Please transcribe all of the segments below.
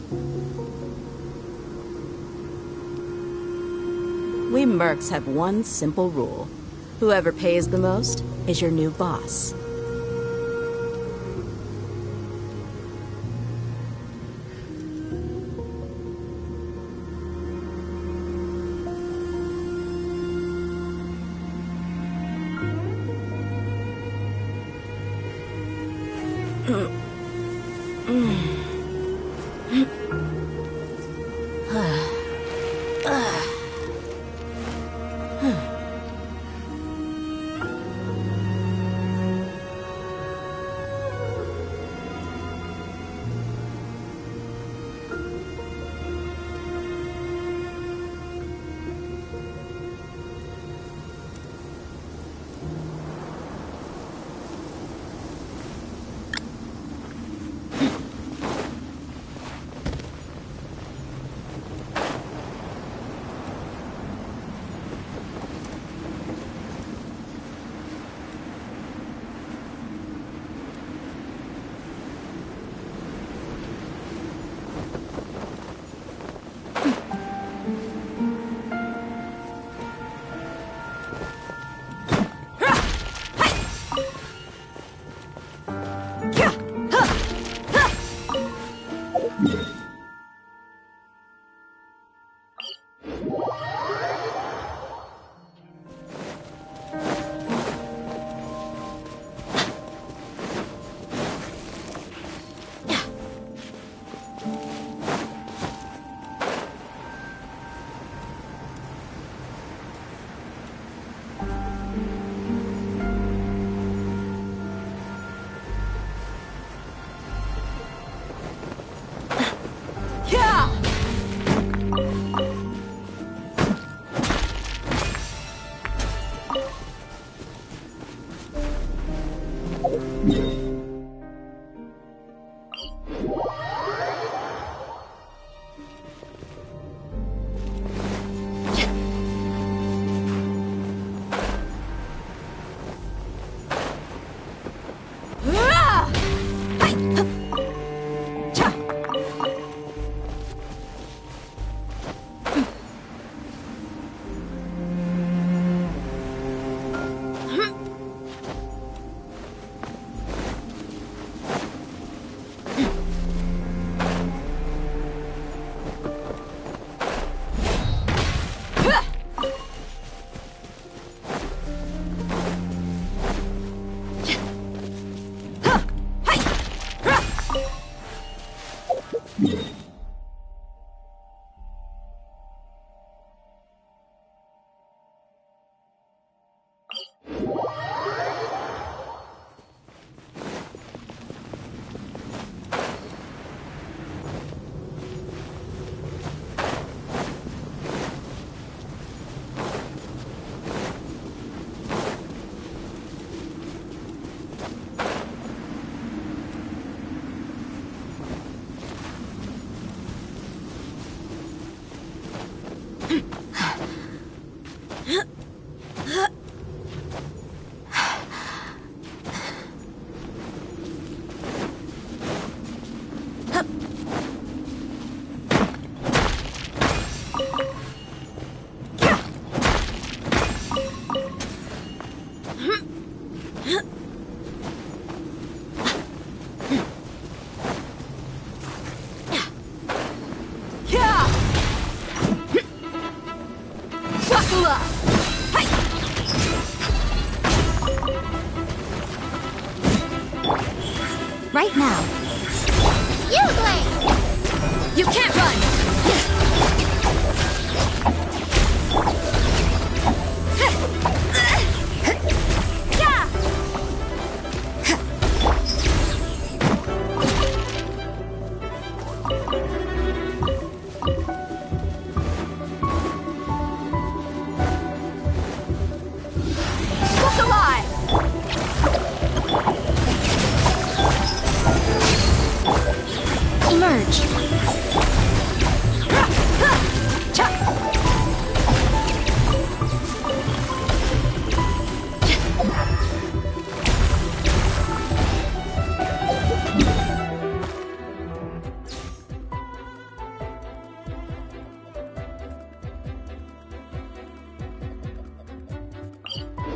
We mercs have one simple rule. Whoever pays the most is your new boss.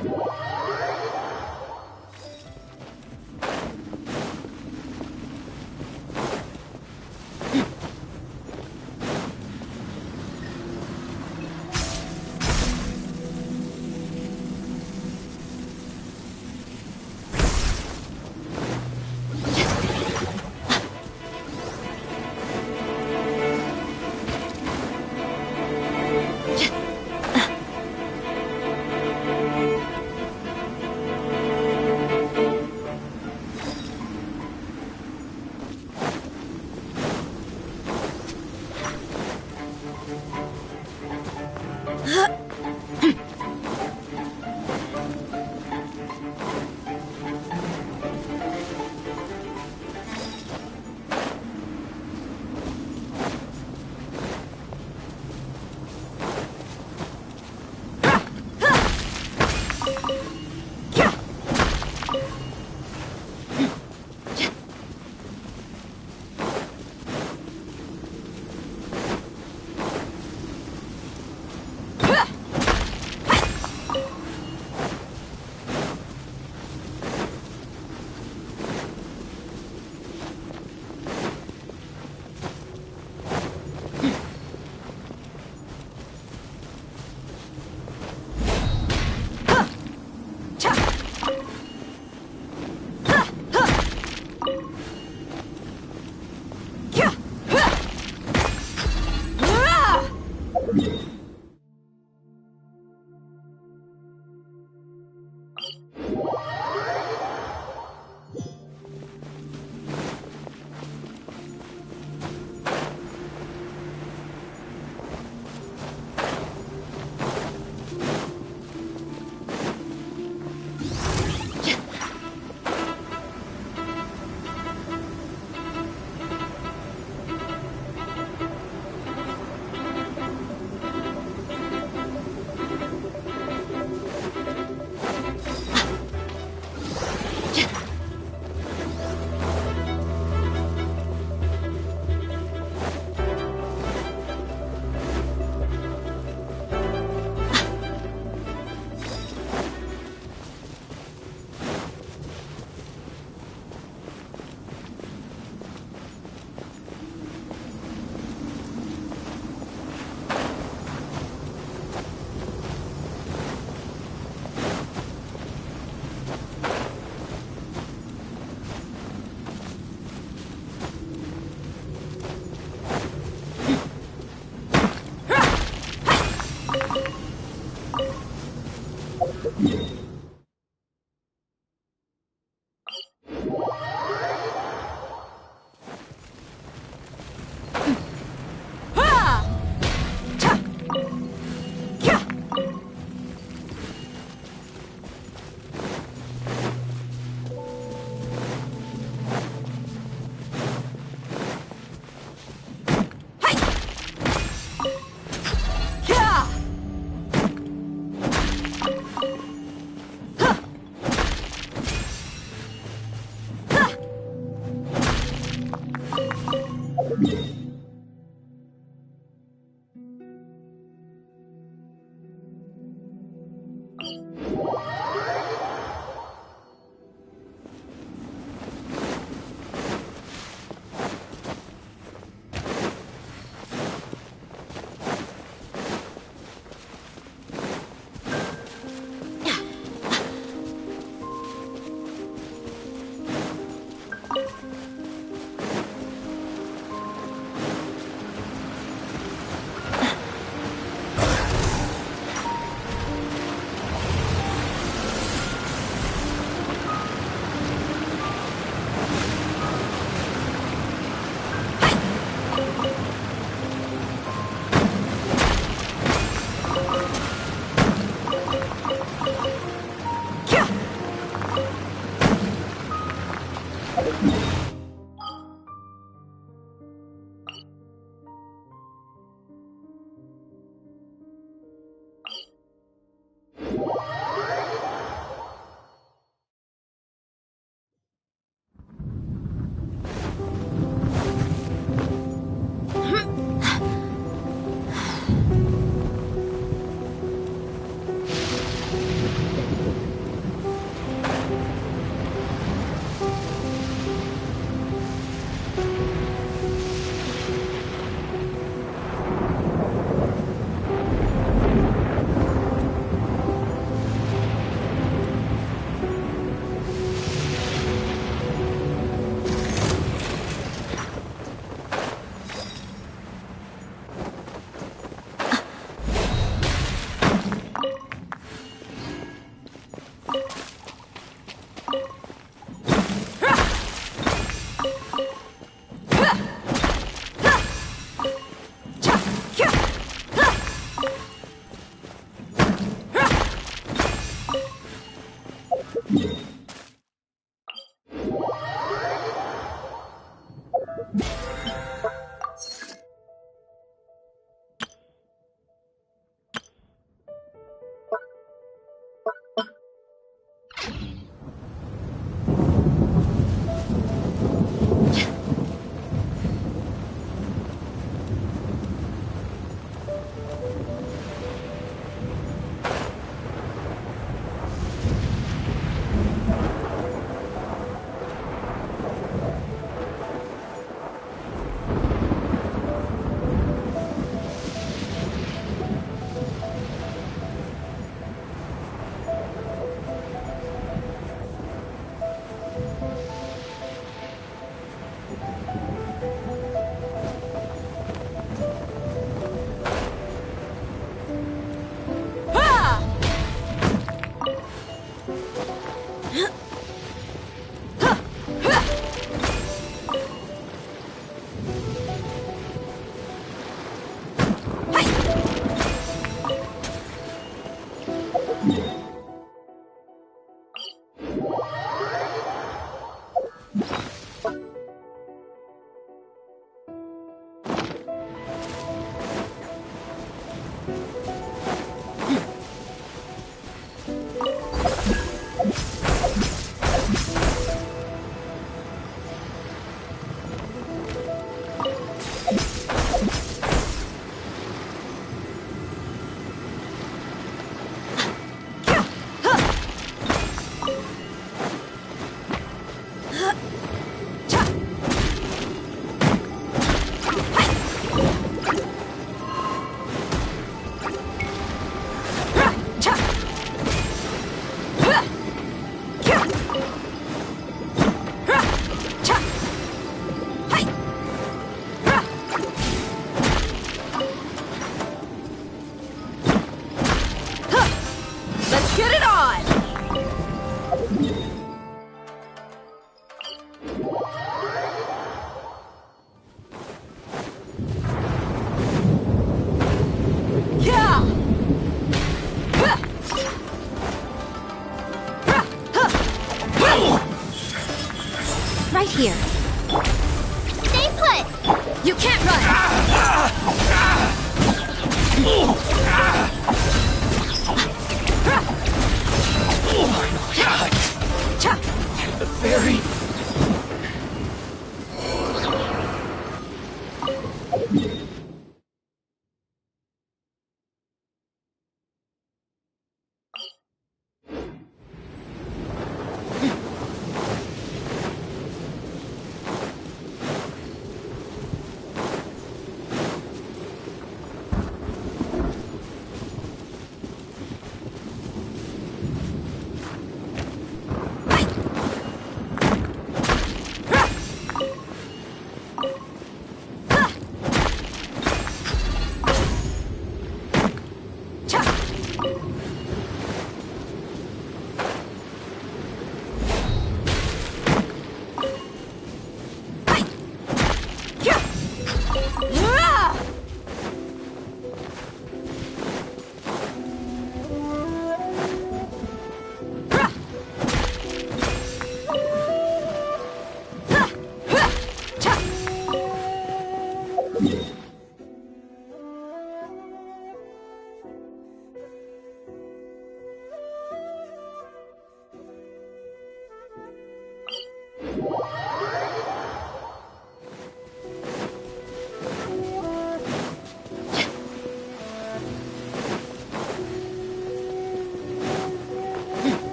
น Let's get it on! Yeah! Right here. Stay put! You can't run! Oh my god! The fairy!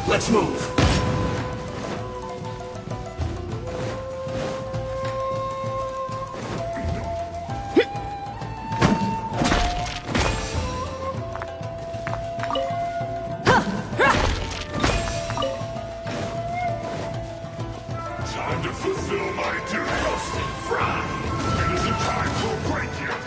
Let's move. Time to fulfill my duty. Roast and fry. It isn't time for a break yet.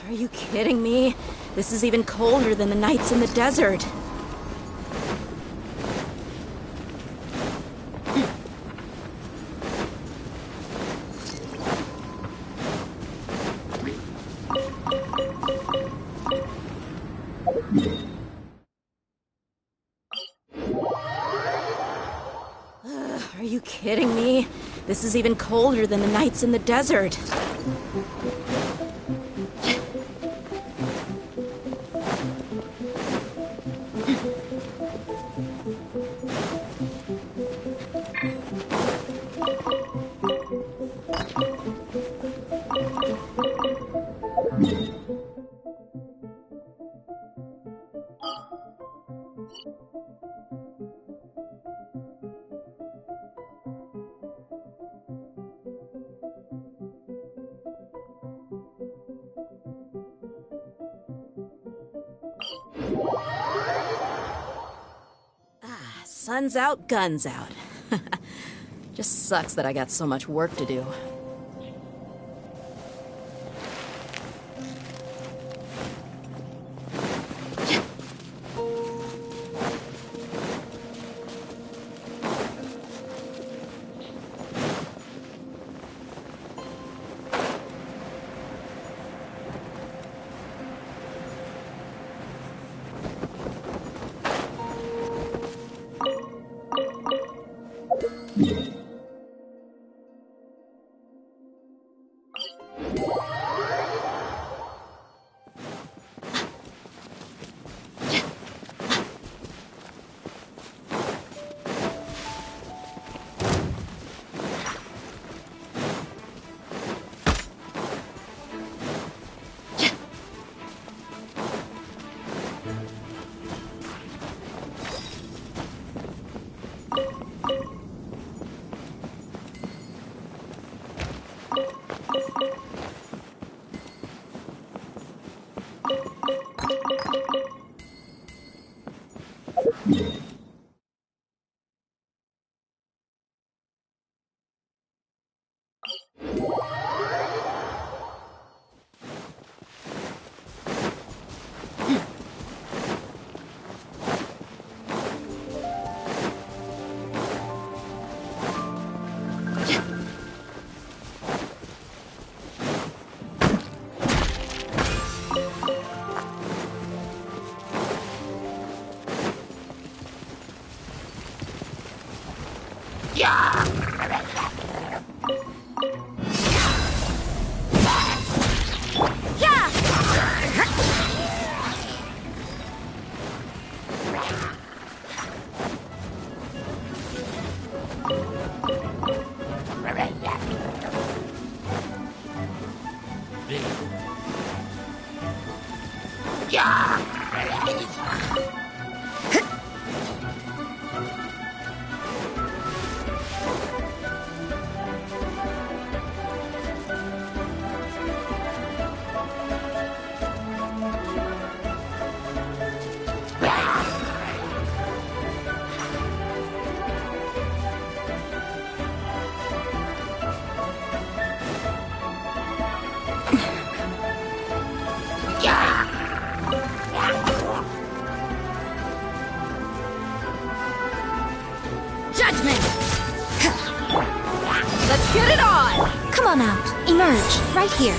Are you kidding me? This is even colder than the nights in the desert. Are you kidding me? This is even colder than the nights in the desert. Sun's out, guns out. Just sucks that I got so much work to do. Let's get it on! Come on out. Emerge. Right here.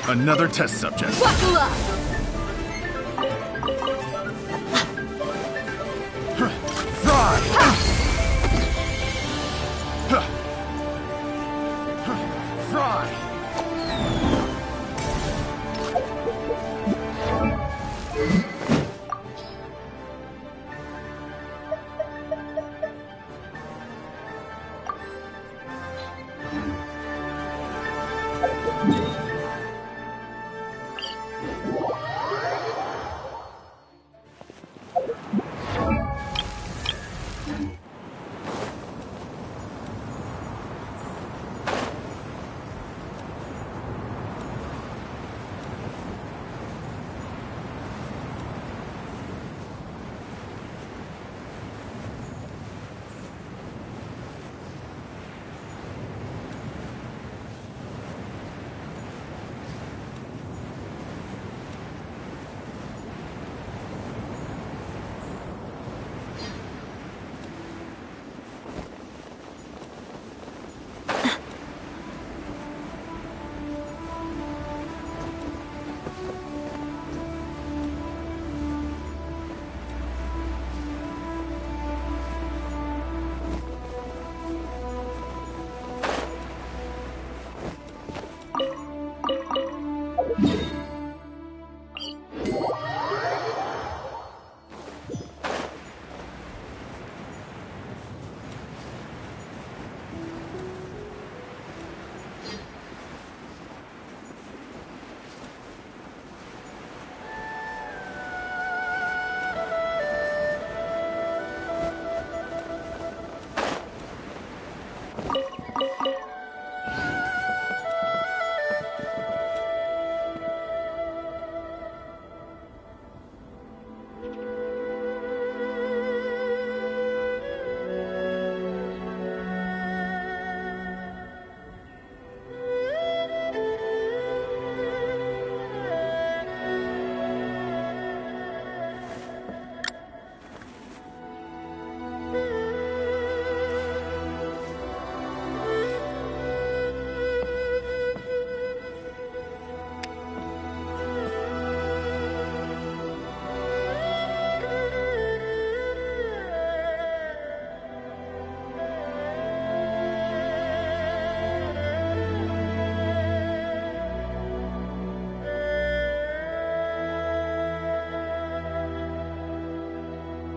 Another test subject. Buckle up! Fry! Fry!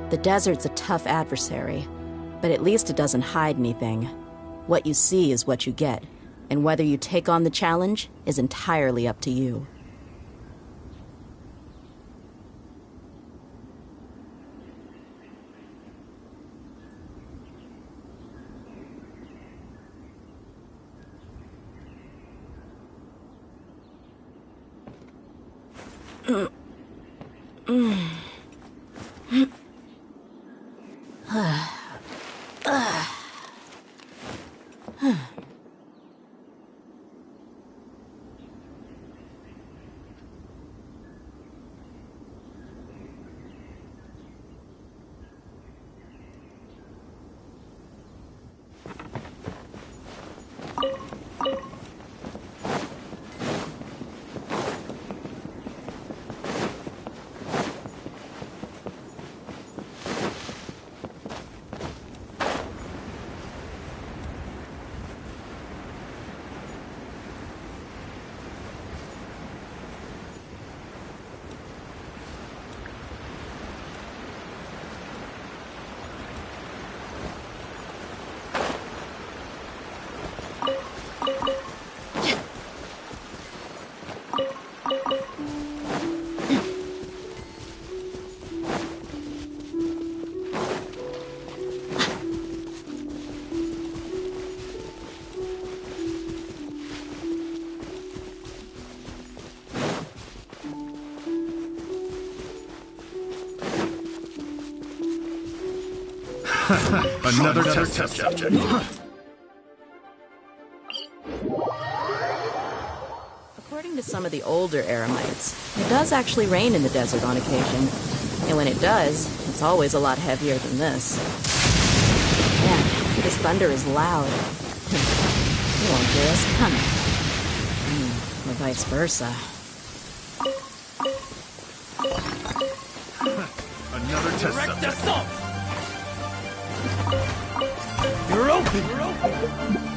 The desert's a tough adversary, but at least it doesn't hide anything. What you see is what you get, and whether you take on the challenge is entirely up to you. Another test subject. According to some of the older Eremites, it does actually rain in the desert on occasion. And when it does, it's always a lot heavier than this. Man, this thunder is loud. You won't hear us coming. Or vice versa. Another test Direct subject. assault! You're open! You're open!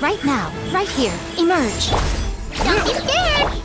Right now, right here. Emerge. Don't be scared!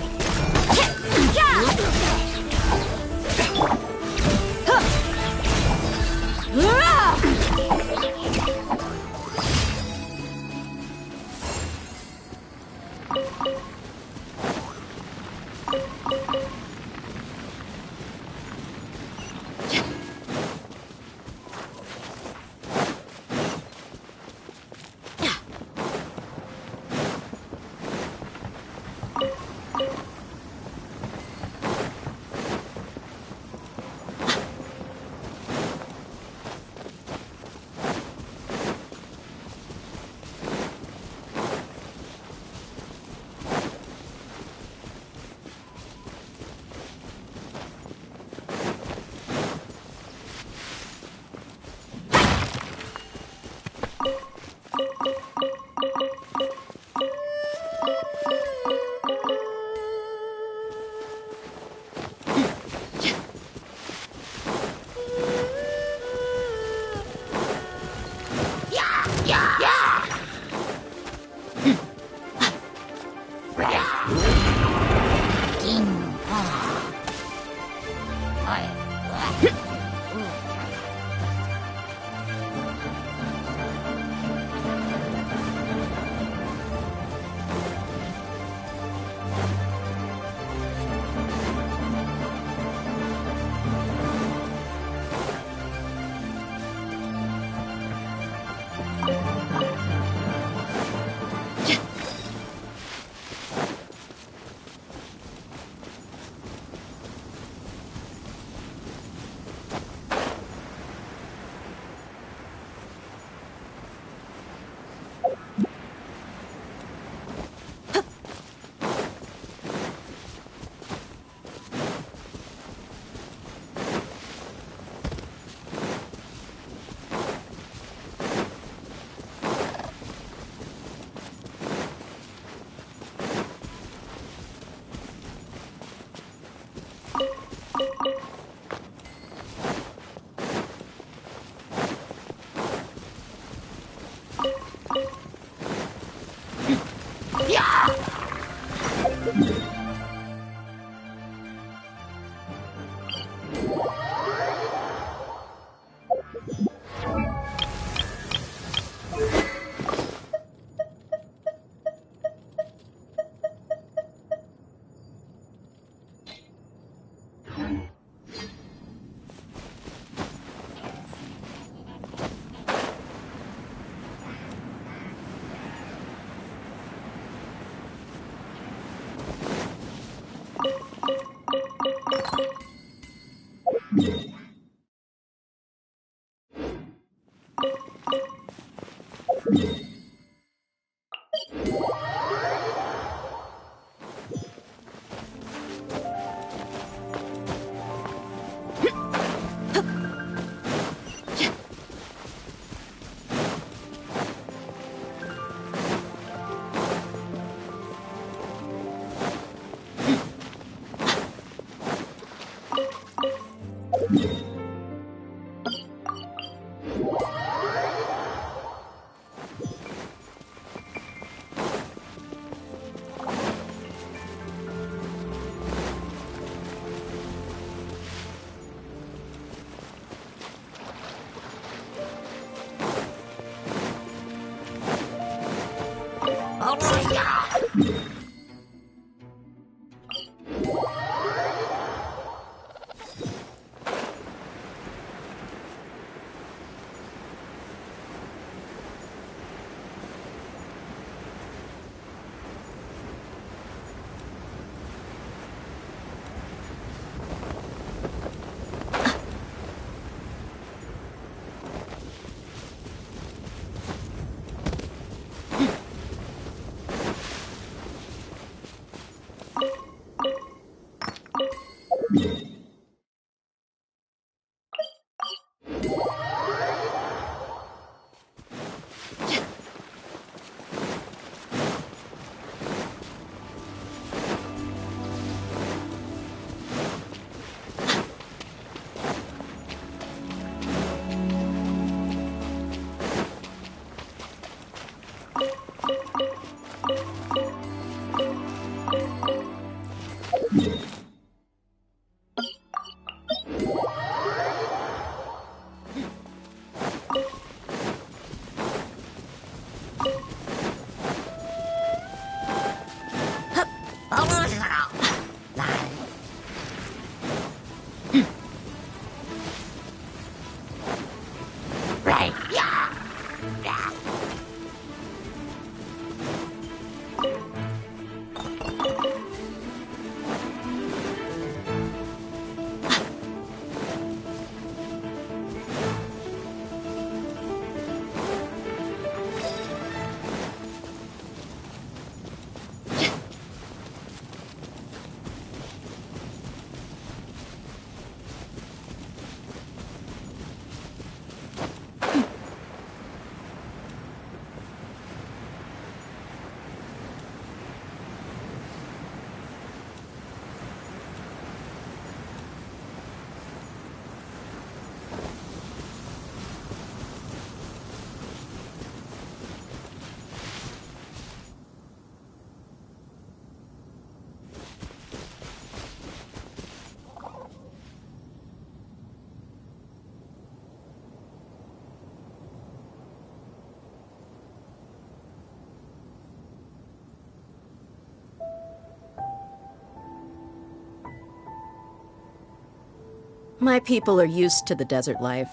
My people are used to the desert life,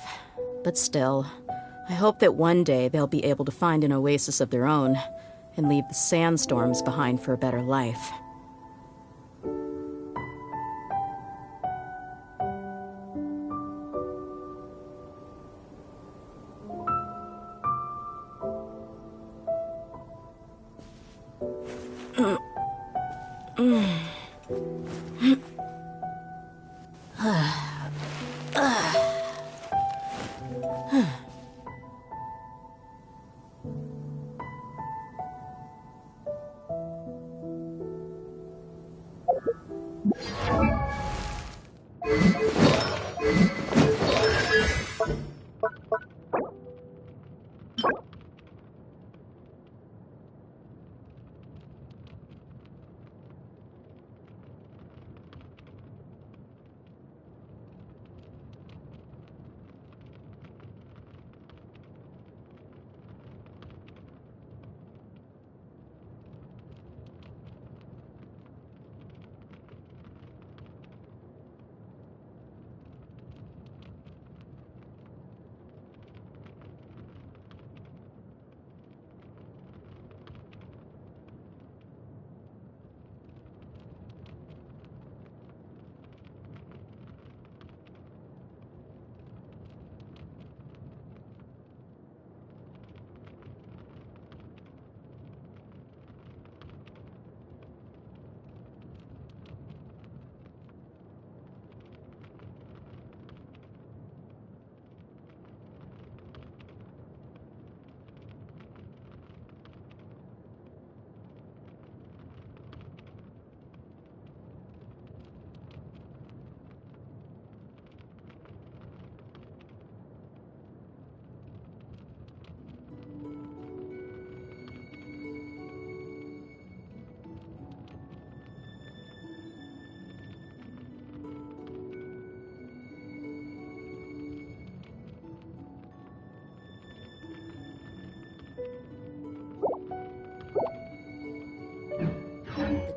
but still, I hope that one day they'll be able to find an oasis of their own and leave the sandstorms behind for a better life.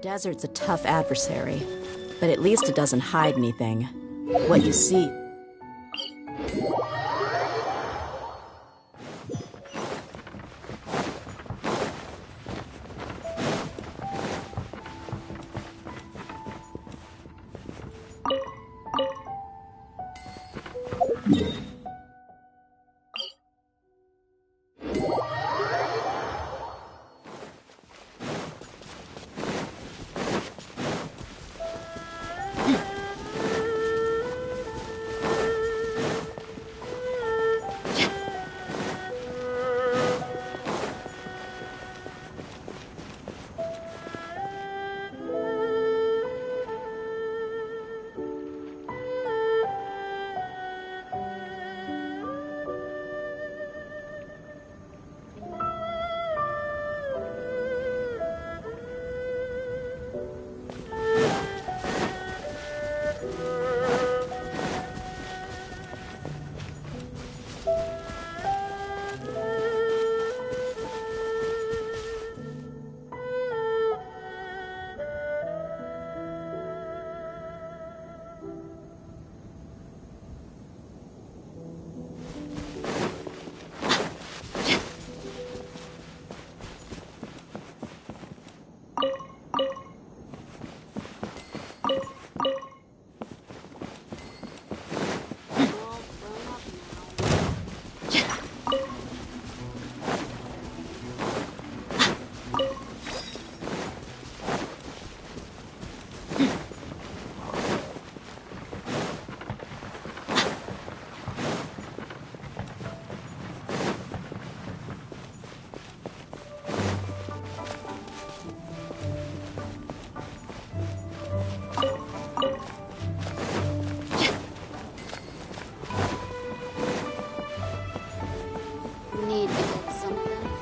desert's a tough adversary, but at least it doesn't hide anything. What you see. Need to get something from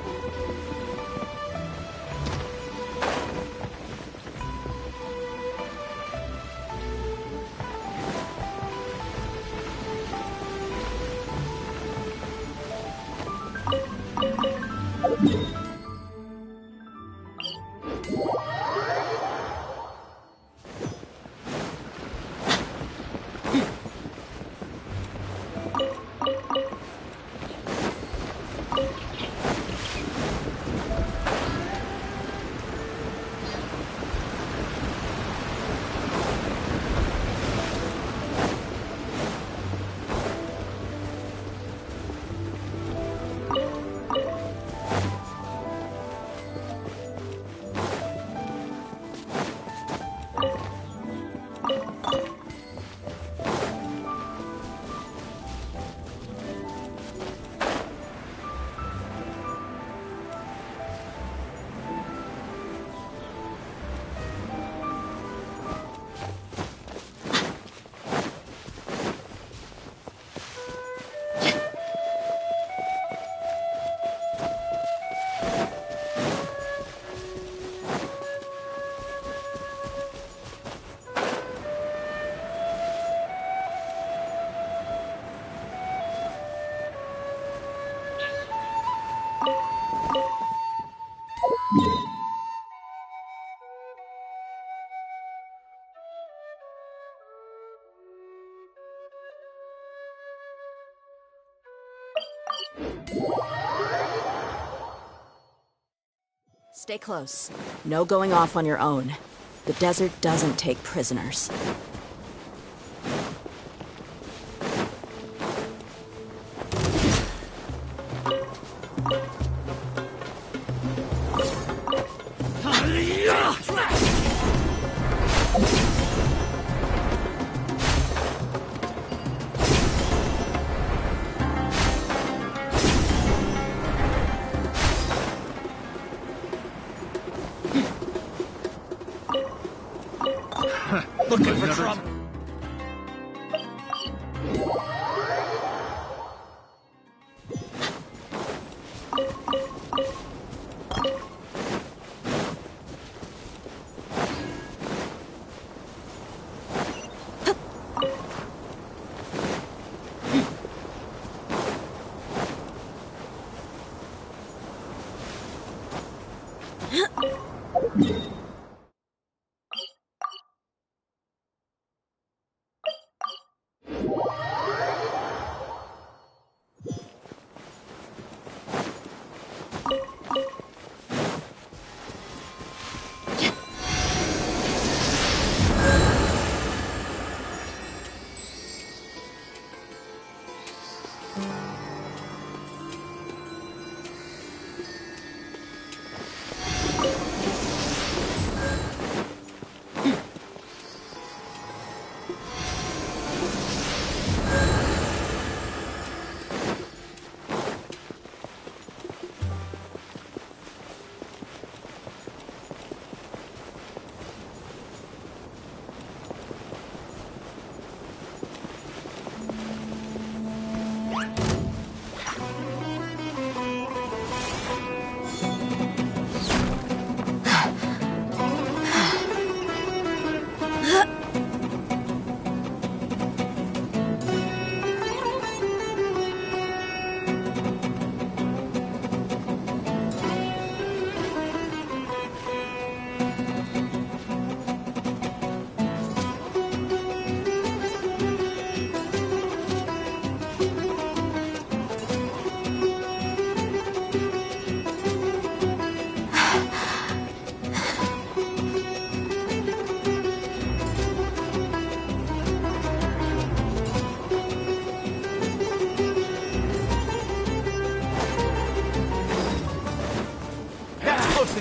Stay close. No going off on your own. The desert doesn't take prisoners. Looking for trouble.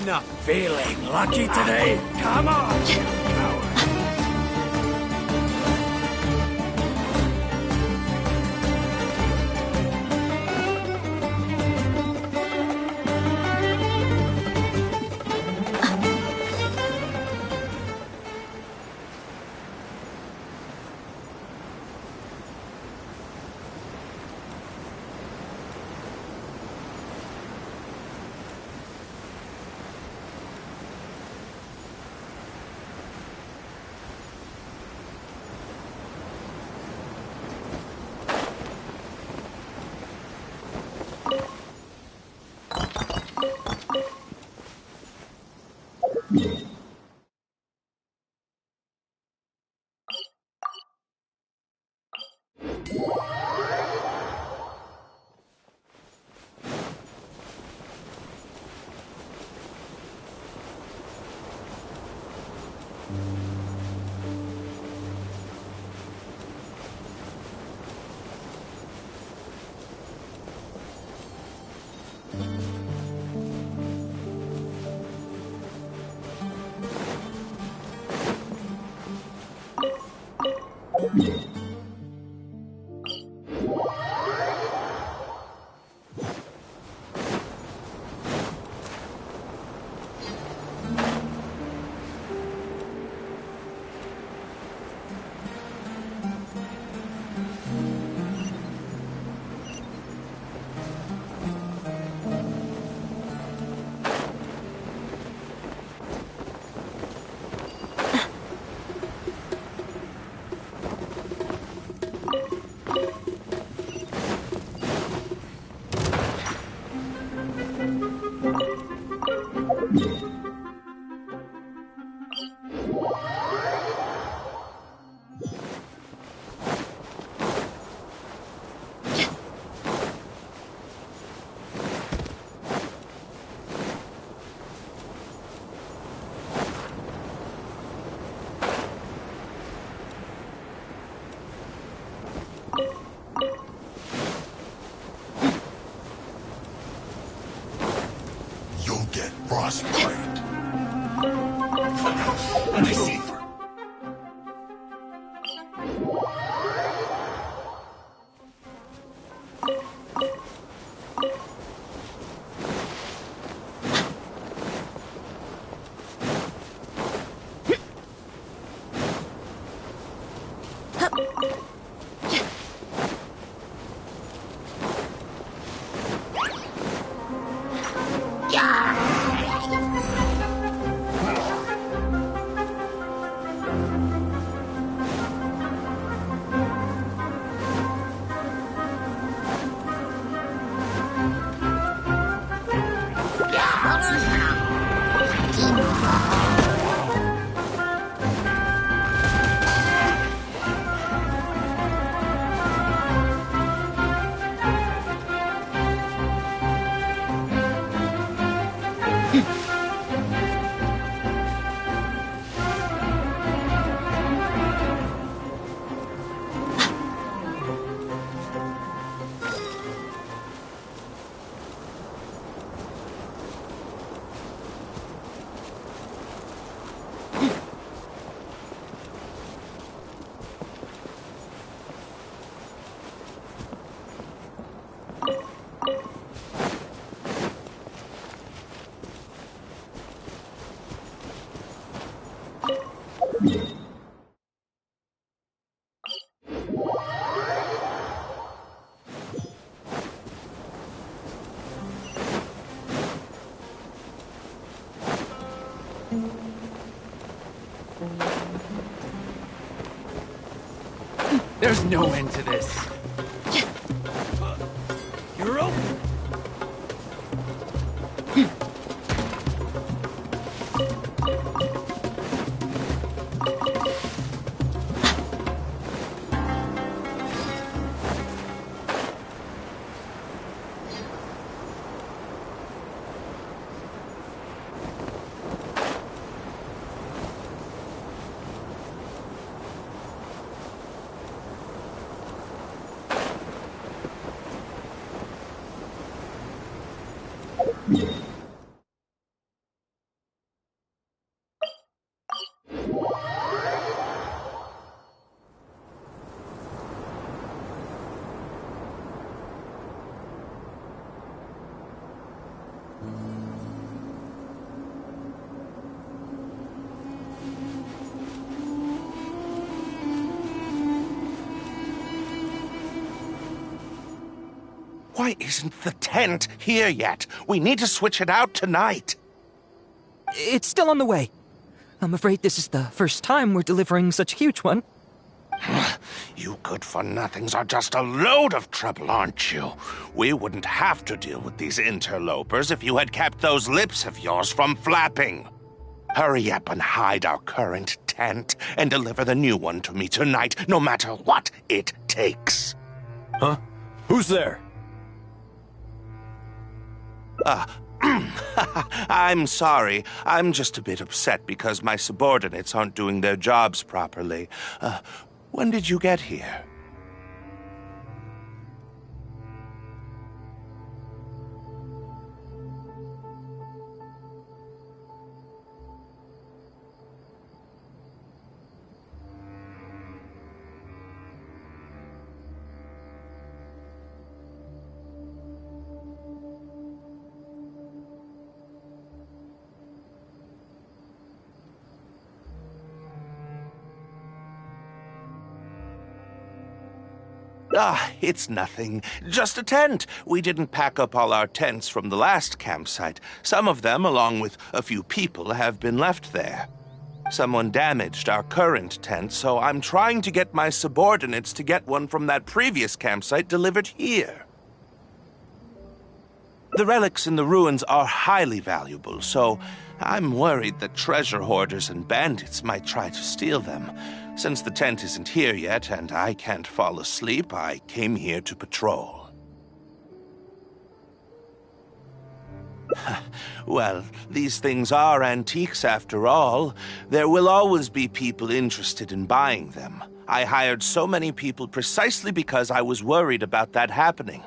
enough. Feeling lucky today? Come on! Frostbite. I see. There's no end to this. You're open. Why isn't the tent here yet? We need to switch it out tonight. It's still on the way. I'm afraid this is the first time we're delivering such a huge one. You good-for-nothings are just a load of trouble, aren't you? We wouldn't have to deal with these interlopers if you had kept those lips of yours from flapping. Hurry up and hide our current tent and deliver the new one to me tonight, no matter what it takes. Huh? Who's there? I'm sorry. I'm just a bit upset because my subordinates aren't doing their jobs properly. When did you get here? It's nothing. Just a tent. We didn't pack up all our tents from the last campsite. Some of them, along with a few people, have been left there. Someone damaged our current tent, so I'm trying to get my subordinates to get one from that previous campsite delivered here. The relics in the ruins are highly valuable, so I'm worried that treasure hoarders and bandits might try to steal them. Since the tent isn't here yet and I can't fall asleep, I came here to patrol. Well, these things are antiques after all. There will always be people interested in buying them. I hired so many people precisely because I was worried about that happening.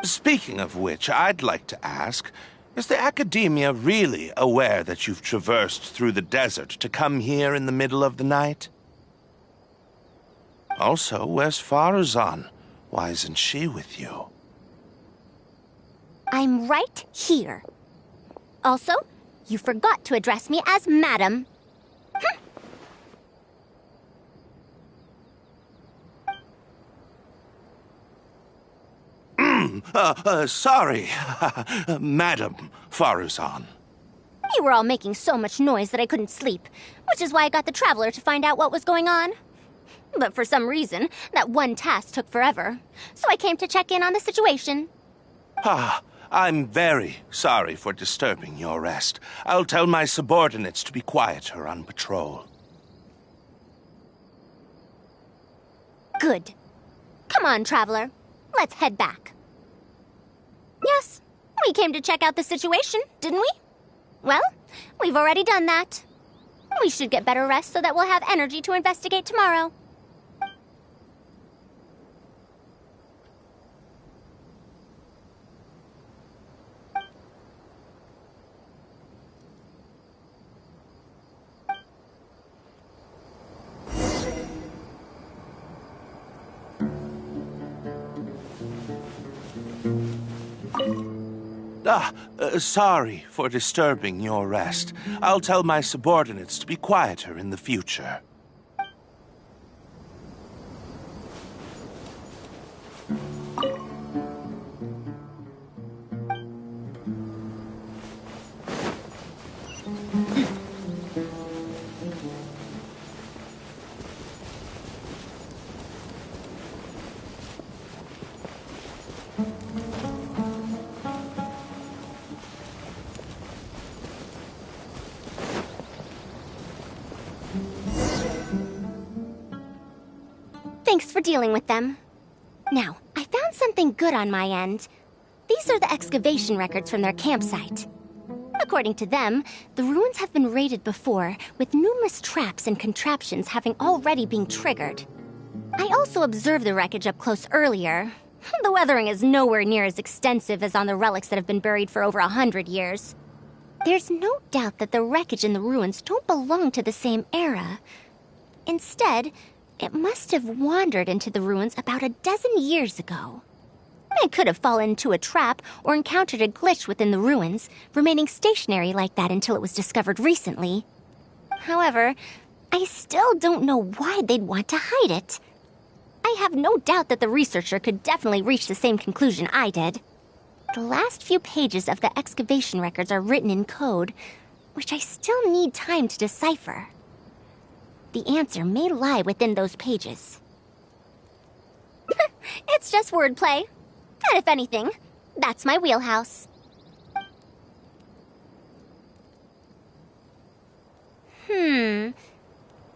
Speaking of which, I'd like to ask, is the Academia really aware that you've traversed through the desert to come here in the middle of the night? Also, where's Farazan? Why isn't she with you? I'm right here. Also, you forgot to address me as Madam. Sorry, Madam Farazan. You were all making so much noise that I couldn't sleep, which is why I got the Traveler to find out what was going on. But for some reason, that one task took forever, so I came to check in on the situation. I'm very sorry for disturbing your rest. I'll tell my subordinates to be quieter on patrol. Good. Come on, Traveler. Let's head back. Yes, we came to check out the situation, didn't we? Well, we've already done that. We should get better rest so that we'll have energy to investigate tomorrow. Sorry for disturbing your rest. I'll tell my subordinates to be quieter in the future. Thanks for dealing with them. Now, I found something good on my end. These are the excavation records from their campsite. According to them, the ruins have been raided before, with numerous traps and contraptions having already been triggered. I also observed the wreckage up close earlier. The weathering is nowhere near as extensive as on the relics that have been buried for over 100 years. There's no doubt that the wreckage in the ruins don't belong to the same era. Instead, it must have wandered into the ruins about a dozen years ago. It could have fallen into a trap or encountered a glitch within the ruins, remaining stationary like that until it was discovered recently. However, I still don't know why they'd want to hide it. I have no doubt that the researcher could definitely reach the same conclusion I did. The last few pages of the excavation records are written in code, which I still need time to decipher. The answer may lie within those pages. It's just wordplay. And if anything, that's my wheelhouse.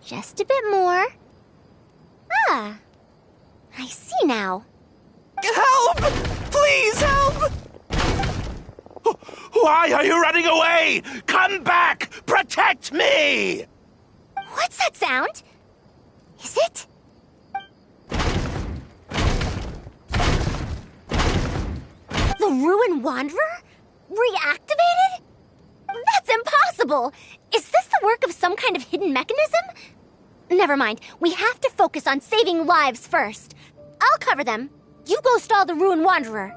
Just a bit more. Ah, I see now. Help! Please help! Why are you running away? Come back! Protect me! What's that sound? Is it? The Ruin Wanderer? Reactivated? That's impossible! Is this the work of some kind of hidden mechanism? Never mind. We have to focus on saving lives first. I'll cover them. You go stall the Ruin Wanderer.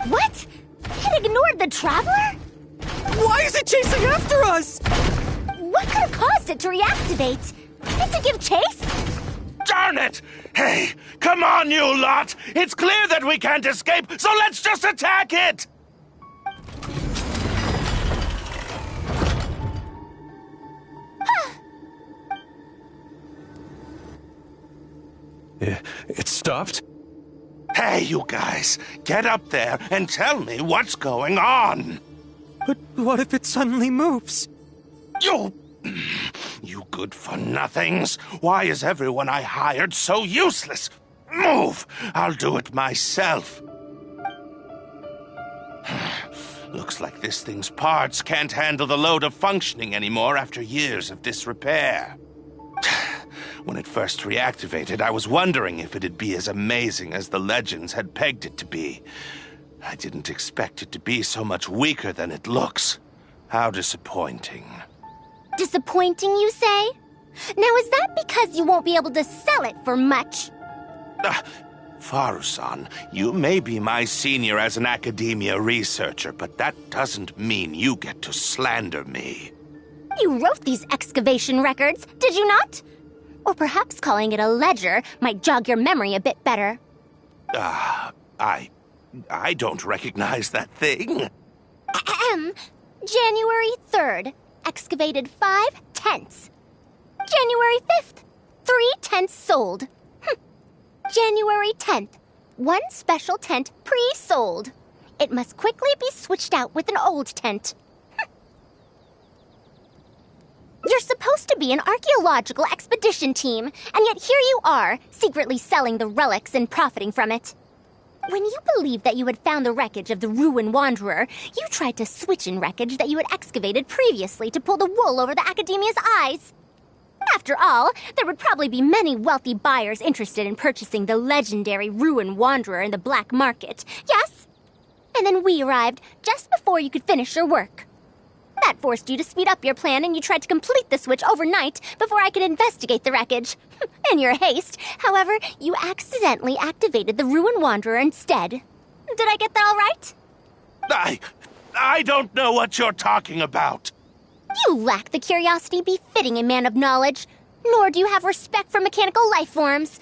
What? It ignored the Traveler? Why is it chasing after us? What could have caused it to reactivate? Did it give chase? Darn it! Hey, come on, you lot! It's clear that we can't escape, so let's just attack it! It stopped? Hey, you guys, get up there and tell me what's going on! But what if it suddenly moves? You good-for-nothings! Why is everyone I hired so useless? Move! I'll do it myself. Looks like this thing's parts can't handle the load of functioning anymore after years of disrepair. When it first reactivated, I was wondering if it'd be as amazing as the legends had pegged it to be. I didn't expect it to be so much weaker than it looks. How disappointing. Disappointing, you say? Now, is that because you won't be able to sell it for much? Faru-san, you may be my senior as an academia researcher, but that doesn't mean you get to slander me. You wrote these excavation records, did you not? Or perhaps calling it a ledger might jog your memory a bit better. I don't recognize that thing. January 3rd, excavated 5 tents. January 5th, 3 tents sold. January 10th, 1 special tent pre-sold. It must quickly be switched out with an old tent. You're supposed to be an archaeological expedition team, and yet here you are, secretly selling the relics and profiting from it. When you believed that you had found the wreckage of the Ruin Wanderer, you tried to switch in wreckage that you had excavated previously to pull the wool over the Academia's eyes. After all, there would probably be many wealthy buyers interested in purchasing the legendary Ruin Wanderer in the black market, yes? And then we arrived just before you could finish your work. That forced you to speed up your plan, and you tried to complete the switch overnight before I could investigate the wreckage. In your haste, however, you accidentally activated the Ruin Wanderer instead. Did I get that all right? I don't know what you're talking about. You lack the curiosity befitting a man of knowledge, nor do you have respect for mechanical life forms.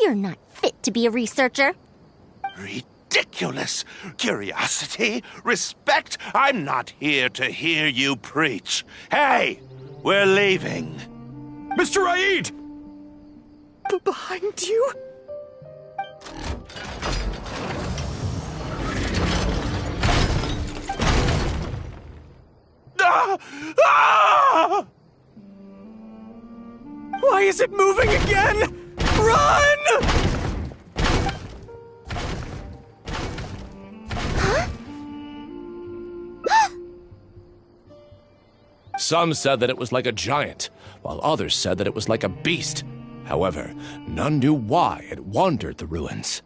You're not fit to be a researcher. Ridiculous. Curiosity? Respect? I'm not here to hear you preach. Hey, we're leaving. Mr. Aid! Behind you? Why is it moving again? Run! Some said that it was like a giant, while others said that it was like a beast. However, none knew why it wandered the ruins.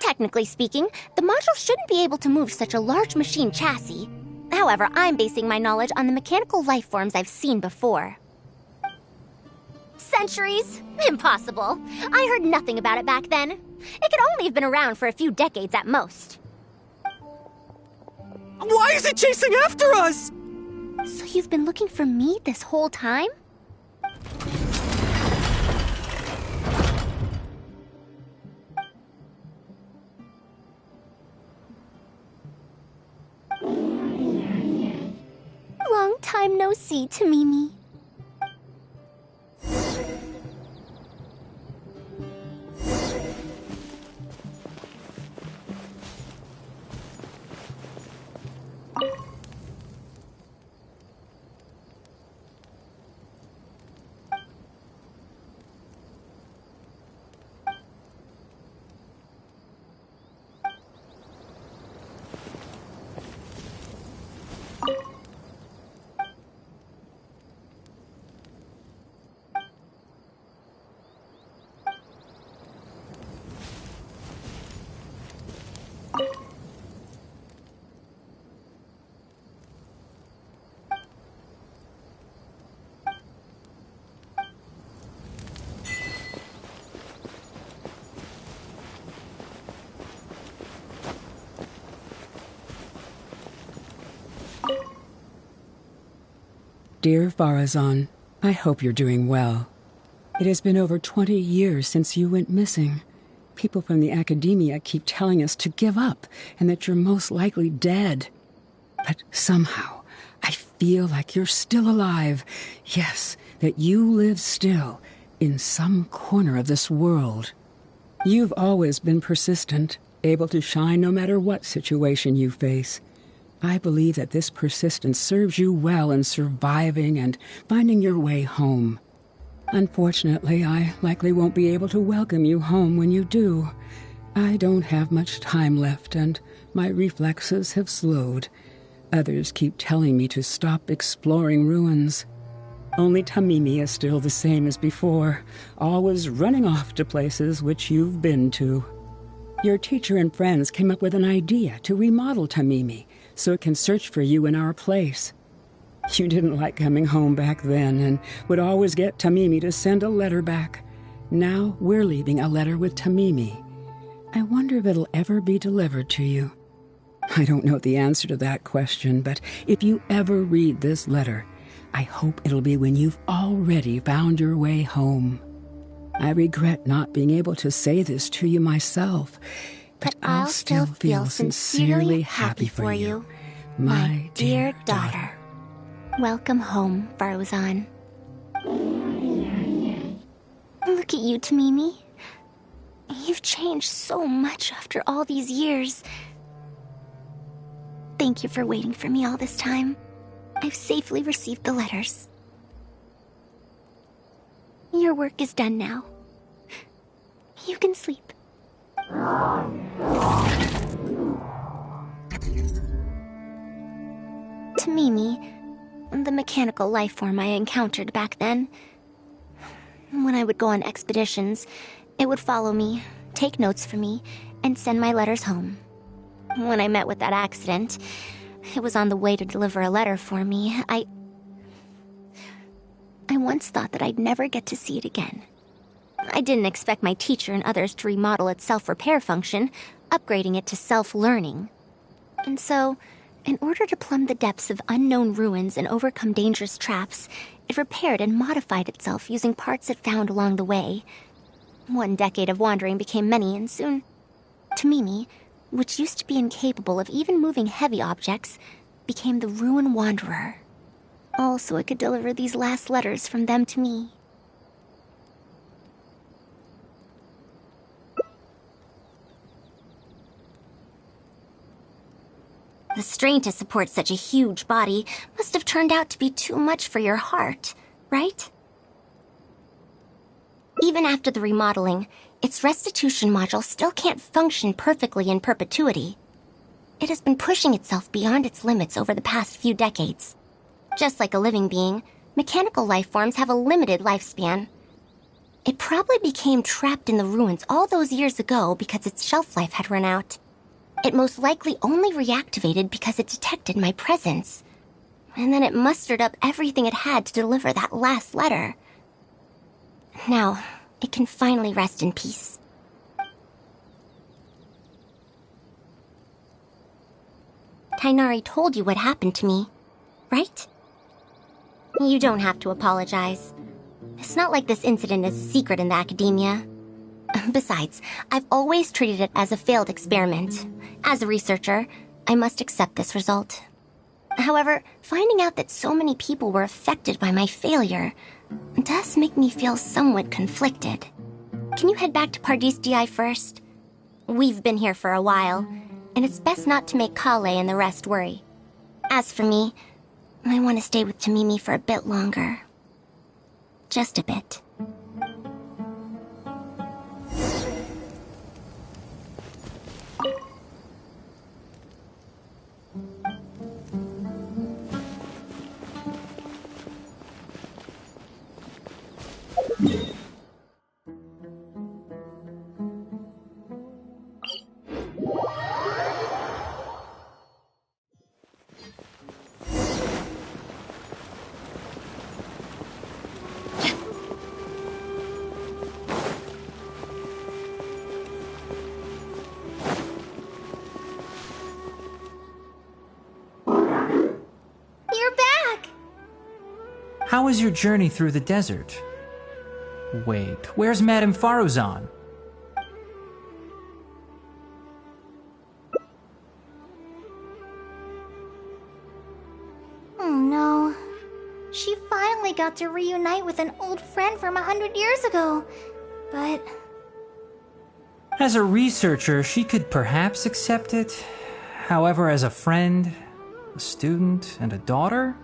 Technically speaking, the module shouldn't be able to move such a large machine chassis. However, I'm basing my knowledge on the mechanical life forms I've seen before. Centuries? Impossible. I heard nothing about it back then. It could only have been around for a few decades at most. Why is it chasing after us? So you've been looking for me this whole time? Long time no see, Tamimi. Dear Farazan, I hope you're doing well. It has been over 20 years since you went missing. People from the academia keep telling us to give up and that you're most likely dead. But somehow, I feel like you're still alive. Yes, that you live still in some corner of this world. You've always been persistent, able to shine no matter what situation you face. I believe that this persistence serves you well in surviving and finding your way home. Unfortunately, I likely won't be able to welcome you home when you do. I don't have much time left, and my reflexes have slowed. Others keep telling me to stop exploring ruins. Only Tamimi is still the same as before, always running off to places which you've been to. Your teacher and friends came up with an idea to remodel Tamimi, so it can search for you in our place. You didn't like coming home back then and would always get Tamimi to send a letter back. Now we're leaving a letter with Tamimi. I wonder if it'll ever be delivered to you. I don't know the answer to that question, but if you ever read this letter, I hope it'll be when you've already found your way home. I regret not being able to say this to you myself, but I'll still feel sincerely happy for you, my dear daughter. Welcome home, Farazan. Look at you, Tamimi. You've changed so much after all these years. Thank you for waiting for me all this time. I've safely received the letters. Your work is done now. You can sleep. Tamimi, the mechanical life form I encountered back then. When I would go on expeditions, it would follow me, take notes for me, and send my letters home. When I met with that accident, it was on the way to deliver a letter for me. I once thought that I'd never get to see it again. I didn't expect my teacher and others to remodel its self-repair function, upgrading it to self-learning. And so, in order to plumb the depths of unknown ruins and overcome dangerous traps, it repaired and modified itself using parts it found along the way. One decade of wandering became many, and soon, Tamimi, which used to be incapable of even moving heavy objects, became the Ruin Wanderer. All so it could deliver these last letters from them to me. The strain to support such a huge body must have turned out to be too much for your heart, right? Even after the remodeling, its restitution module still can't function perfectly in perpetuity. It has been pushing itself beyond its limits over the past few decades. Just like a living being, mechanical life forms have a limited lifespan. It probably became trapped in the ruins all those years ago because its shelf life had run out. It most likely only reactivated because it detected my presence. And then it mustered up everything it had to deliver that last letter. Now, it can finally rest in peace. Tainari told you what happened to me, right? You don't have to apologize. It's not like this incident is a secret in the academia. Besides, I've always treated it as a failed experiment. As a researcher, I must accept this result. However, finding out that so many people were affected by my failure does make me feel somewhat conflicted. Can you head back to Pardis DI first? We've been here for a while, and it's best not to make Kale and the rest worry. As for me, I want to stay with Tamimi for a bit longer. Just a bit. How was your journey through the desert? Wait, where's Madame Faruzan? Oh no. She finally got to reunite with an old friend from 100 years ago. But... As a researcher, she could perhaps accept it. However, as a friend, a student, and a daughter,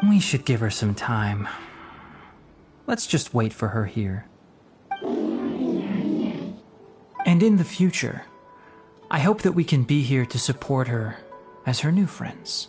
we should give her some time. Let's just wait for her here. And in the future, I hope that we can be here to support her as her new friends.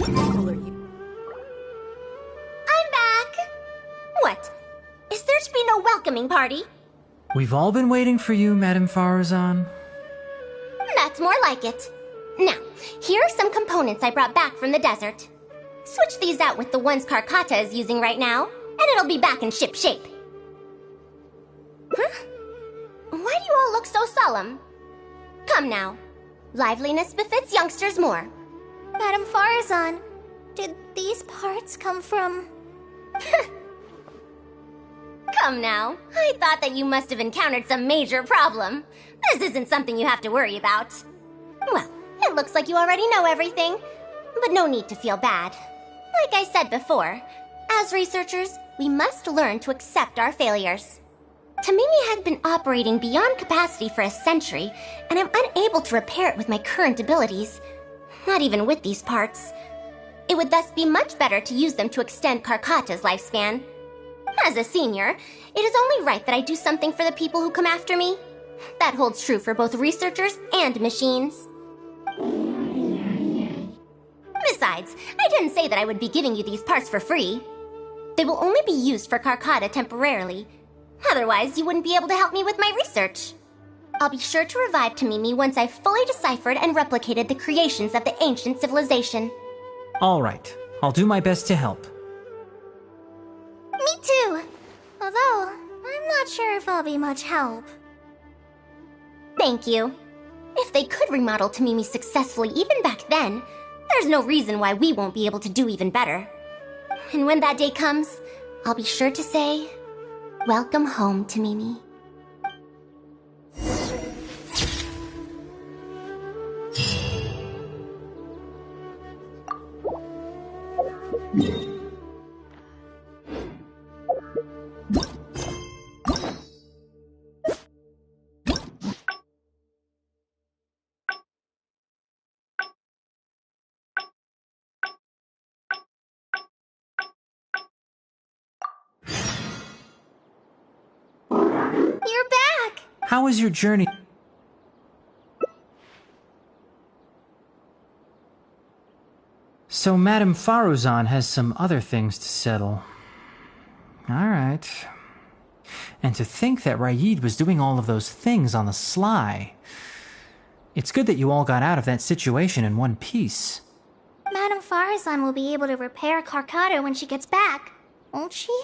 I'm back! What? Is there to be no welcoming party? We've all been waiting for you, Madame Faruzan. That's more like it. Now, here are some components I brought back from the desert. Switch these out with the ones Karkata is using right now, and it'll be back in ship shape. Huh? Why do you all look so solemn? Come now. Liveliness befits youngsters more. Madame Faruzan, did these parts come from... Come now. I thought that you must have encountered some major problem. This isn't something you have to worry about. Well, it looks like you already know everything, but no need to feel bad. Like I said before, as researchers, we must learn to accept our failures. Tamimi had been operating beyond capacity for a century, and I'm unable to repair it with my current abilities. Not even with these parts. It would thus be much better to use them to extend Karkata's lifespan. As a senior, it is only right that I do something for the people who come after me. That holds true for both researchers and machines. Besides, I didn't say that I would be giving you these parts for free. They will only be used for Carcotta temporarily. Otherwise, you wouldn't be able to help me with my research. I'll be sure to revive Tamimi once I've fully deciphered and replicated the creations of the ancient civilization. All right. I'll do my best to help. Me too. Although, I'm not sure if I'll be much help. Thank you. If they could remodel Tamimi successfully even back then, there's no reason why we won't be able to do even better. And when that day comes, I'll be sure to say, welcome home, Tamimi. You're back! How was your journey? So Madame Faruzan has some other things to settle. Alright. And to think that Raid was doing all of those things on the sly. It's good that you all got out of that situation in one piece. Madame Farazan will be able to repair Carcotta when she gets back, won't she?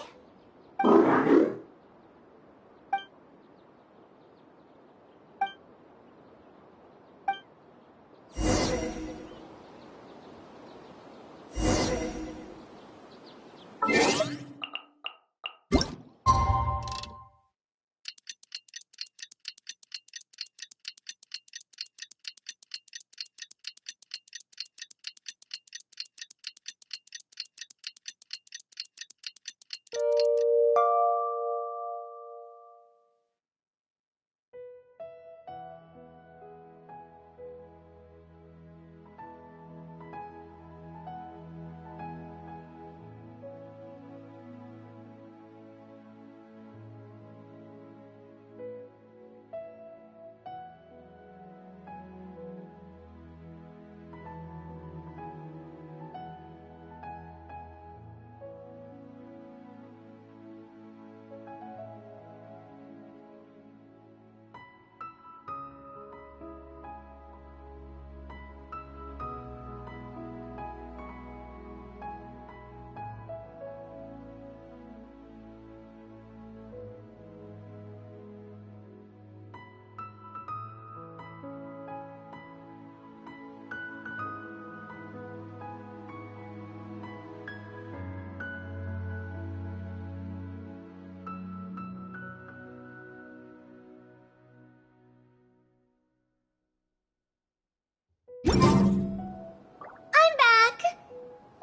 I'm back!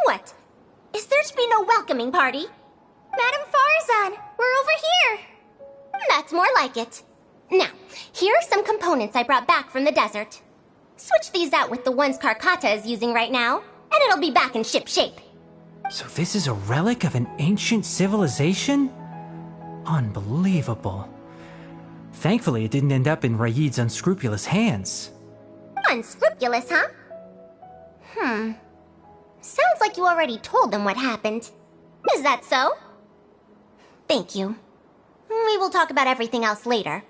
What? Is there to be no welcoming party? Madame Farazan, we're over here! That's more like it. Now, here are some components I brought back from the desert. Switch these out with the ones Carcotta is using right now, and it'll be back in ship shape. So this is a relic of an ancient civilization? Unbelievable. Thankfully, it didn't end up in Raid's unscrupulous hands. Unscrupulous, huh? Sounds like you already told them what happened. Is that so? Thank you. We will talk about everything else later.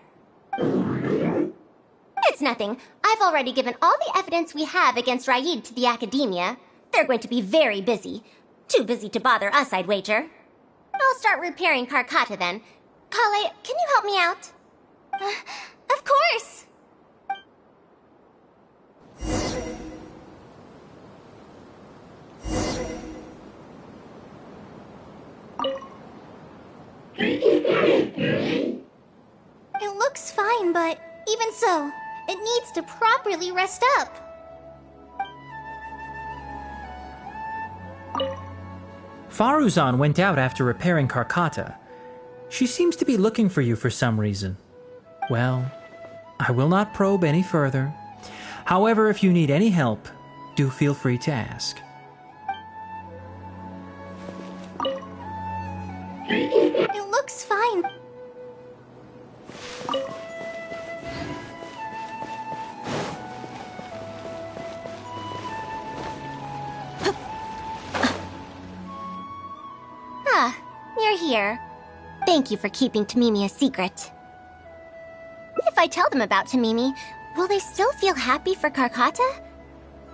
It's nothing. I've already given all the evidence we have against Raid to the Academia. They're going to be very busy. Too busy to bother us, I'd wager. I'll start repairing Carcotta then. Kale, can you help me out? Of course! It looks fine, but even so, it needs to properly rest up. Faruzan went out after repairing Carcotta. She seems to be looking for you for some reason. Well, I will not probe any further. However, if you need any help, do feel free to ask. It looks fine. here. Thank you for keeping Tamimi a secret. If I tell them about Tamimi, will they still feel happy for Karkata?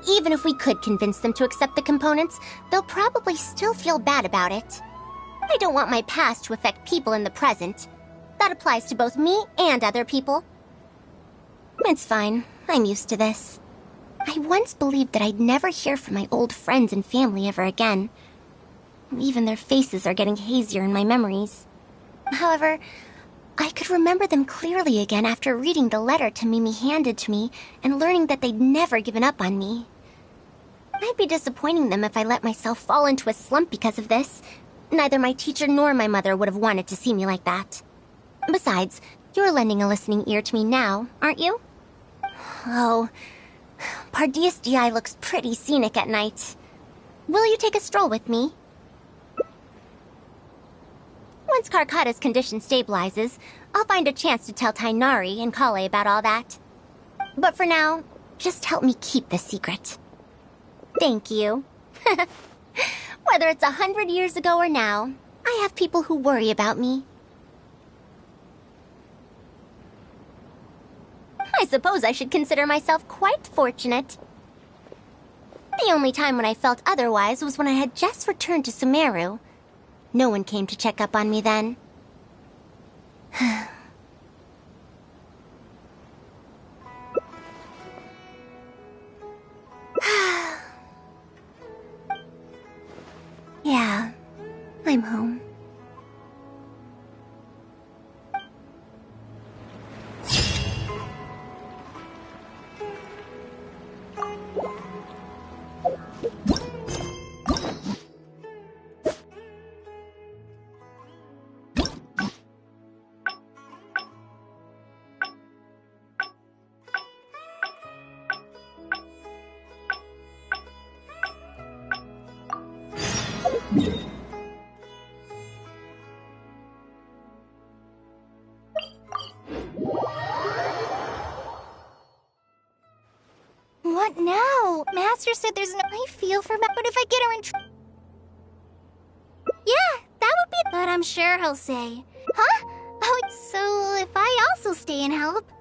Even if we could convince them to accept the components, they'll probably still feel bad about it. I don't want my past to affect people in the present. That applies to both me and other people. It's fine. I'm used to this. I once believed that I'd never hear from my old friends and family ever again. Even their faces are getting hazier in my memories. However, I could remember them clearly again after reading the letter Tamimi handed to me and learning that they'd never given up on me. I'd be disappointing them if I let myself fall into a slump because of this. Neither my teacher nor my mother would have wanted to see me like that. Besides, you're lending a listening ear to me now, aren't you? Oh, Pardeus DI looks pretty scenic at night. Will you take a stroll with me? Once Karkata's condition stabilizes, I'll find a chance to tell Tainari and Kale about all that. But for now, just help me keep this secret. Thank you. Whether it's 100 years ago or now, I have people who worry about me. I suppose I should consider myself quite fortunate. The only time when I felt otherwise was when I had just returned to Sumeru. No one came to check up on me then. Yeah, I'm home. What now? Master said there's no I feel for Matt, but if I get her in Yeah, that would be but I'm sure he'll say. Huh? Oh, so if I also stay and help?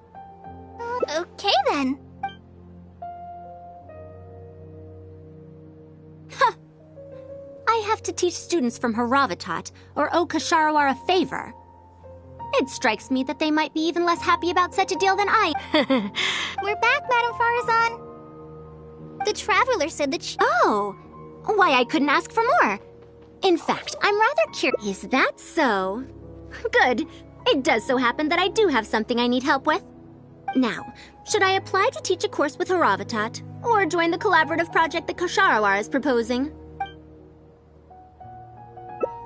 Okay then. Huh. I have to teach students from Haravatat or owe Kasharawar a favor. It strikes me that they might be even less happy about such a deal than I. We're back, Madame Farazan. The Traveler said that she... Oh, why I couldn't ask for more. In fact, I'm rather curious. Is that so? Good. It does so happen that I do have something I need help with. Now, should I apply to teach a course with Haravatat, or join the collaborative project that Kasharawar is proposing?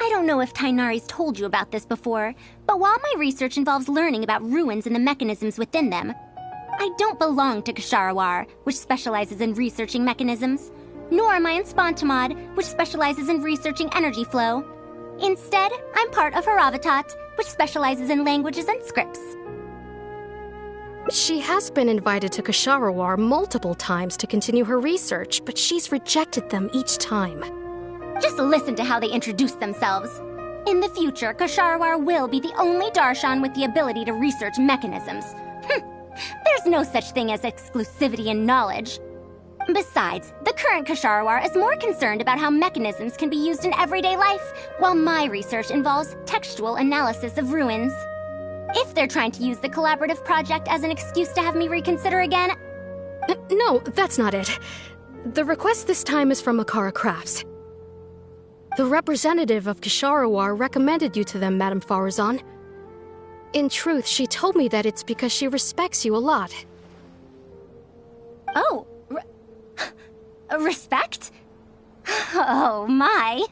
I don't know if Tainari's told you about this before, but while my research involves learning about ruins and the mechanisms within them, I don't belong to Kasharawar, which specializes in researching mechanisms, nor am I in Spontamod, which specializes in researching energy flow. Instead, I'm part of Haravatat, which specializes in languages and scripts. She has been invited to Kasharawar multiple times to continue her research, but she's rejected them each time. Just listen to how they introduce themselves. In the future, Kasharawar will be the only Darshan with the ability to research mechanisms. There's no such thing as exclusivity in knowledge. Besides, the current Kasharawar is more concerned about how mechanisms can be used in everyday life, while my research involves textual analysis of ruins. If they're trying to use the collaborative project as an excuse to have me reconsider again... No, that's not it. The request this time is from Akara Crafts. The representative of Kasharawar recommended you to them, Madame Farazan. In truth, she told me that it's because she respects you a lot. Oh, respect? Oh, my.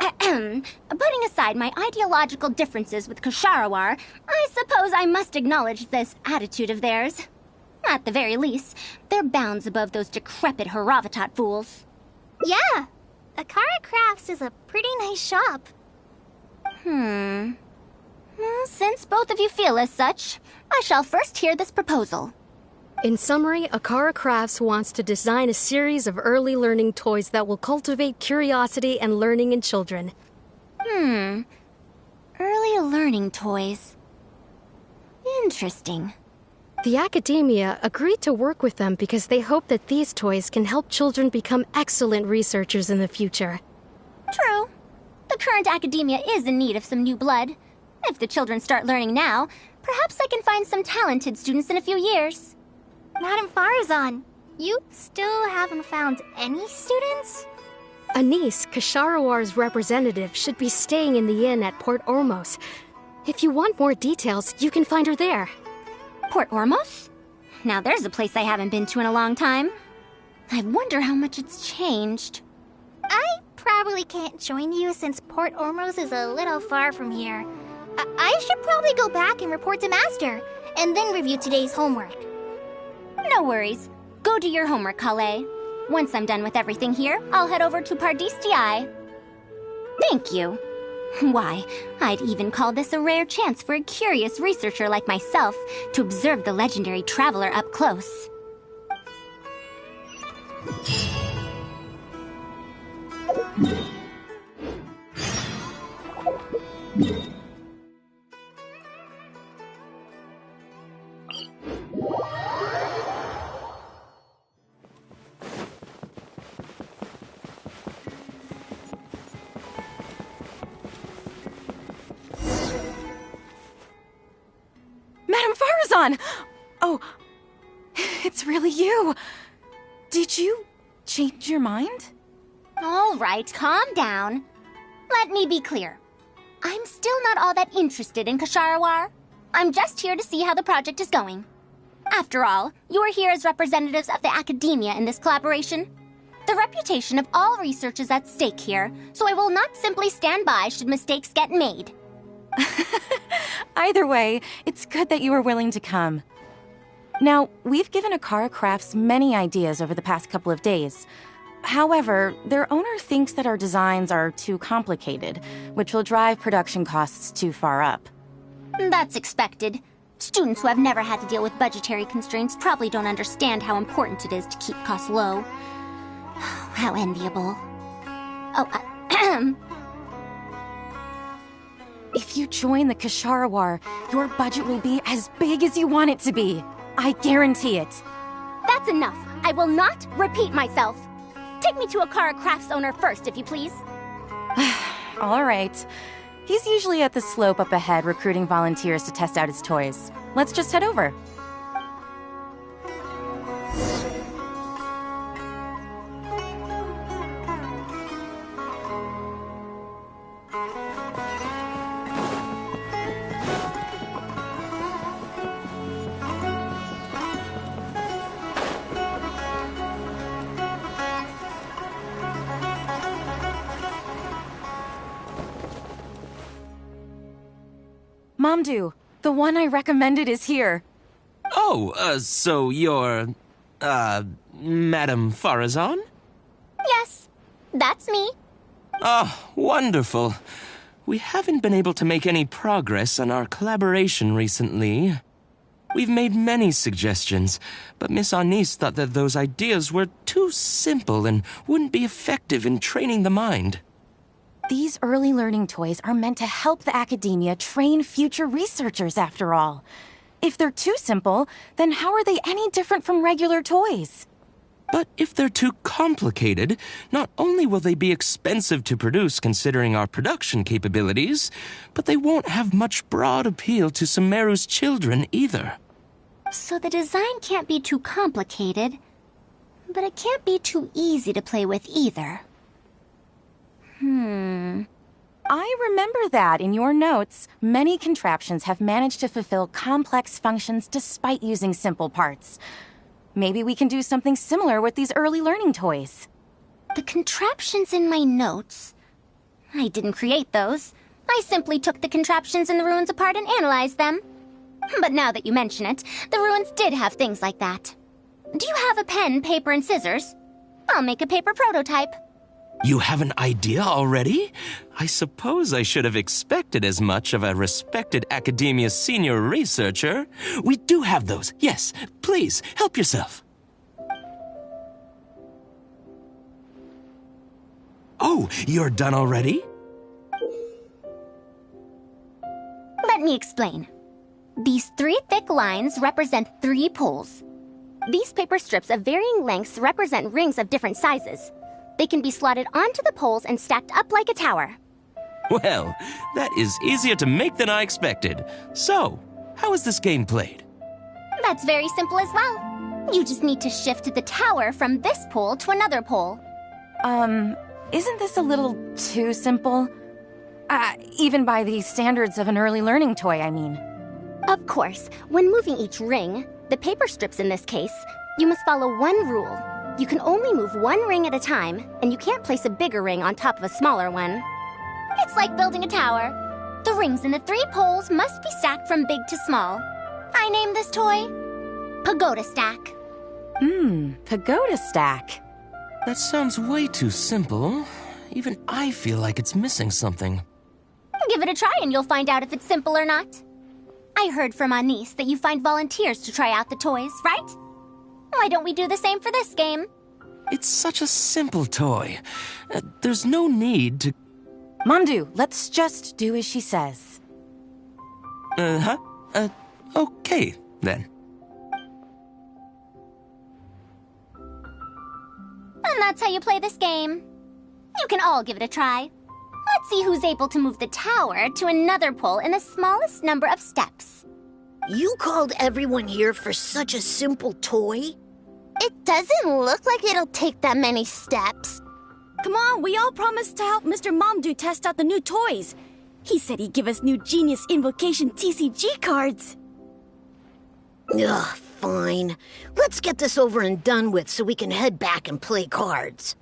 Putting aside my ideological differences with Kasharawar, I suppose I must acknowledge this attitude of theirs. At the very least, they're bounds above those decrepit Haravatat fools. Yeah, Akara Crafts is a pretty nice shop. Well, since both of you feel as such, I shall first hear this proposal. In summary, Akara Crafts wants to design a series of early learning toys that will cultivate curiosity and learning in children. Early learning toys. Interesting. The academia agreed to work with them because they hope that these toys can help children become excellent researchers in the future. True. The current academia is in need of some new blood. If the children start learning now, perhaps I can find some talented students in a few years. Madame Farazan, you still haven't found any students? Anise, Kasharawar's representative, should be staying in the inn at Port Ormos. If you want more details, you can find her there. Port Ormos? Now there's a place I haven't been to in a long time. I wonder how much it's changed. I probably can't join you since Port Ormos is a little far from here. I should probably go back and report to Master, and then review today's homework. No worries. Go do your homework, Kale. Once I'm done with everything here, I'll head over to Pardistii. Thank you. Why, I'd even call this a rare chance for a curious researcher like myself to observe the legendary traveler up close. Madame Farazan! Oh, it's really you. Did you change your mind? All right, calm down. Let me be clear. I'm still not all that interested in Kasharawar. I'm just here to see how the project is going. After all, you're here as representatives of the academia in this collaboration. The reputation of all research is at stake here, so I will not simply stand by should mistakes get made. Either way, it's good that you were willing to come. Now, we've given Akara Crafts many ideas over the past couple of days. However, their owner thinks that our designs are too complicated, which will drive production costs too far up. That's expected. Students who have never had to deal with budgetary constraints probably don't understand how important it is to keep costs low. How enviable. If you join the Kasharawar, your budget will be as big as you want it to be. I guarantee it. That's enough. I will not repeat myself. Take me to Akara Crafts owner first, if you please. All right. He's usually at the slope up ahead recruiting volunteers to test out his toys. Let's just head over. Mamdu, the one I recommended is here. Oh, so you're, Madame Farazan? Yes, that's me. Oh, wonderful. We haven't been able to make any progress on our collaboration recently. We've made many suggestions, but Miss Anise thought that those ideas were too simple and wouldn't be effective in training the mind. These early learning toys are meant to help the academia train future researchers, after all. If they're too simple, then how are they any different from regular toys? But if they're too complicated, not only will they be expensive to produce considering our production capabilities, but they won't have much broad appeal to Sumeru's children either. So the design can't be too complicated, but it can't be too easy to play with either. I remember that in your notes, many contraptions have managed to fulfill complex functions despite using simple parts. Maybe we can do something similar with these early learning toys. The contraptions in my notes? I didn't create those. I simply took the contraptions in the ruins apart and analyzed them. But now that you mention it, the ruins did have things like that. Do you have a pen, paper, and scissors? I'll make a paper prototype. You have an idea already? I suppose I should have expected as much of a respected academia senior researcher. We do have those. Yes, please, help yourself. Oh, you're done already? me explain. These 3 thick lines represent 3 poles. These paper strips of varying lengths represent rings of different sizes. They can be slotted onto the poles and stacked up like a tower. Well, that is easier to make than I expected. So, how is this game played? That's very simple as well. You just need to shift the tower from this pole to another pole. Isn't this a little too simple? Even by the standards of an early learning toy, I mean. Of course, when moving each ring, the paper strips in this case, you must follow one rule. You can only move one ring at a time, and you can't place a bigger ring on top of a smaller one. It's like building a tower. The rings in the 3 poles must be stacked from big to small. I named this toy Pagoda Stack. Pagoda Stack. That sounds way too simple. Even I feel like it's missing something. Give it a try and you'll find out if it's simple or not. I heard from Anis that you find volunteers to try out the toys, right? Why don't we do the same for this game? It's such a simple toy. There's no need to... Mamdu, let's just do as she says. Okay, then. And that's how you play this game. You can all give it a try. Let's see who's able to move the tower to another pole in the smallest number of steps. You called everyone here for such a simple toy? It doesn't look like it'll take that many steps. Come on, we all promised to help Mr. Mamdu test out the new toys. He said he'd give us new Genius Invocation TCG cards. Ugh, fine. Let's get this over and done with so we can head back and play cards.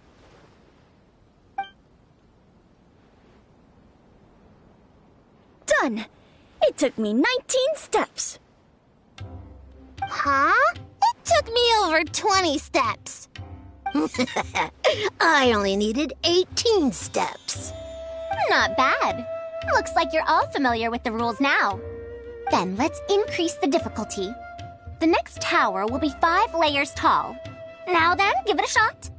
Done! It took me 19 steps. Huh? It took me over 20 steps. I only needed 18 steps. Not bad. Looks like you're all familiar with the rules now. Then let's increase the difficulty. The next tower will be 5 layers tall. Now then, give it a shot.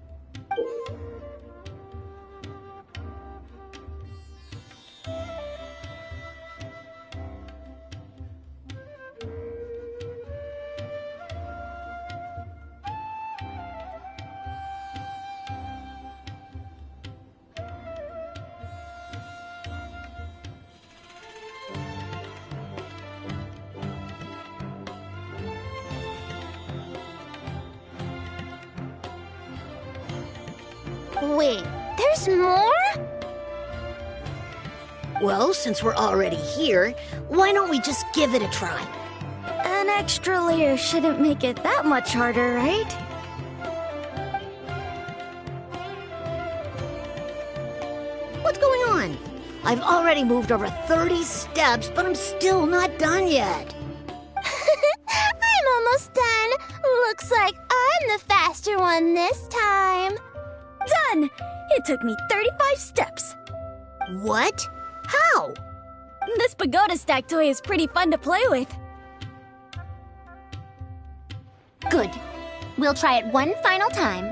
Wait, there's more? Well, since we're already here, why don't we just give it a try? An extra layer shouldn't make it that much harder, right? What's going on? I've already moved over 30 steps, but I'm still not done yet. I'm almost done. Looks like I'm the faster one this time. Done! It took me 35 steps. What? How? This pagoda stack toy is pretty fun to play with. Good. We'll try it one final time.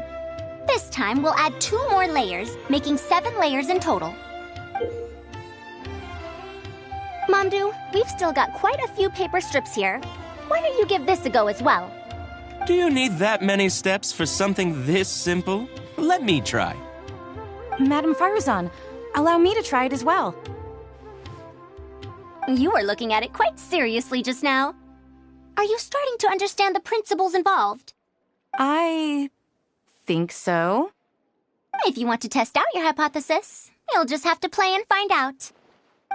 This time we'll add 2 more layers, making 7 layers in total. Mamdu, we've still got quite a few paper strips here. Why don't you give this a go as well? Do you need that many steps for something this simple? Let me try. Madam Farzan, allow me to try it as well. You were looking at it quite seriously just now. Are you starting to understand the principles involved? I think so. If you want to test out your hypothesis, you'll just have to play and find out.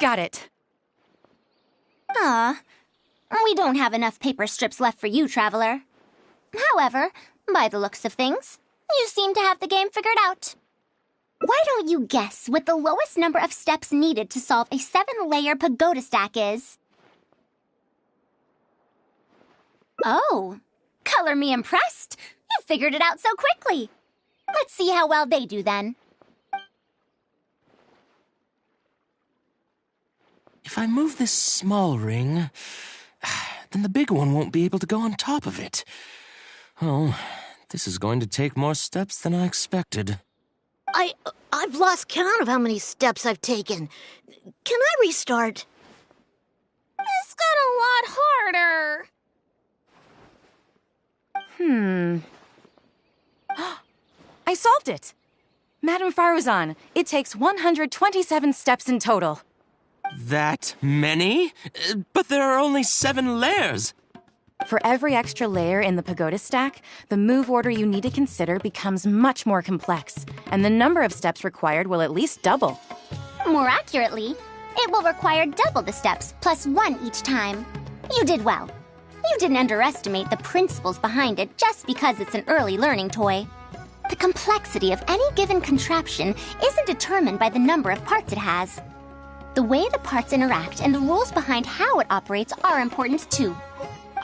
Got it. We don't have enough paper strips left for you, Traveler. However, by the looks of things, you seem to have the game figured out. Why don't you guess what the lowest number of steps needed to solve a 7-layer pagoda stack is? Oh, color me impressed. You figured it out so quickly. Let's see how well they do then. If I move this small ring, then the big one won't be able to go on top of it. Oh, this is going to take more steps than I expected. I've lost count of how many steps I've taken. Can I restart? got a lot harder. I solved it! Madame Faruzan, it takes 127 steps in total. That many? But there are only 7 layers. For every extra layer in the pagoda stack, the move order you need to consider becomes much more complex, and the number of steps required will at least double. More accurately, it will require double the steps, plus 1 each time. You did well. You didn't underestimate the principles behind it just because it's an early learning toy. The complexity of any given contraption isn't determined by the number of parts it has. The way the parts interact and the rules behind how it operates are important too.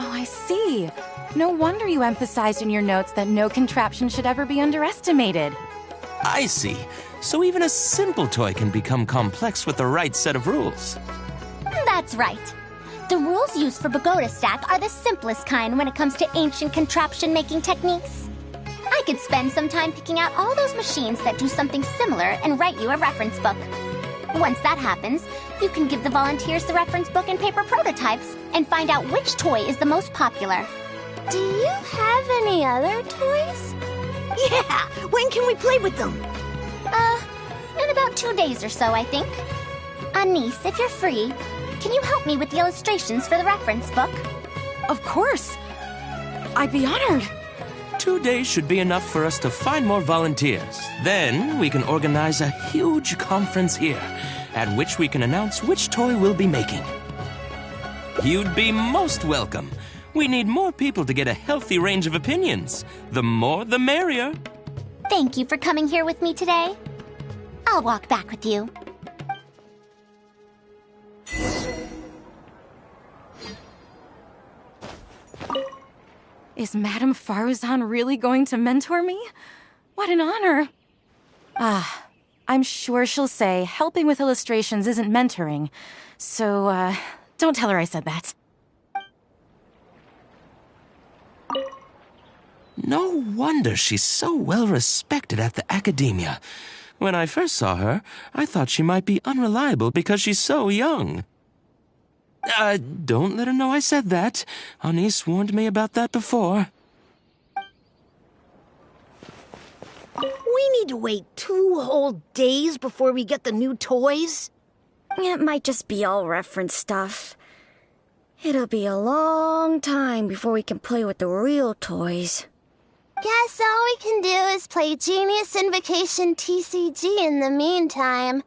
Oh, I see. No wonder you emphasized in your notes that no contraption should ever be underestimated. I see. So even a simple toy can become complex with the right set of rules. That's right. The rules used for Pagoda Stack are the simplest kind when it comes to ancient contraption-making techniques. I could spend some time picking out all those machines that do something similar and write you a reference book. Once that happens, you can give the volunteers the reference book and paper prototypes and find out which toy is the most popular. Do you have any other toys? Yeah! When can we play with them? In about 2 days or so, I think. Anise, if you're free, can you help me with the illustrations for the reference book? Of course. I'd be honored. 2 days should be enough for us to find more volunteers. Then we can organize a huge conference here, at which we can announce which toy we'll be making. You'd be most welcome. We need more people to get a healthy range of opinions. The more, the merrier. Thank you for coming here with me today. I'll walk back with you. Is Madame Faruzan really going to mentor me? What an honor. I'm sure she'll say helping with illustrations isn't mentoring. So, don't tell her I said that. No wonder she's so well respected at the academia. When I first saw her, I thought she might be unreliable because she's so young. Don't let her know I said that. Anise warned me about that before. We need to wait 2 whole days before we get the new toys? It might just be all reference stuff. It'll be a long time before we can play with the real toys. Guess all we can do is play Genius Invocation TCG in the meantime.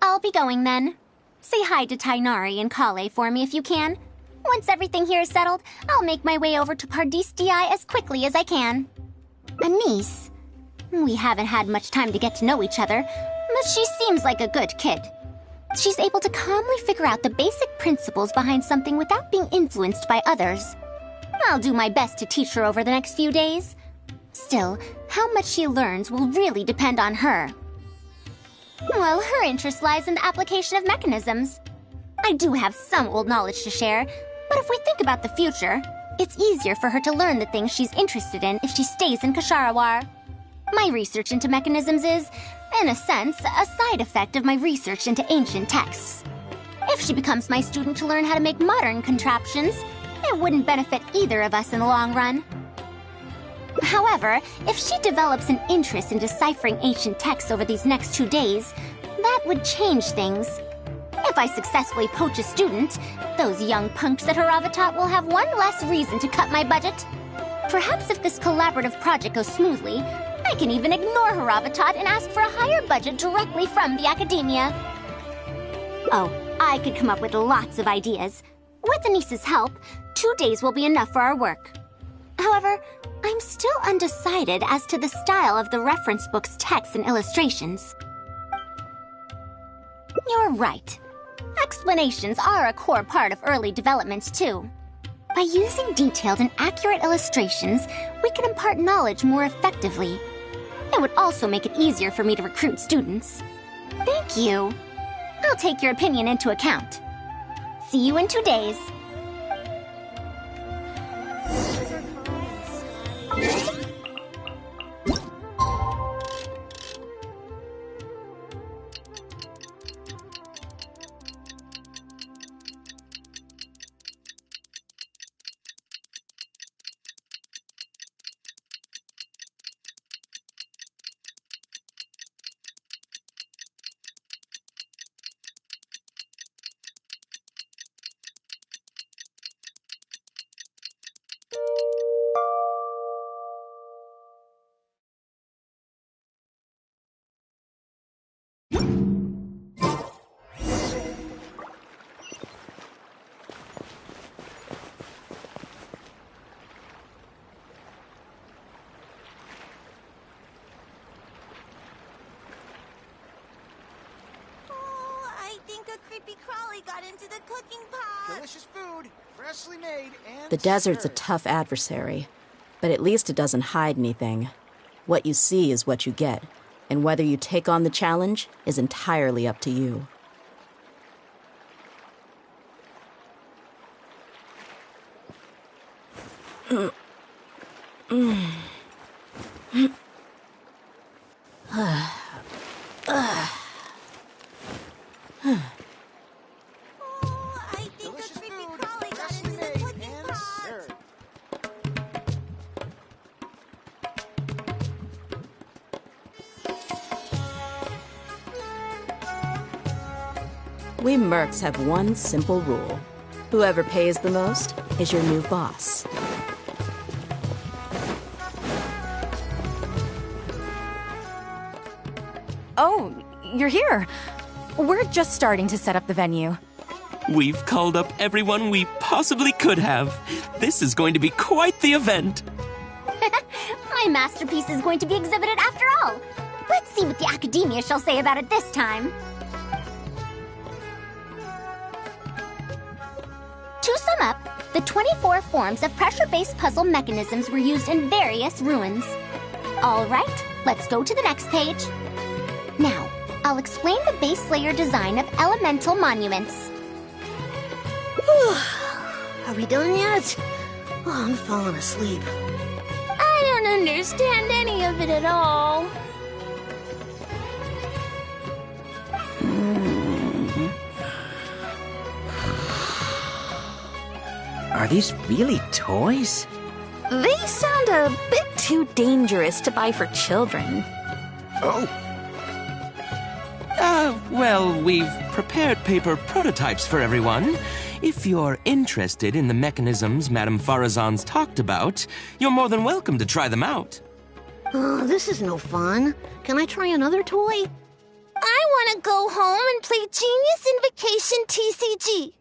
I'll be going then. Say hi to Tainari and Kale for me if you can. Once everything here is settled, I'll make my way over to Pardis DI as quickly as I can. Anise, we haven't had much time to get to know each other, but she seems like a good kid. She's able to calmly figure out the basic principles behind something without being influenced by others. I'll do my best to teach her over the next few days. Still, how much she learns will really depend on her. Well, her interest lies in the application of mechanisms. I do have some old knowledge to share, but if we think about the future, it's easier for her to learn the things she's interested in if she stays in Ksharawar. My research into mechanisms is, in a sense, a side effect of my research into ancient texts. If she becomes my student to learn how to make modern contraptions, it wouldn't benefit either of us in the long run. However, if she develops an interest in deciphering ancient texts over these next 2 days, that would change things. If I successfully poach a student, those young punks at Haravatat will have one less reason to cut my budget. Perhaps if this collaborative project goes smoothly, I can even ignore Haravatat and ask for a higher budget directly from the academia. Oh, I could come up with lots of ideas. With Anise's help, 2 days will be enough for our work. However, I'm still undecided as to the style of the reference book's text and illustrations. You're right. Explanations are a core part of early developments, too. By using detailed and accurate illustrations, we can impart knowledge more effectively. It would also make it easier for me to recruit students. Thank you. I'll take your opinion into account. See you in 2 days. Delicious food, freshly made and The desert's a tough adversary, but at least it doesn't hide anything. What you see is what you get, and whether you take on the challenge is entirely up to you. We mercs have one simple rule. Whoever pays the most is your new boss. Oh, you're here. We're just starting to set up the venue. We've called up everyone we possibly could have. This is going to be quite the event. My masterpiece is going to be exhibited after all. Let's see what the academia shall say about it this time. To sum up, the 24 forms of pressure-based puzzle mechanisms were used in various ruins. All right, let's go to the next page. Now, I'll explain the base layer design of elemental monuments. Are we done yet? Oh, I'm falling asleep. I don't understand any of it at all. Are these really toys? They sound a bit too dangerous to buy for children. Oh. Well, we've prepared paper prototypes for everyone. If you're interested in the mechanisms Madame Farazan's talked about, you're more than welcome to try them out. Oh, this is no fun. Can I try another toy? I want to go home and play Genius Invocation TCG.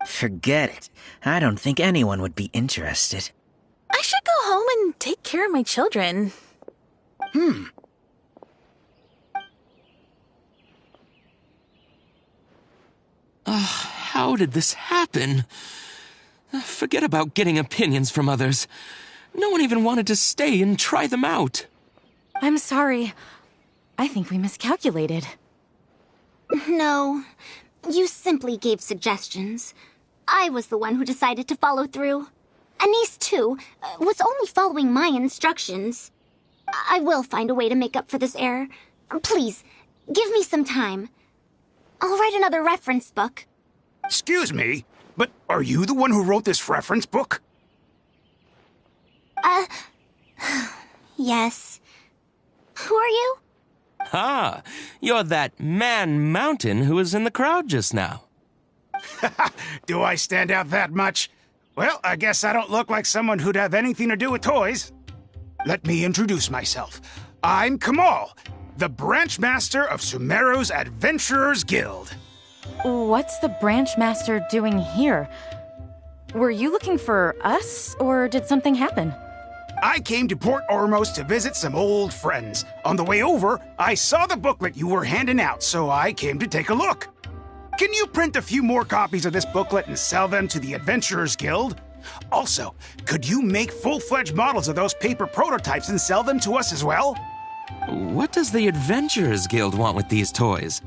Forget it. I don't think anyone would be interested. I should go home and take care of my children. How did this happen? Forget about getting opinions from others. No one even wanted to stay and try them out. I'm sorry. I think we miscalculated. No, you simply gave suggestions. I was the one who decided to follow through. Anise, too, was only following my instructions. I will find a way to make up for this error. Please, give me some time. I'll write another reference book. Excuse me, but are you the one who wrote this reference book? Yes. Who are you? Ah, you're that man Mountain who was in the crowd just now. Do I stand out that much? Well, I guess I don't look like someone who'd have anything to do with toys. Let me introduce myself. I'm Kamal, the branch master of Sumeru's Adventurers Guild. What's the branch master doing here? Were you looking for us, or did something happen? I came to Port Ormos to visit some old friends. On the way over, I saw the booklet you were handing out, so I came to take a look. Can you print a few more copies of this booklet and sell them to the Adventurers Guild? Also, could you make full-fledged models of those paper prototypes and sell them to us as well? What does the Adventurers Guild want with these toys?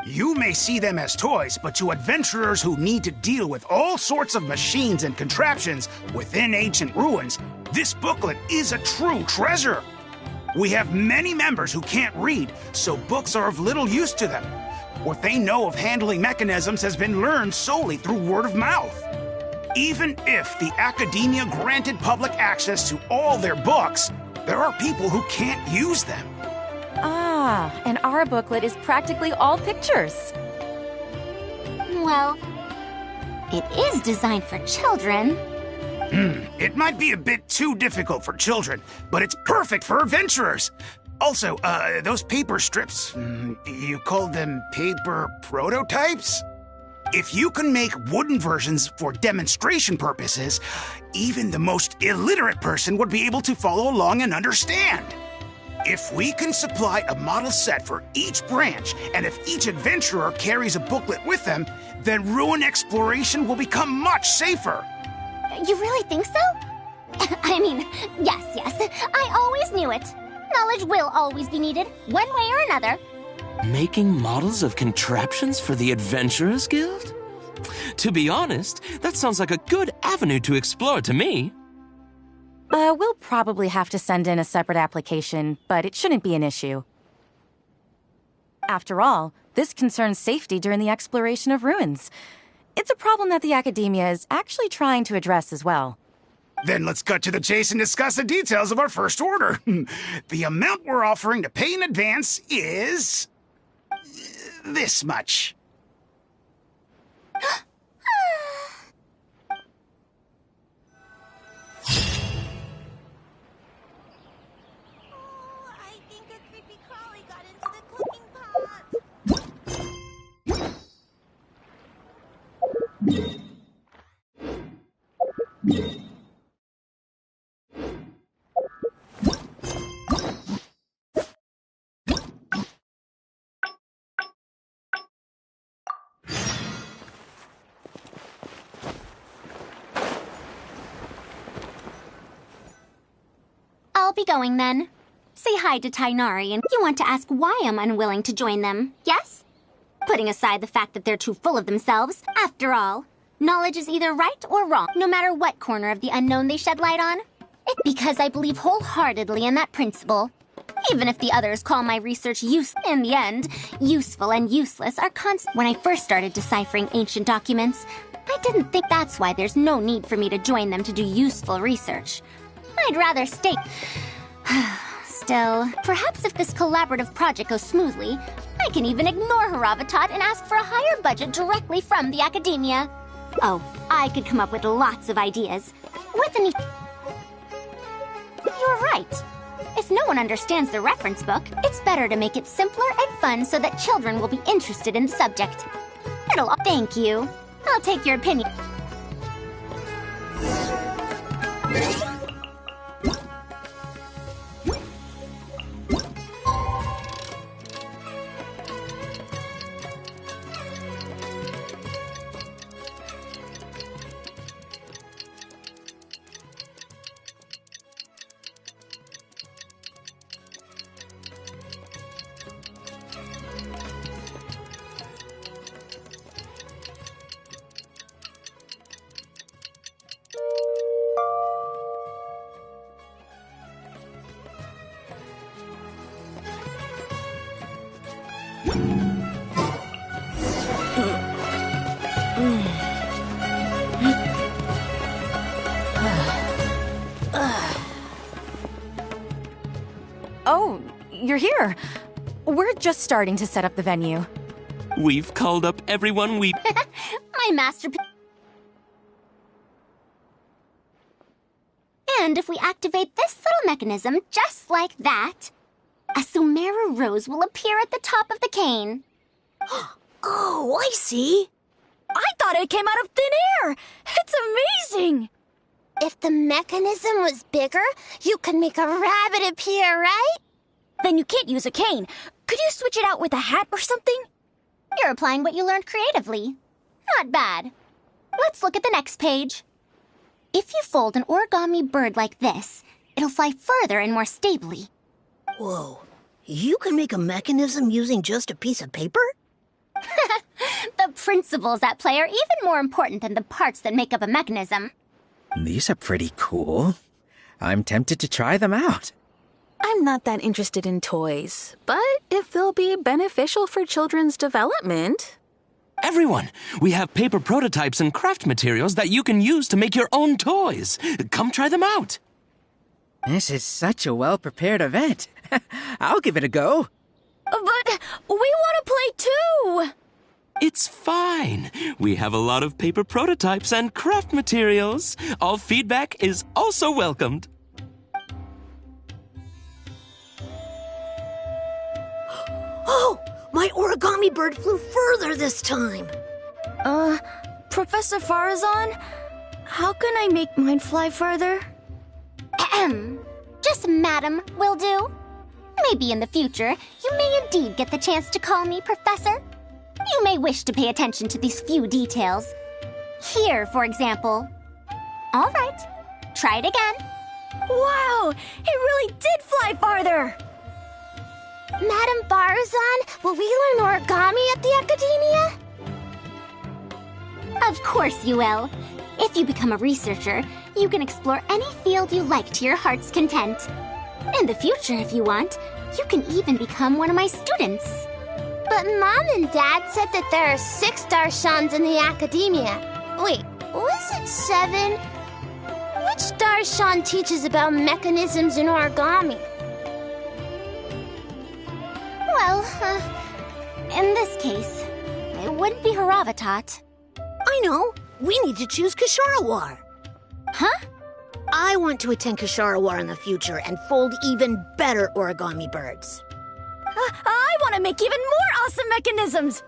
You may see them as toys, but to adventurers who need to deal with all sorts of machines and contraptions within ancient ruins, this booklet is a true treasure. We have many members who can't read, so books are of little use to them. What they know of handling mechanisms has been learned solely through word of mouth. Even if the academia granted public access to all their books, there are people who can't use them. Ah, and our booklet is practically all pictures. Well, it is designed for children. It might be a bit too difficult for children, but it's perfect for adventurers. Also, those paper strips, you called them paper prototypes? If you can make wooden versions for demonstration purposes, even the most illiterate person would be able to follow along and understand. If we can supply a model set for each branch, and if each adventurer carries a booklet with them, then ruin exploration will become much safer. You really think so? I mean, yes. I always knew it. Knowledge will always be needed, one way or another. Making models of contraptions for the Adventurers Guild? To be honest, that sounds like a good avenue to explore to me. We'll probably have to send in a separate application, but it shouldn't be an issue. After all, this concerns safety during the exploration of ruins. It's a problem that the academia is actually trying to address as well. Then let's cut to the chase and discuss the details of our first order. The amount we're offering to pay in advance is... this much. I'll be going then. Say hi to Tainari, and you want to ask why I'm unwilling to join them, yes? Putting aside the fact that they're too full of themselves, after all, knowledge is either right or wrong, no matter what corner of the unknown they shed light on. It's because I believe wholeheartedly in that principle. Even if the others call my research in the end, useful and useless are constant. When I first started deciphering ancient documents, I didn't think that's why there's no need for me to join them to do useful research. I'd rather stay. Still, perhaps if this collaborative project goes smoothly, I can even ignore Haravatat and ask for a higher budget directly from the academia. Oh, I could come up with lots of ideas. With any... You're right. If no one understands the reference book, it's better to make it simpler and fun so that children will be interested in the subject. Thank you. I'll take your opinion. Oh, you're here. We're just starting to set up the venue. We've called up everyone we... My masterpiece. And if we activate this little mechanism just like that, a Sumeru rose will appear at the top of the cane. Oh, I see. I thought it came out of thin air. It's amazing. If the mechanism was bigger, you could make a rabbit appear, right? Then you can't use a cane. Could you switch it out with a hat or something? You're applying what you learned creatively. Not bad. Let's look at the next page. If you fold an origami bird like this, it'll fly further and more stably. Whoa. You can make a mechanism using just a piece of paper? The principles at play are even more important than the parts that make up a mechanism. These are pretty cool. I'm tempted to try them out. I'm not that interested in toys, but if they'll be beneficial for children's development... Everyone, we have paper prototypes and craft materials that you can use to make your own toys. Come try them out. This is such a well-prepared event. I'll give it a go. But we want to play too! It's fine. We have a lot of paper prototypes and craft materials. All feedback is also welcomed. Oh! My origami bird flew further this time! Professor Farazan? How can I make mine fly further? Just Madam will do. Maybe in the future, you may indeed get the chance to call me Professor. You may wish to pay attention to these few details. Here, for example. All right, try it again. Wow! It really did fly farther! Madame Barazan, will we learn origami at the Academia? Of course you will. If you become a researcher, you can explore any field you like to your heart's content. In the future, if you want, you can even become one of my students. But Mom and Dad said that there are 6 Darshans in the Academia. Wait, was it 7? Which Darshan teaches about mechanisms in origami? Well, in this case, it wouldn't be Haravatat. I know. We need to choose Ksharawar. Huh? I want to attend Ksharawar in the future and fold even better origami birds. I want to make even more awesome mechanisms!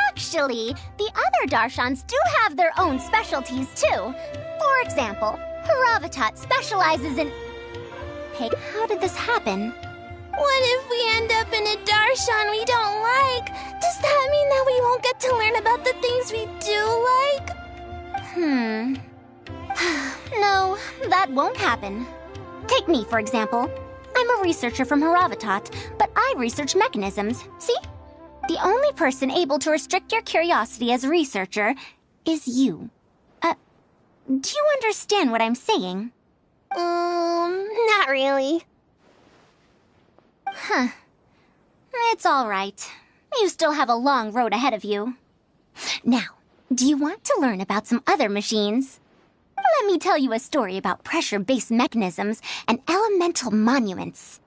Actually, the other Darshans do have their own specialties, too. For example, Haravatat specializes in... Hey, how did this happen? What if we end up in a Darshan we don't like? Does that mean that we won't get to learn about the things we do like? No, that won't happen. Take me, for example. I'm a researcher from Haravatat, but I research mechanisms, see? The only person able to restrict your curiosity as a researcher is you. Do you understand what I'm saying? Not really. Huh. It's all right. You still have a long road ahead of you. Now, do you want to learn about some other machines? Let me tell you a story about pressure-based mechanisms and elemental monuments.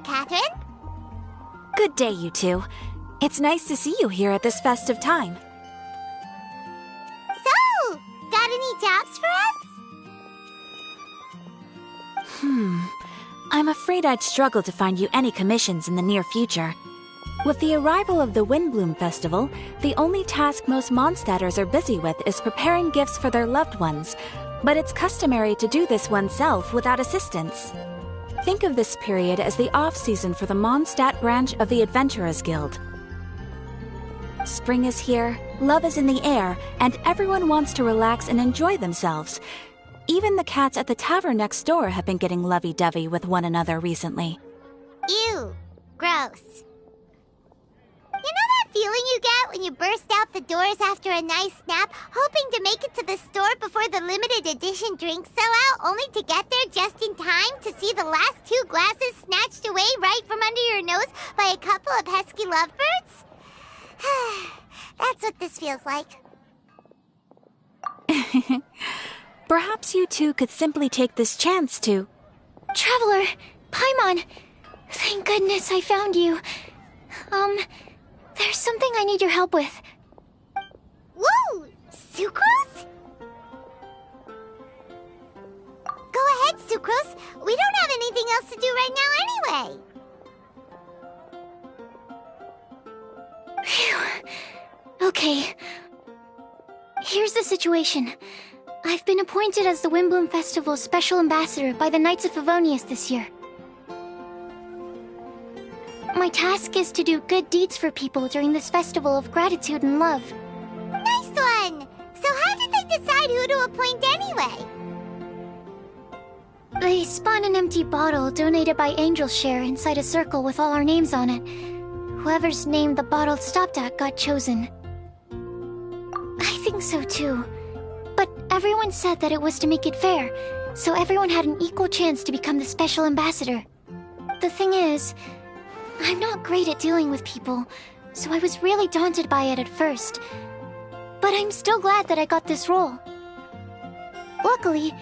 Catherine? Good day, you two. It's nice to see you here at this festive time. So, got any jobs for us? I'm afraid I'd struggle to find you any commissions in the near future. With the arrival of the Windbloom Festival, the only task most Mondstadters are busy with is preparing gifts for their loved ones, but it's customary to do this oneself without assistance. Think of this period as the off-season for the Mondstadt branch of the Adventurers Guild. Spring is here, love is in the air, and everyone wants to relax and enjoy themselves. Even the cats at the tavern next door have been getting lovey-dovey with one another recently. Ew. Gross. You know that feeling you get when you burst out the doors after a nice nap, hoping to make it to the store before the limited edition drinks sell out, only to get there just in time to see the last 2 glasses snatched away right from under your nose by a couple of pesky lovebirds? That's what this feels like. Perhaps you two could simply take this chance to... Traveler! Paimon! Thank goodness I found you. There's something I need your help with. Woo! Sucrose? Go ahead, Sucrose. We don't have anything else to do right now anyway. Phew. Okay. Here's the situation. I've been appointed as the Windbloom Festival's special ambassador by the Knights of Favonius this year. My task is to do good deeds for people during this festival of gratitude and love. Nice one! So how did they decide who to appoint anyway? They spun an empty bottle donated by Angel's Share inside a circle with all our names on it. Whoever's name the bottle stopped at got chosen. I think so too. But everyone said that it was to make it fair, so everyone had an equal chance to become the special ambassador. The thing is, I'm not great at dealing with people, so I was really daunted by it at first. But I'm still glad that I got this role. Luckily,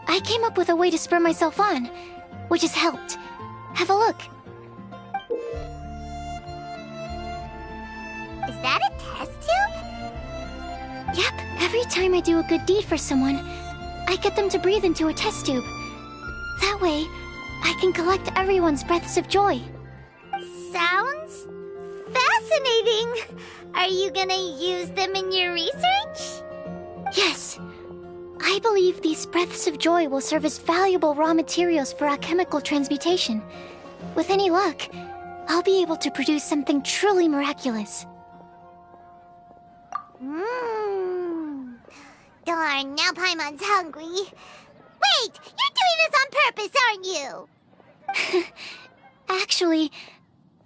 I came up with a way to spur myself on, which has helped. Have a look. Is that a test tube? Yep, every time I do a good deed for someone, I get them to breathe into a test tube. That way, I can collect everyone's breaths of joy. Sounds fascinating. Are you gonna use them in your research? Yes. I believe these breaths of joy will serve as valuable raw materials for alchemical transmutation. With any luck, I'll be able to produce something truly miraculous. Darn, now Paimon's hungry. Wait, you're doing this on purpose, aren't you? Actually,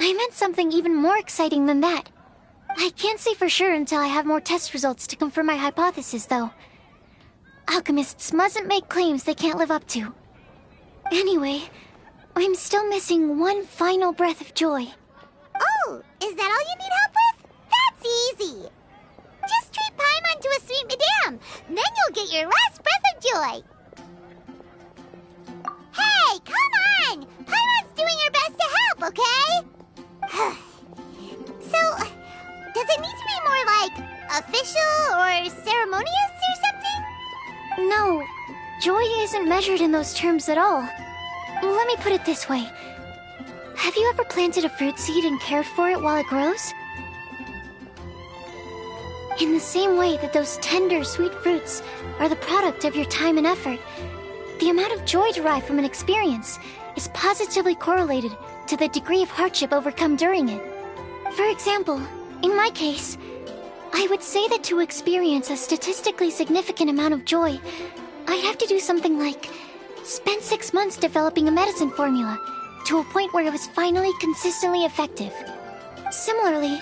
I meant something even more exciting than that. I can't say for sure until I have more test results to confirm my hypothesis, though. Alchemists mustn't make claims they can't live up to. Anyway, I'm still missing one final breath of joy. Oh, is that all you need help with? That's easy. Just treat Paimon to a sweet madame, then you'll get your last breath of joy. Hey, come on! Paimon's doing her best to help, okay? So, does it need to be more like official or ceremonious or something? No, joy isn't measured in those terms at all. Let me put it this way. Have you ever planted a fruit seed and cared for it while it grows? In the same way that those tender, sweet fruits are the product of your time and effort, the amount of joy derived from an experience is positively correlated to the degree of hardship overcome during it. For example, in my case, I would say that to experience a statistically significant amount of joy, I'd have to do something like spend 6 months developing a medicine formula to a point where it was finally consistently effective. Similarly,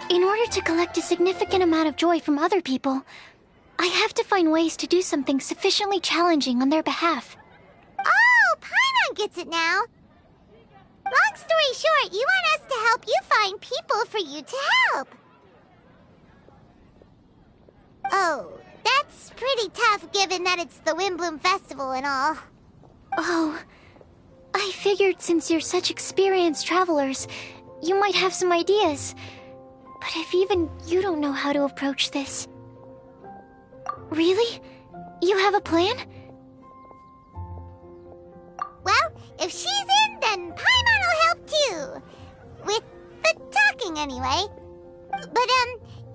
in order to collect a significant amount of joy from other people, I have to find ways to do something sufficiently challenging on their behalf. Oh, Paimon gets it now. Long story short, you want us to help you find people for you to help. Oh, that's pretty tough given that it's the Windbloom Festival and all. Oh, I figured since you're such experienced travelers, you might have some ideas. But if even you don't know how to approach this... Really? You have a plan? Well, if she's in, then Paimon will help too. With the talking, anyway. But,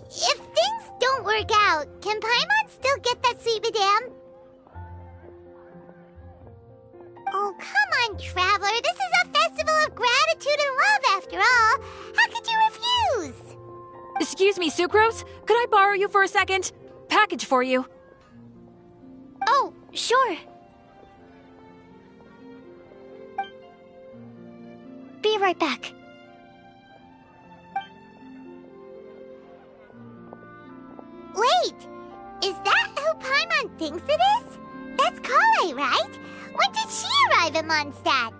if things don't work out, can Paimon still get that sweet madame? Oh, come on, Traveler. This is a festival of gratitude and love, after all. How could you refuse? Excuse me, Sucrose? Could I borrow you for a second? Package for you. Oh, sure. Be right back. Wait! Is that who Paimon thinks it is? That's Kale, right? When did she arrive at Mondstadt?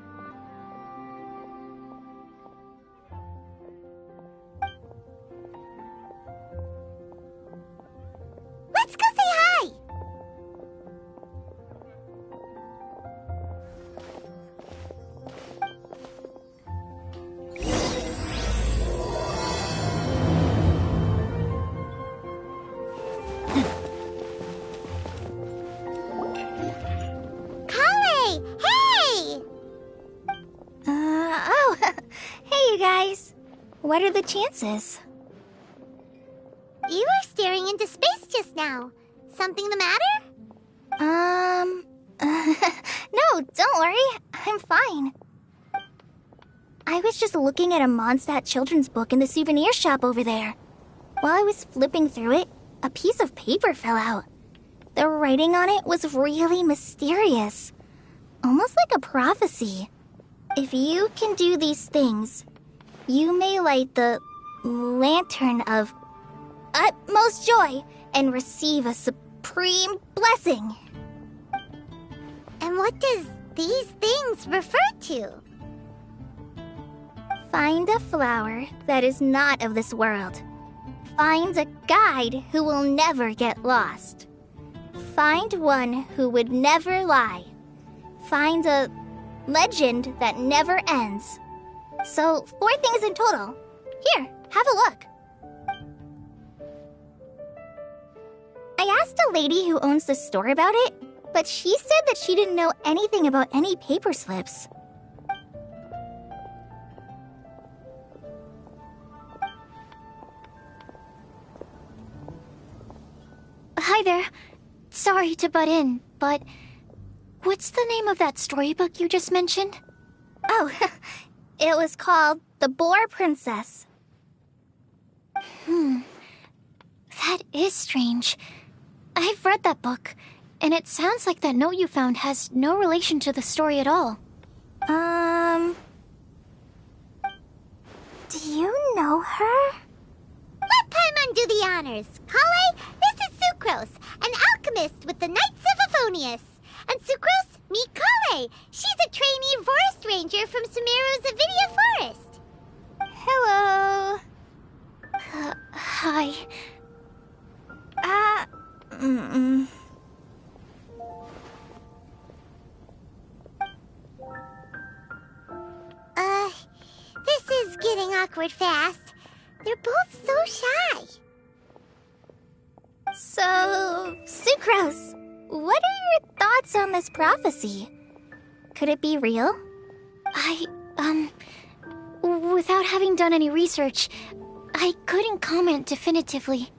Let's go say hi! Kale! Hey! Oh, hey you guys. What are the chances? You were staring into space just now. Something the matter? No, don't worry. I'm fine. I was just looking at a Mondstadt children's book in the souvenir shop over there. While I was flipping through it, a piece of paper fell out. The writing on it was really mysterious, almost like a prophecy. If you can do these things, you may light the lantern of utmost joy and receive a supreme blessing. And what does these things refer to? Find a flower that is not of this world. Find a guide who will never get lost. Find one who would never lie. Find a legend that never ends. So, 4 things in total. Here, have a look. I asked a lady who owns the store about it, but she said that she didn't know anything about any paper slips. Hi there. Sorry to butt in, but what's the name of that storybook you just mentioned? Oh, it was called The Boar Princess. That is strange. I've read that book, and it sounds like that note you found has no relation to the story at all. Do you know her? Let Paimon do the honors. Kale, this is Sucrose, an alchemist with the Knights of Favonius. And Sucrose, meet Kale. She's a trainee forest ranger from Sumeru's Avidia Forest. Hello. Hi. This is getting awkward fast. They're both so shy. So, Sucrose, what are your thoughts on this prophecy? Could it be real? Without having done any research, I couldn't comment definitively.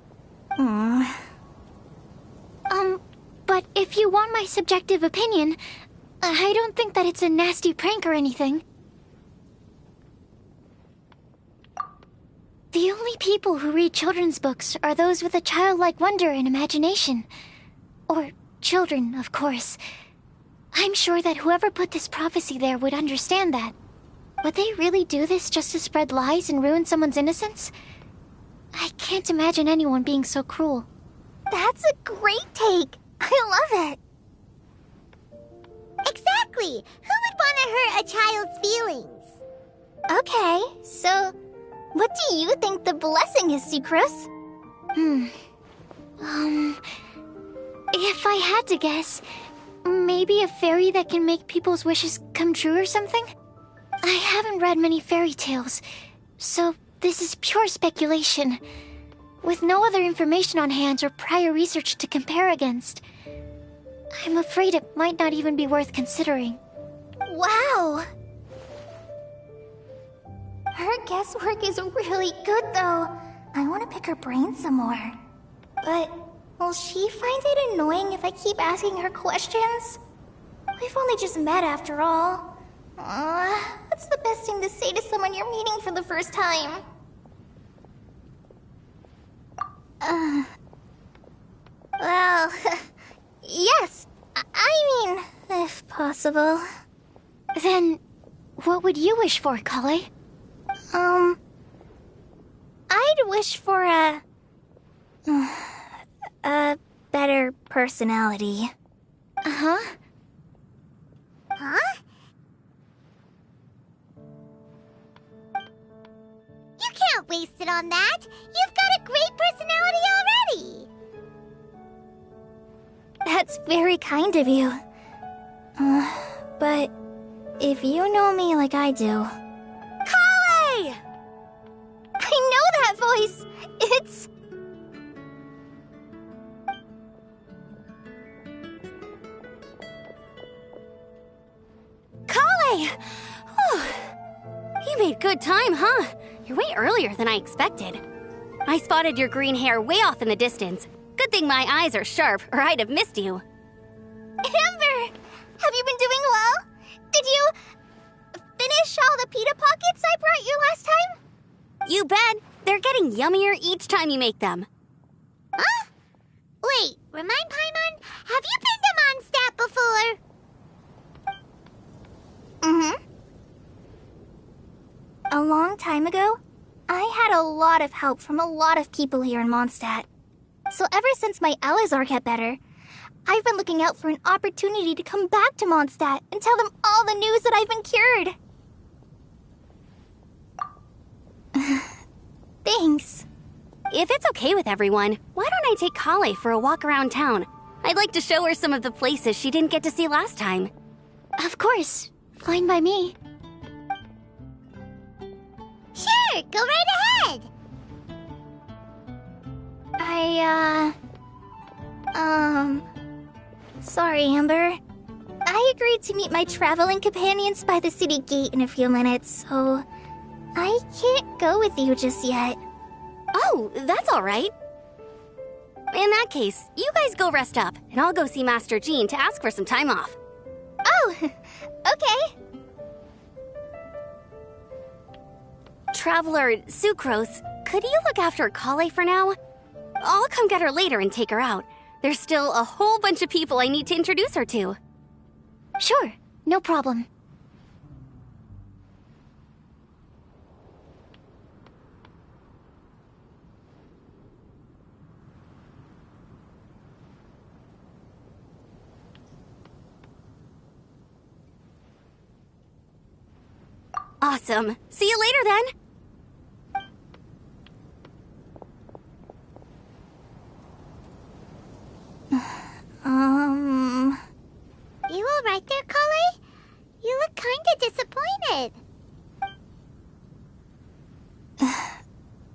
But if you want my subjective opinion, I don't think that it's a nasty prank or anything. The only people who read children's books are those with a childlike wonder and imagination. Or children, of course. I'm sure that whoever put this prophecy there would understand that. Would they really do this just to spread lies and ruin someone's innocence? I can't imagine anyone being so cruel. That's a great take. I love it. Exactly! Who would want to hurt a child's feelings? Okay, so what do you think the blessing is, Sucrose? If I had to guess, maybe a fairy that can make people's wishes come true or something? I haven't read many fairy tales, so this is pure speculation, with no other information on hand or prior research to compare against. I'm afraid it might not even be worth considering. Wow! Her guesswork is really good, though. I want to pick her brain some more. But will she find it annoying if I keep asking her questions? We've only just met after all. What's the best thing to say to someone you're meeting for the first time? Well, yes. I mean, if possible. Then, what would you wish for, Kale? I'd wish for a better personality. Huh? You can't waste it on that. You've got a great personality already. That's very kind of you. But if you know me like I do... Kale! I know that voice! It's... Kale! You made good time, huh? You're way earlier than I expected. I spotted your green hair way off in the distance. Good thing my eyes are sharp, or I'd have missed you. Amber! Have you been doing well? Did you finish all the pita pockets brought you last time? You bet. They're getting yummier each time you make them. Huh? Wait, remind Paimon, have you been to Mondstadt before? Mm-hmm. A long time ago, I had a lot of help from a lot of people here in Mondstadt. So ever since my Elazar got better, I've been looking out for an opportunity to come back to Mondstadt and tell them all the news that I've been cured. Thanks. If it's okay with everyone, why don't I take Kale for a walk around town? I'd like to show her some of the places she didn't get to see last time. Of course. Fine by me. Sure, go right ahead. Sorry, Amber. I agreed to meet my traveling companions by the city gate in a few minutes, so I can't go with you just yet. Oh, that's all right. In that case, you guys go rest up, and I'll go see Master Jean to ask for some time off. Oh, okay. Traveler Sucrose, could you look after Kale for now? I'll come get her later and take her out. There's still a whole bunch of people I need to introduce her to. Sure, no problem. Awesome. See you later then. You all right there, Kale? You look kinda disappointed.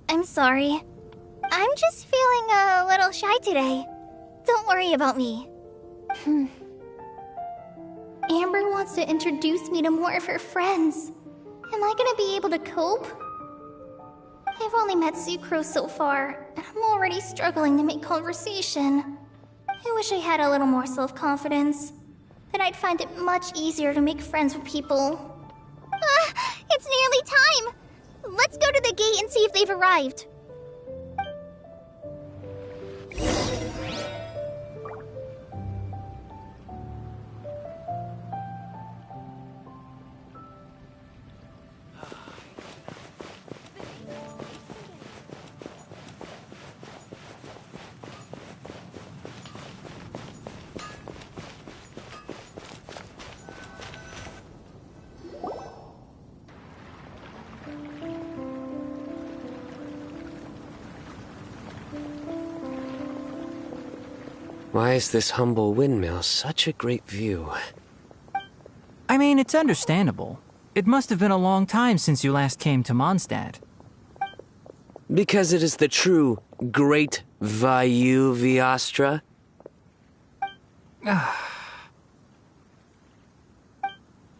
I'm sorry. I'm just feeling a little shy today. Don't worry about me. Amber wants to introduce me to more of her friends. Am I gonna be able to cope? I've only met Sucrose so far, and I'm already struggling to make conversation. I wish I had a little more self-confidence. Then I'd find it much easier to make friends with people. It's nearly time! Let's go to the gate and see if they've arrived. Why is this humble windmill such a great view? I mean, it's understandable. It must have been a long time since you last came to Mondstadt. Because it is the true Great Vayu Viastra?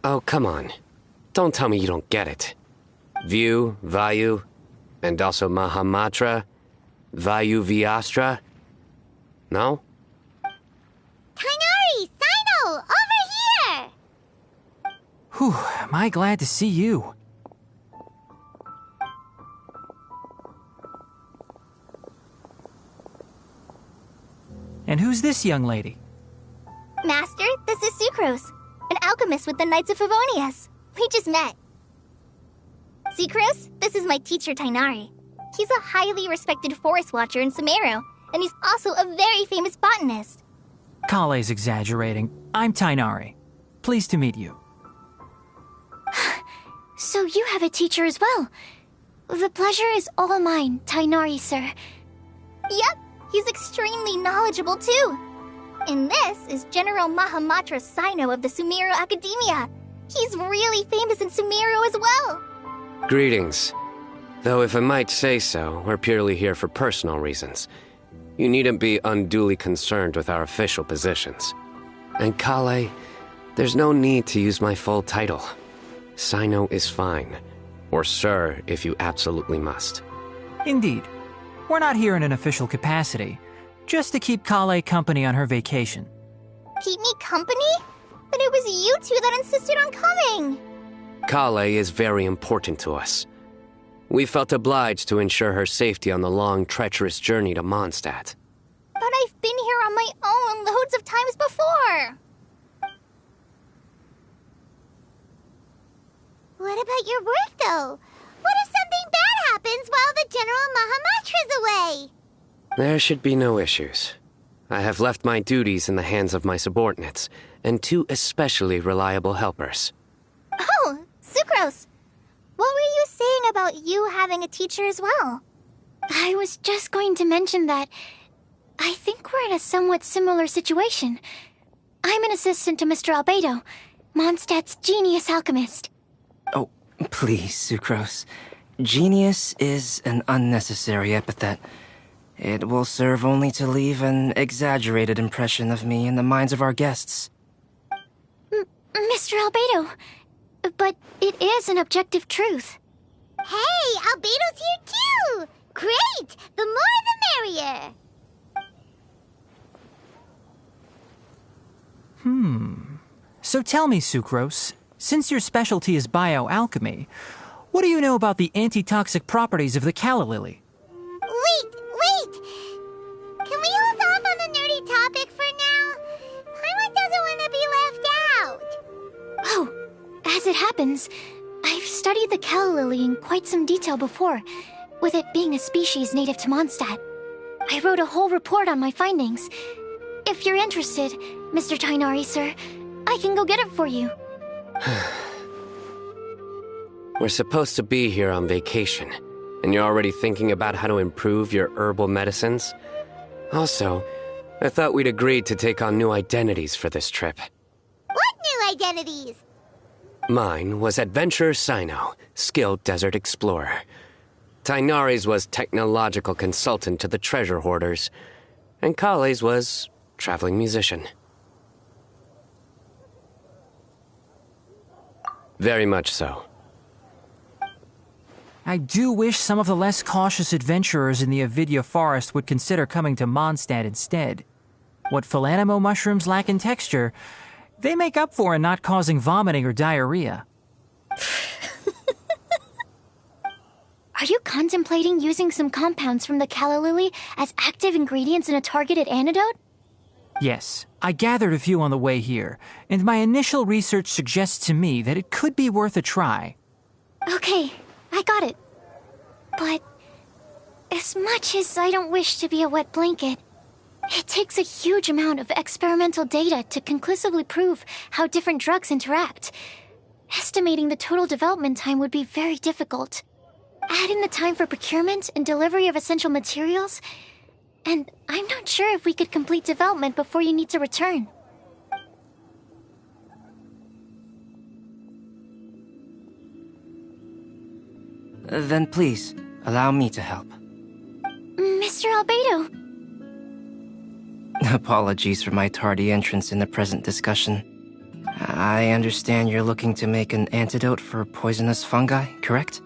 Oh, come on. Don't tell me you don't get it. View, Vayu, and also Mahamatra, Vayu Viastra? No? Kainari! Sino! Over here! Whew, am I glad to see you. And who's this young lady? Master, this is Sucrose, an alchemist with the Knights of Favonius. We just met. Sucrose, this is my teacher Tainari. He's a highly respected forest watcher in Sumeru, and he's also a very famous botanist. Kale's exaggerating. I'm Tainari. Pleased to meet you. So you have a teacher as well. The pleasure is all mine, Tainari, sir. Yep, he's extremely knowledgeable too. And this is General Mahamatra Sino of the Sumeru Academia. He's really famous in Sumeru as well. Greetings. Though if I might say so, we're purely here for personal reasons. You needn't be unduly concerned with our official positions. And Kale, there's no need to use my full title. Sino is fine. Or sir, if you absolutely must. Indeed. We're not here in an official capacity, just to keep Kale company on her vacation. Keep me company? But it was you two that insisted on coming. Kale is very important to us. We felt obliged to ensure her safety on the long, treacherous journey to Mondstadt. But I've been here on my own loads of times before. What about your work, though? What if something bad happens while the General Mahamatra's away? There should be no issues. I have left my duties in the hands of my subordinates, and 2 especially reliable helpers. Oh, Sucrose. What were you saying about you having a teacher as well? I was just going to mention that I think we're in a somewhat similar situation. I'm an assistant to Mr. Albedo, Mondstadt's genius alchemist. Oh, please, Sucrose. Genius is an unnecessary epithet. It will serve only to leave an exaggerated impression of me in the minds of our guests. Mr. Albedo, but it is an objective truth. Hey, Albedo's here too! Great! The more the merrier! So tell me, Sucrose, since your specialty is bioalchemy, what do you know about the antitoxic properties of the calla lily? Wait! Can we hold off on the nerdy topic for now? Paimon doesn't want to be left out. Oh, as it happens, I've studied the calla lily in quite some detail before, with it being a species native to Mondstadt. I wrote a whole report on my findings. If you're interested, Mr. Tainari, sir, I can go get it for you. We're supposed to be here on vacation, and you're already thinking about how to improve your herbal medicines? Also, I thought we'd agreed to take on new identities for this trip. What new identities? Mine was Adventurer Sino, skilled desert explorer. Tainari's was technological consultant to the treasure hoarders, and Kale's was traveling musician. Very much so. I do wish some of the less cautious adventurers in the Avidya forest would consider coming to Mondstadt instead. What Philanimo mushrooms lack in texture, they make up for in not causing vomiting or diarrhea. Are you contemplating using some compounds from the calla lily as active ingredients in a targeted antidote? Yes, I gathered a few on the way here, and my initial research suggests to me that it could be worth a try. Okay, I got it. But as much as I don't wish to be a wet blanket, it takes a huge amount of experimental data to conclusively prove how different drugs interact. Estimating the total development time would be very difficult. Add in the time for procurement and delivery of essential materials, and I'm not sure if we could complete development before you need to return. Then please, allow me to help. Mr. Albedo! Apologies for my tardy entrance in the present discussion. I understand you're looking to make an antidote for poisonous fungi, correct?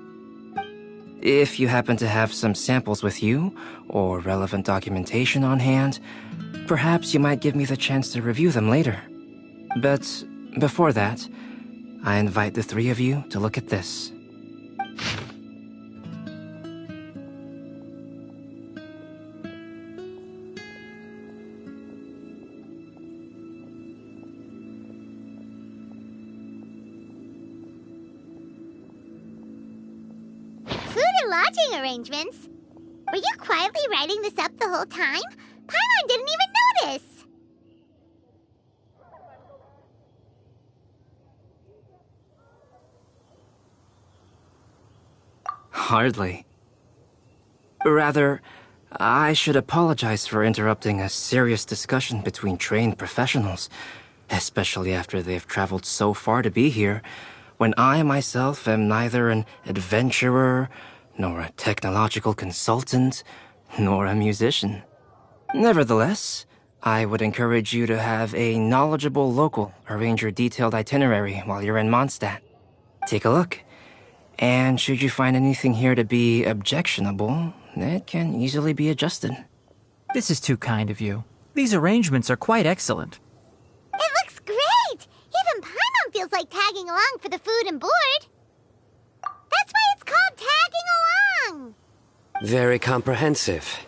If you happen to have some samples with you, or relevant documentation on hand, perhaps you might give me the chance to review them later. But before that, I invite the 3 of you to look at this. Lodging arrangements? Were you quietly writing this up the whole time? Paimon didn't even notice! Hardly. Rather, I should apologize for interrupting a serious discussion between trained professionals, especially after they've traveled so far to be here, when I myself am neither an adventurer, nor a technological consultant, nor a musician. Nevertheless, I would encourage you to have a knowledgeable local arrange your detailed itinerary while you're in Mondstadt. Take a look, and should you find anything here to be objectionable, it can easily be adjusted. This is too kind of you. These arrangements are quite excellent. It looks great! Even Paimon feels like tagging along for the food and board. Very comprehensive.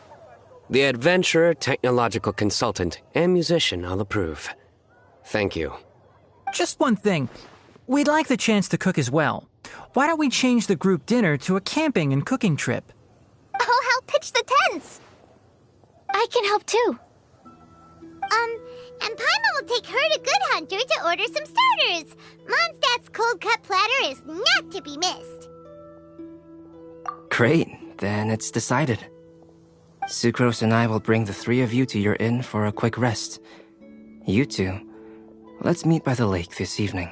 The adventurer, technological consultant, and musician all approve. Thank you. Just one thing. We'd like the chance to cook as well. Why don't we change the group dinner to a camping and cooking trip? I'll help pitch the tents. I can help too. And Paimon will take her to Good Hunter to order some starters. Mondstadt's cold-cut platter is not to be missed. Great, then it's decided. Sucrose and I will bring the three of you to your inn for a quick rest. You two, let's meet by the lake this evening.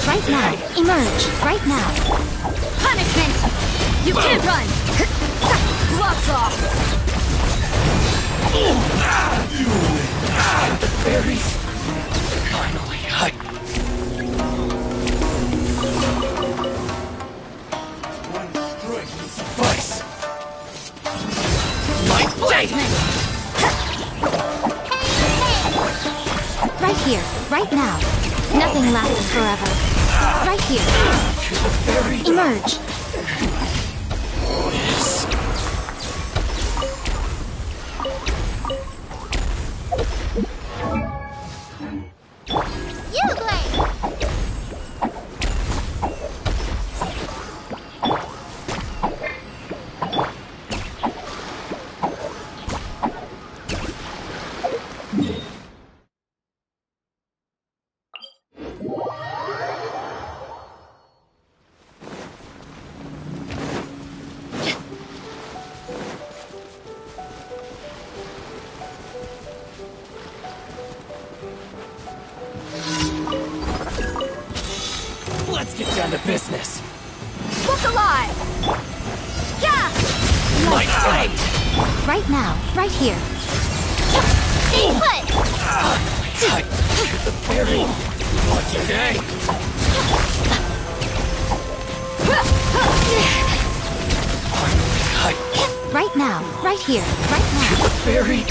Right now. Emerge. Right now. Punishment! You can't run! Gloves off! The berries finally hide. One strike will suffice. My blade! Right here. Right now. Nothing lasts forever. Right here. Emerge. Let's get down to business. Look alive! Yeah! My blade! Right now. Right here. Stay put! The berry! Today! Right now. Right here. Right now. The berry!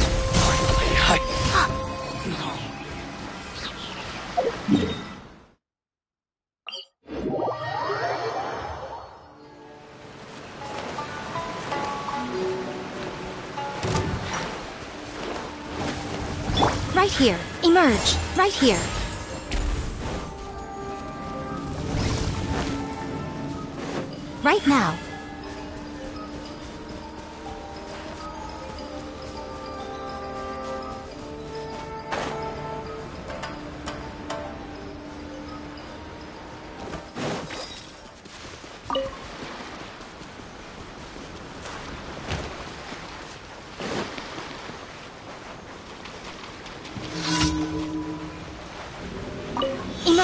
Right here. Emerge. Right here. Right now.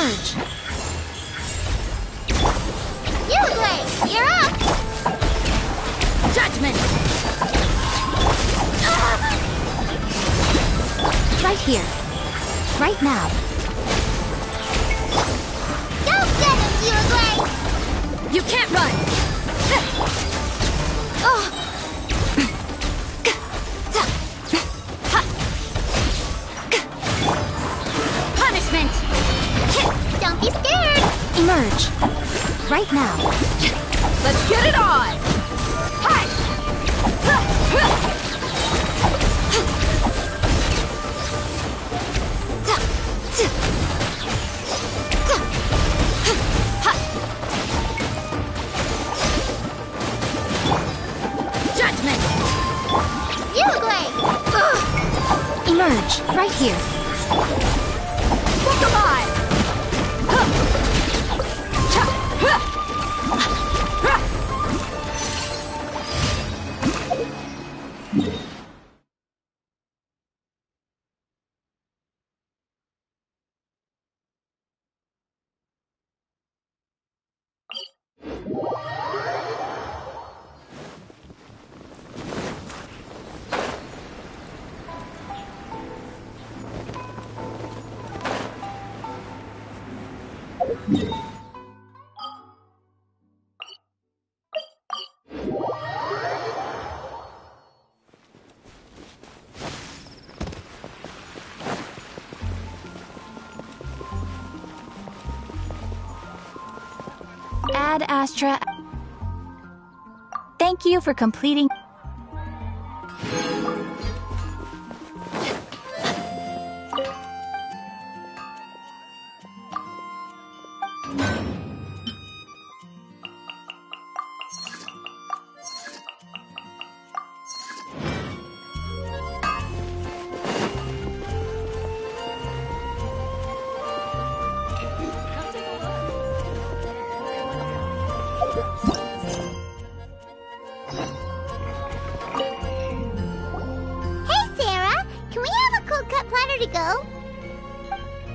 Emerge. Uglay, you're up! Judgment. Right here. Right now. Go get him, Uglay! You can't run! Oh. Punishment! Don't be scared! Emerge. Right now. Let's get it on! Hi! Judgment! Uglay! Emerge. Right here. Look alive! Ad Astra. Thank you for completing.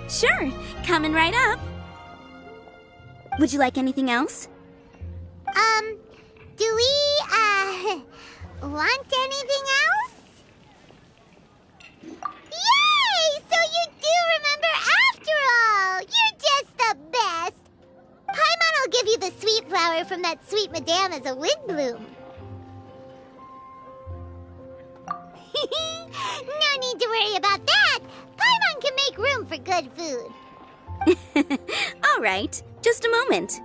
Sure, coming right up. Would you like anything else? Do we, want anything else? Yay! So you do remember after all! You're just the best! Paimon will give you the sweet flower from that sweet madame as a windbloom. No need to worry about that! Paimon can make room for good food. All right, just a moment.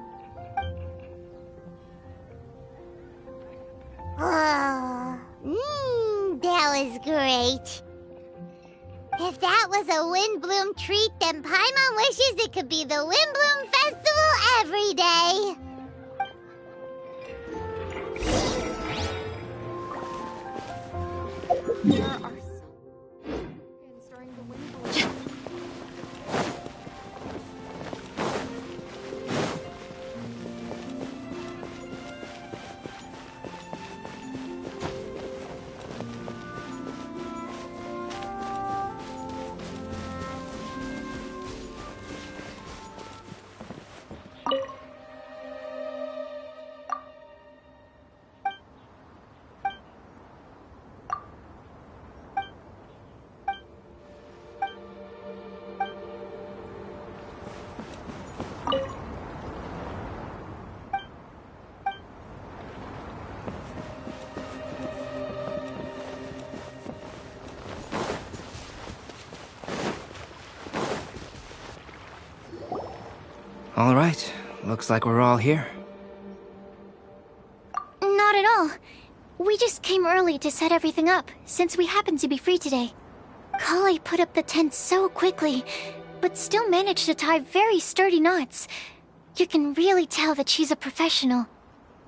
Oh, that was great. If that was a Windbloom treat, then Paimon wishes it could be the Windbloom Festival every day. There are during the Windbloom. All right, looks like we're all here. Not at all. We just came early to set everything up, since we happen to be free today. Kale put up the tent so quickly, but still managed to tie very sturdy knots. You can really tell that she's a professional.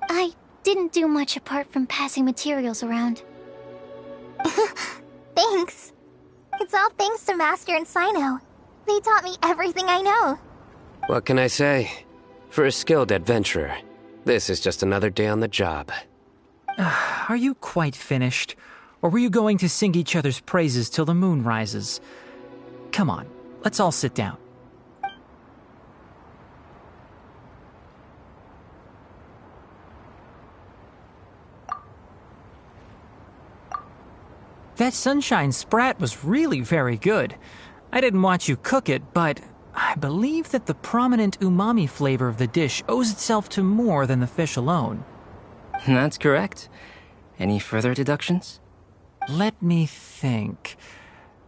I didn't do much apart from passing materials around. Thanks. It's all thanks to Master and Sino. They taught me everything I know. What can I say? For a skilled adventurer, this is just another day on the job. Are you quite finished? Or were you going to sing each other's praises till the moon rises? Come on, let's all sit down. That sunshine sprat was really very good. I didn't watch you cook it, but I believe that the prominent umami flavor of the dish owes itself to more than the fish alone. That's correct. Any further deductions? Let me think.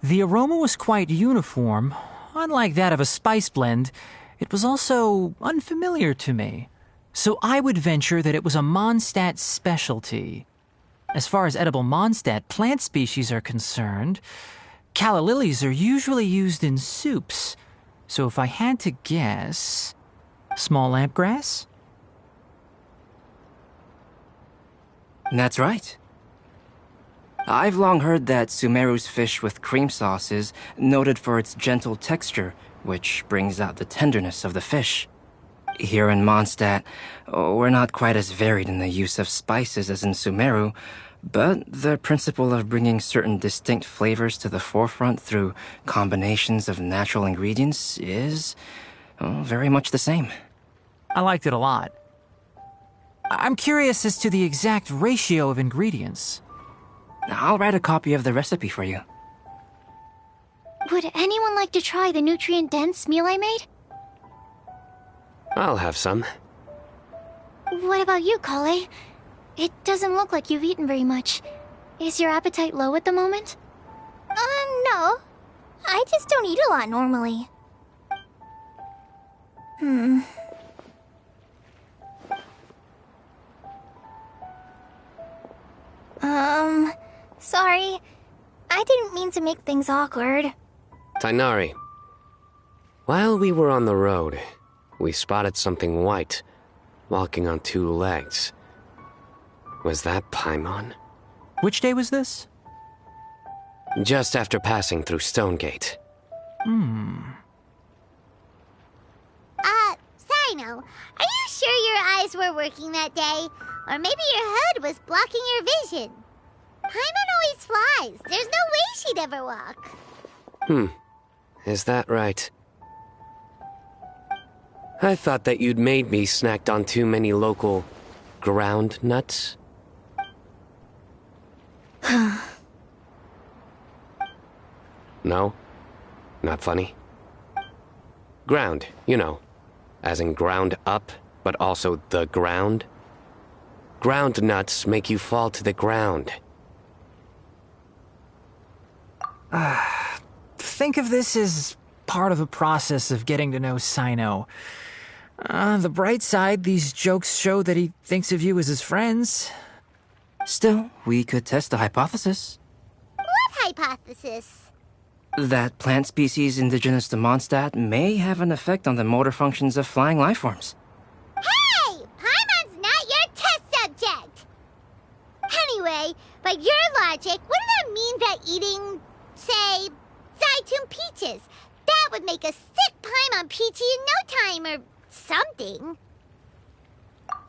The aroma was quite uniform. Unlike that of a spice blend, it was also unfamiliar to me. So I would venture that it was a Mondstadt specialty. As far as edible Mondstadt plant species are concerned, calla lilies are usually used in soups. So if I had to guess... small lampgrass? That's right. I've long heard that Sumeru's fish with cream sauce is noted for its gentle texture, which brings out the tenderness of the fish. Here in Mondstadt, we're not quite as varied in the use of spices as in Sumeru, but the principle of bringing certain distinct flavors to the forefront through combinations of natural ingredients is very much the same. I liked it a lot. I'm curious as to the exact ratio of ingredients. I'll write a copy of the recipe for you. Would anyone like to try the nutrient-dense meal I made? I'll have some. What about you, Kale? It doesn't look like you've eaten very much. Is your appetite low at the moment? No. I just don't eat a lot normally. Sorry. I didn't mean to make things awkward. Tainari, while we were on the road, we spotted something white, walking on two legs. Was that Paimon? Which day was this? Just after passing through Stonegate. Sino, are you sure your eyes were working that day? Or maybe your hood was blocking your vision? Paimon always flies. There's no way she'd ever walk. Is that right? I thought that you'd made me snacked on too many local ground nuts. No? Not funny? Ground, you know. As in ground up, but also the ground. Ground nuts make you fall to the ground. Think of this as part of the process of getting to know Sino. On the bright side, these jokes show that he thinks of you as his friends. Still, we could test the hypothesis. What hypothesis? That plant species indigenous to Mondstadt may have an effect on the motor functions of flying lifeforms. Hey! Paimon's not your test subject! Anyway, by your logic, wouldn't that mean that eating, say, Zaitun peaches, that would make a sick Paimon peachy in no time or something?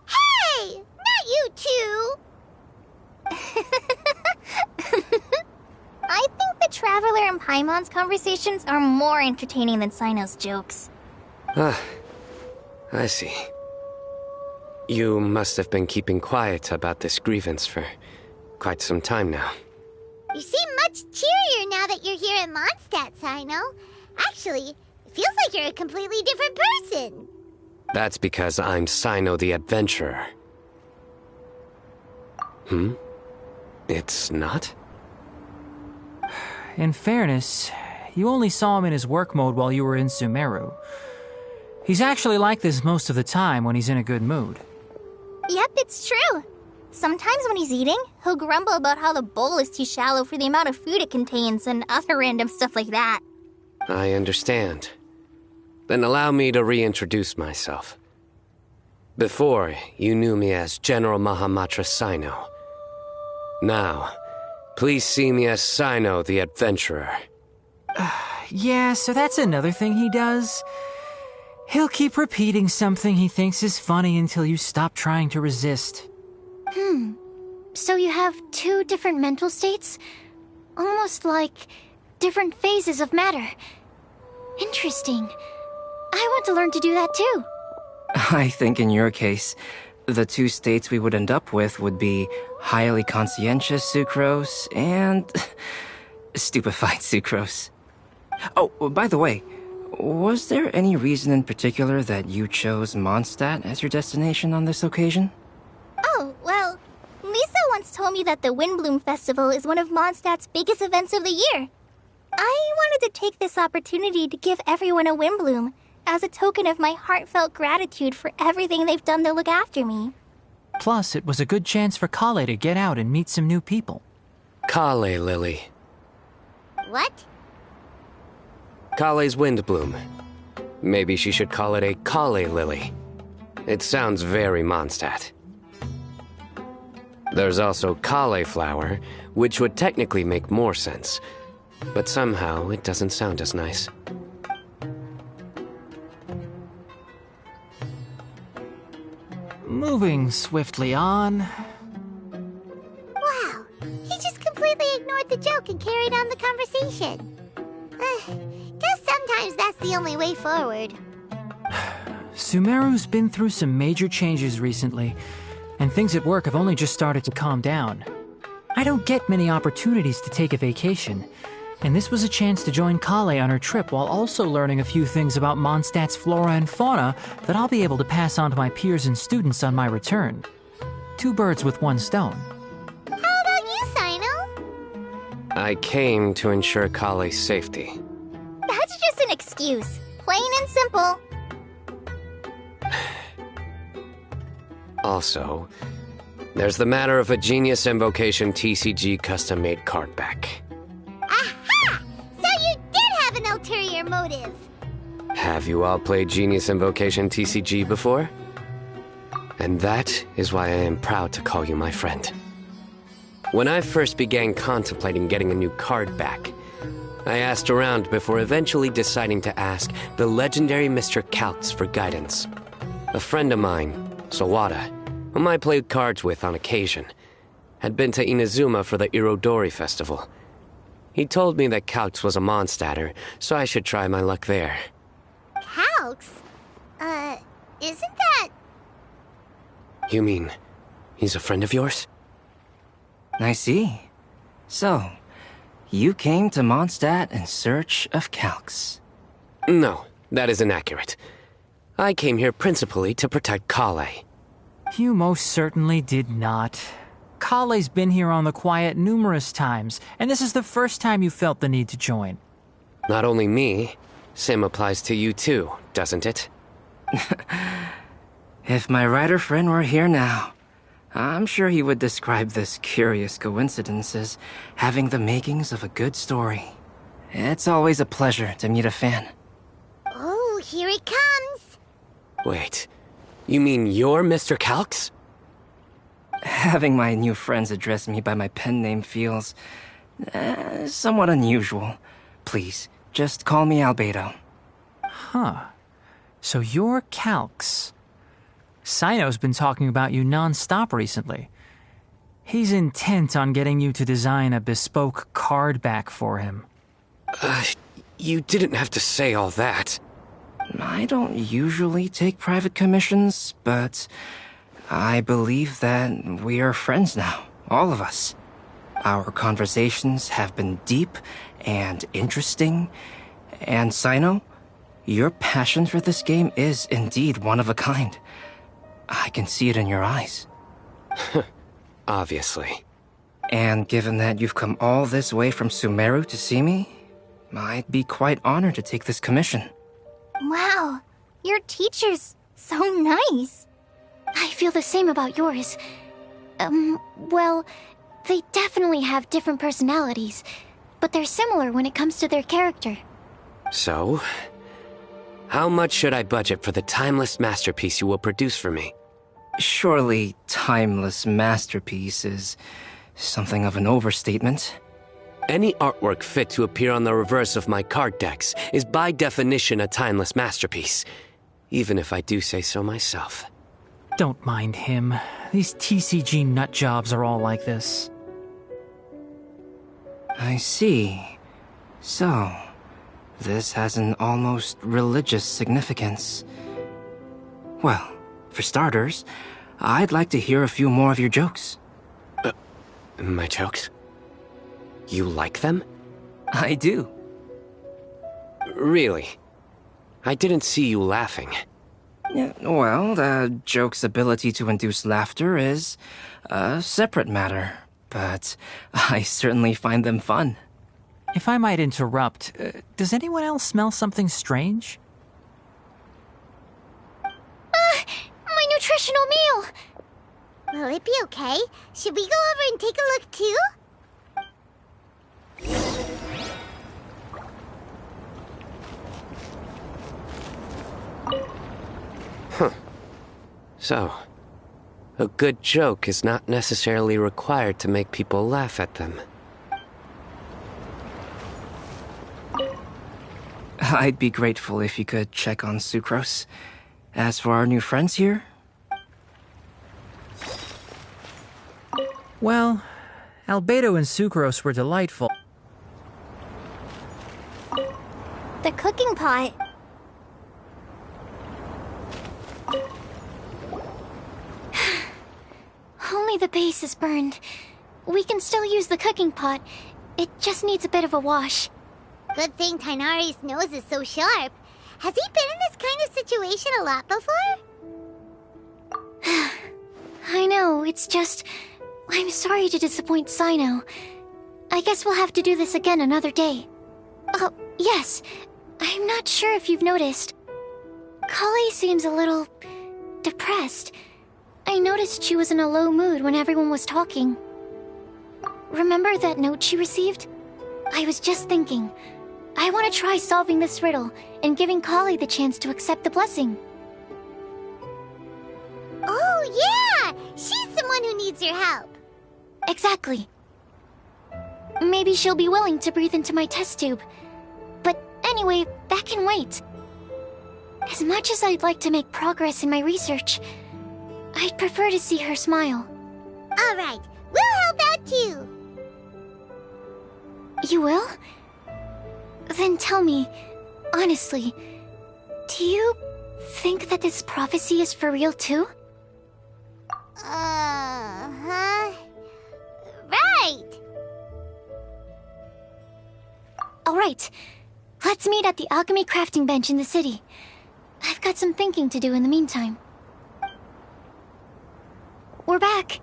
Hey! Not you two! I think the Traveler and Paimon's conversations are more entertaining than Sino's jokes. I see. You must have been keeping quiet about this grievance for quite some time now. You seem much cheerier now that you're here in Mondstadt, Sino. Actually, it feels like you're a completely different person. That's because I'm Sino the Adventurer. It's not? In fairness, you only saw him in his work mode while you were in Sumeru. He's actually like this most of the time when he's in a good mood. Yep, it's true. Sometimes when he's eating, he'll grumble about how the bowl is too shallow for the amount of food it contains and other random stuff like that. I understand. Then allow me to reintroduce myself. Before, you knew me as General Mahamatra Sino. Now, please see me as Sino the Adventurer. Yeah, so that's another thing he does. He'll keep repeating something he thinks is funny until you stop trying to resist. So you have two different mental states? Almost like different phases of matter. Interesting. I want to learn to do that too. I think in your case, The two states we would end up with would be highly conscientious sucrose and stupefied sucrose. Oh, by the way, was there any reason in particular that you chose Mondstadt as your destination on this occasion? Oh, well, Lisa once told me that the Windbloom Festival is one of Mondstadt's biggest events of the year. I wanted to take this opportunity to give everyone a Windbloom as a token of my heartfelt gratitude for everything they've done to look after me. Plus, it was a good chance for Kale to get out and meet some new people. Kale Lily. What? Kale's Windbloom. Maybe she should call it a Kale Lily. It sounds very Mondstadt. There's also Kale Flower, which would technically make more sense, but somehow it doesn't sound as nice. Moving swiftly on. Wow, he just completely ignored the joke and carried on the conversation. Guess sometimes that's the only way forward. Sumeru's been through some major changes recently, and things at work have only just started to calm down. I don't get many opportunities to take a vacation, and this was a chance to join Kale on her trip while also learning a few things about Mondstadt's flora and fauna that I'll be able to pass on to my peers and students on my return. Two birds with one stone. How about you, Sino? I came to ensure Kale's safety. That's just an excuse. Plain and simple. Also, there's the matter of a Genius Invocation TCG custom-made card back. Aha! So you did have an ulterior motive. Have you all played Genius Invocation TCG before? And that is why I am proud to call you my friend. When I first began contemplating getting a new card back, I asked around before eventually deciding to ask the legendary Mr. Calx for guidance. A friend of mine, Sawada, whom I played cards with on occasion, had been to Inazuma for the Irodori festival. He told me that Calx was a Mondstadter, so I should try my luck there. Calx? Isn't that... You mean, he's a friend of yours? I see. So, you came to Mondstadt in search of Calx. No, that is inaccurate. I came here principally to protect Kale. You most certainly did not. Kale's been here on the quiet numerous times, and this is the first time you felt the need to join. Not only me, same applies to you too, doesn't it? If my writer friend were here now, I'm sure he would describe this curious coincidence as having the makings of a good story. It's always a pleasure to meet a fan. Oh, here he comes. Wait, you mean you're Mr. Calx? Having my new friends address me by my pen name feels somewhat unusual. Please, just call me Albedo. Huh. So you're Calx. Sino's been talking about you non-stop recently. He's intent on getting you to design a bespoke card back for him. You didn't have to say all that. I don't usually take private commissions, but I believe that we are friends now, all of us. Our conversations have been deep and interesting, and Sino, your passion for this game is indeed one of a kind. I can see it in your eyes. Obviously. And given that you've come all this way from Sumeru to see me, I'd be quite honored to take this commission. Wow, your teacher's so nice. I feel the same about yours. Well, they definitely have different personalities, but they're similar when it comes to their character. So, how much should I budget for the timeless masterpiece you will produce for me? Surely timeless masterpiece is something of an overstatement. Any artwork fit to appear on the reverse of my card decks is by definition a timeless masterpiece, even if I do say so myself. Don't mind him. These TCG nut jobs are all like this. I see. So, this has an almost religious significance. Well, for starters, I'd like to hear a few more of your jokes. My jokes? You like them? I do. Really? I didn't see you laughing. Yeah, well, the joke's ability to induce laughter is a separate matter, but I certainly find them fun. If I might interrupt, does anyone else smell something strange? My nutritional meal! Will it be okay? Should we go over and take a look too? Huh. So, a good joke is not necessarily required to make people laugh at them. I'd be grateful if you could check on Sucrose. As for our new friends here... Well, Albedo and Sucrose were delightful. The cooking pot. Only the base is burned. We can still use the cooking pot. It just needs a bit of a wash. Good thing Tainari's nose is so sharp. Has he been in this kind of situation a lot before? I know, it's just... I'm sorry to disappoint Sino. I guess we'll have to do this again another day. Oh, yes. I'm not sure if you've noticed. Kali seems a little... depressed. I noticed she was in a low mood when everyone was talking. Remember that note she received? I was just thinking. I want to try solving this riddle and giving Kali the chance to accept the blessing. Oh, yeah! She's the one who needs your help. Exactly. Maybe she'll be willing to breathe into my test tube. But anyway, that can wait. As much as I'd like to make progress in my research, I'd prefer to see her smile. All right, we'll help out too. You will? Then tell me, honestly, do you think that this prophecy is for real too? Huh? Right! Alright, let's meet at the alchemy crafting bench in the city. I've got some thinking to do in the meantime. We're back.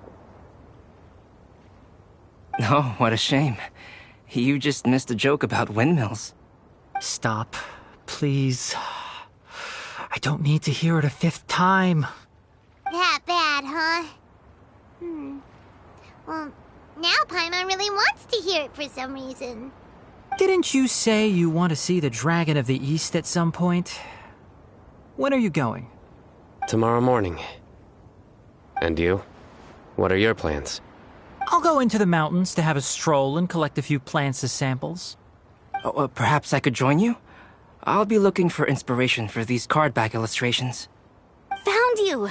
Oh, what a shame. You just missed a joke about windmills. Stop, please. I don't need to hear it a fifth time. That bad, huh? Well, now Paimon really wants to hear it for some reason. Didn't you say you want to see the Dragon of the East at some point? When are you going? Tomorrow morning. And you? What are your plans? I'll go into the mountains to have a stroll and collect a few plants as samples. Oh, perhaps I could join you? I'll be looking for inspiration for these card back illustrations. Found you!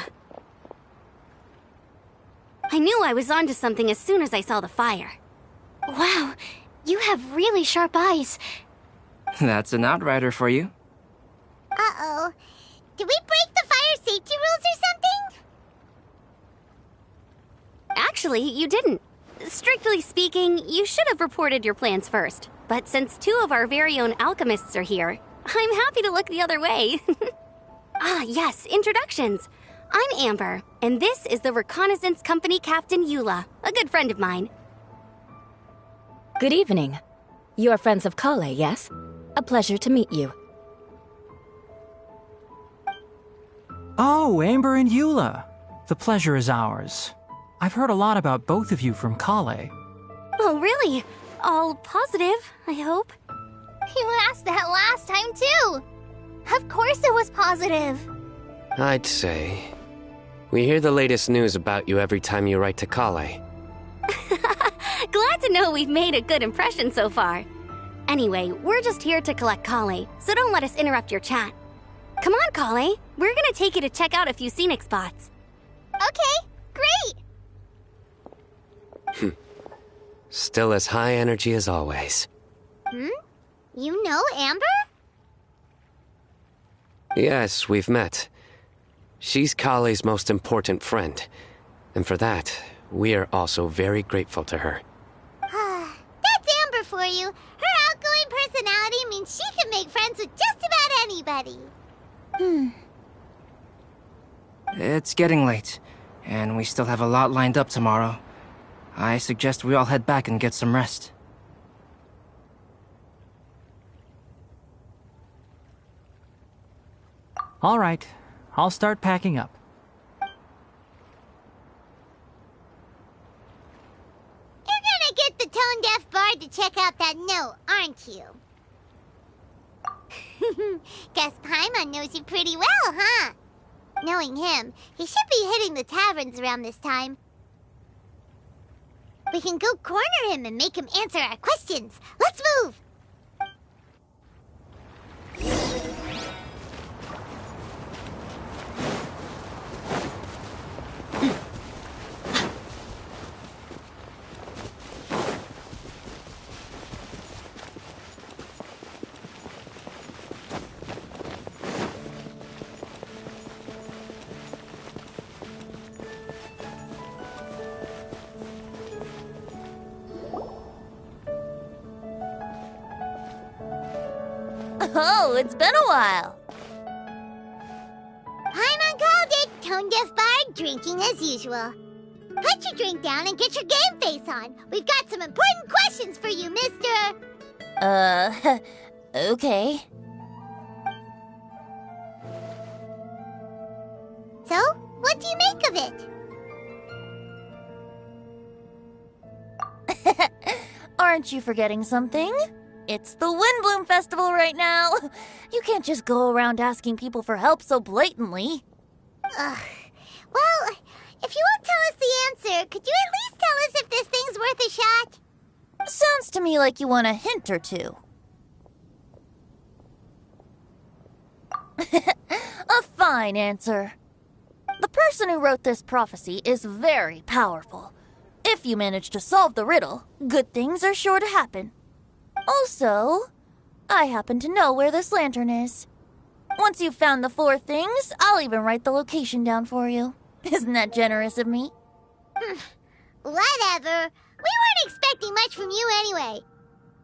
I knew I was onto something as soon as I saw the fire. Wow, you have really sharp eyes. That's an outrider for you. Uh-oh. Did we break the fire safety rules or something? Actually, you didn't. Strictly speaking, you should have reported your plans first. But since two of our very own alchemists are here, I'm happy to look the other way. Yes, introductions. I'm Amber, and this is the Reconnaissance Company Captain Eula, a good friend of mine. Good evening. You are friends of Kale, yes? A pleasure to meet you. Oh, Amber and Eula. The pleasure is ours. I've heard a lot about both of you from Kale. Oh, really? All positive, I hope. You asked that last time, too. Of course it was positive. I'd say... we hear the latest news about you every time you write to Kale. Glad to know we've made a good impression so far. Anyway, we're just here to collect Kale, so don't let us interrupt your chat. Come on, Kale. We're gonna take you to check out a few scenic spots. Okay, great! Still as high energy as always. You know Amber? Yes, we've met. She's Kale's most important friend, and for that, we are also very grateful to her. That's Amber for you. Her outgoing personality means she can make friends with just about anybody. It's getting late, and we still have a lot lined up tomorrow. I suggest we all head back and get some rest. All right, I'll start packing up. You're gonna get the tone-deaf bard to check out that note, aren't you? Guess Paimon knows you pretty well, huh? Knowing him, he should be hitting the taverns around this time. We can go corner him and make him answer our questions. Let's move! Oh, it's been a while. Paimon called it. Tone-deaf bard, drinking as usual. Put your drink down and get your game face on. We've got some important questions for you, mister. Okay. So, what do you make of it? Aren't you forgetting something? It's the Windbloom Festival right now. You can't just go around asking people for help so blatantly. Well, if you won't tell us the answer, could you at least tell us if this thing's worth a shot? Sounds to me like you want a hint or two. A fine answer. The person who wrote this prophecy is very powerful. If you manage to solve the riddle, good things are sure to happen. Also, I happen to know where this lantern is. Once you've found the 4 things, I'll even write the location down for you. Isn't that generous of me? Whatever. We weren't expecting much from you anyway.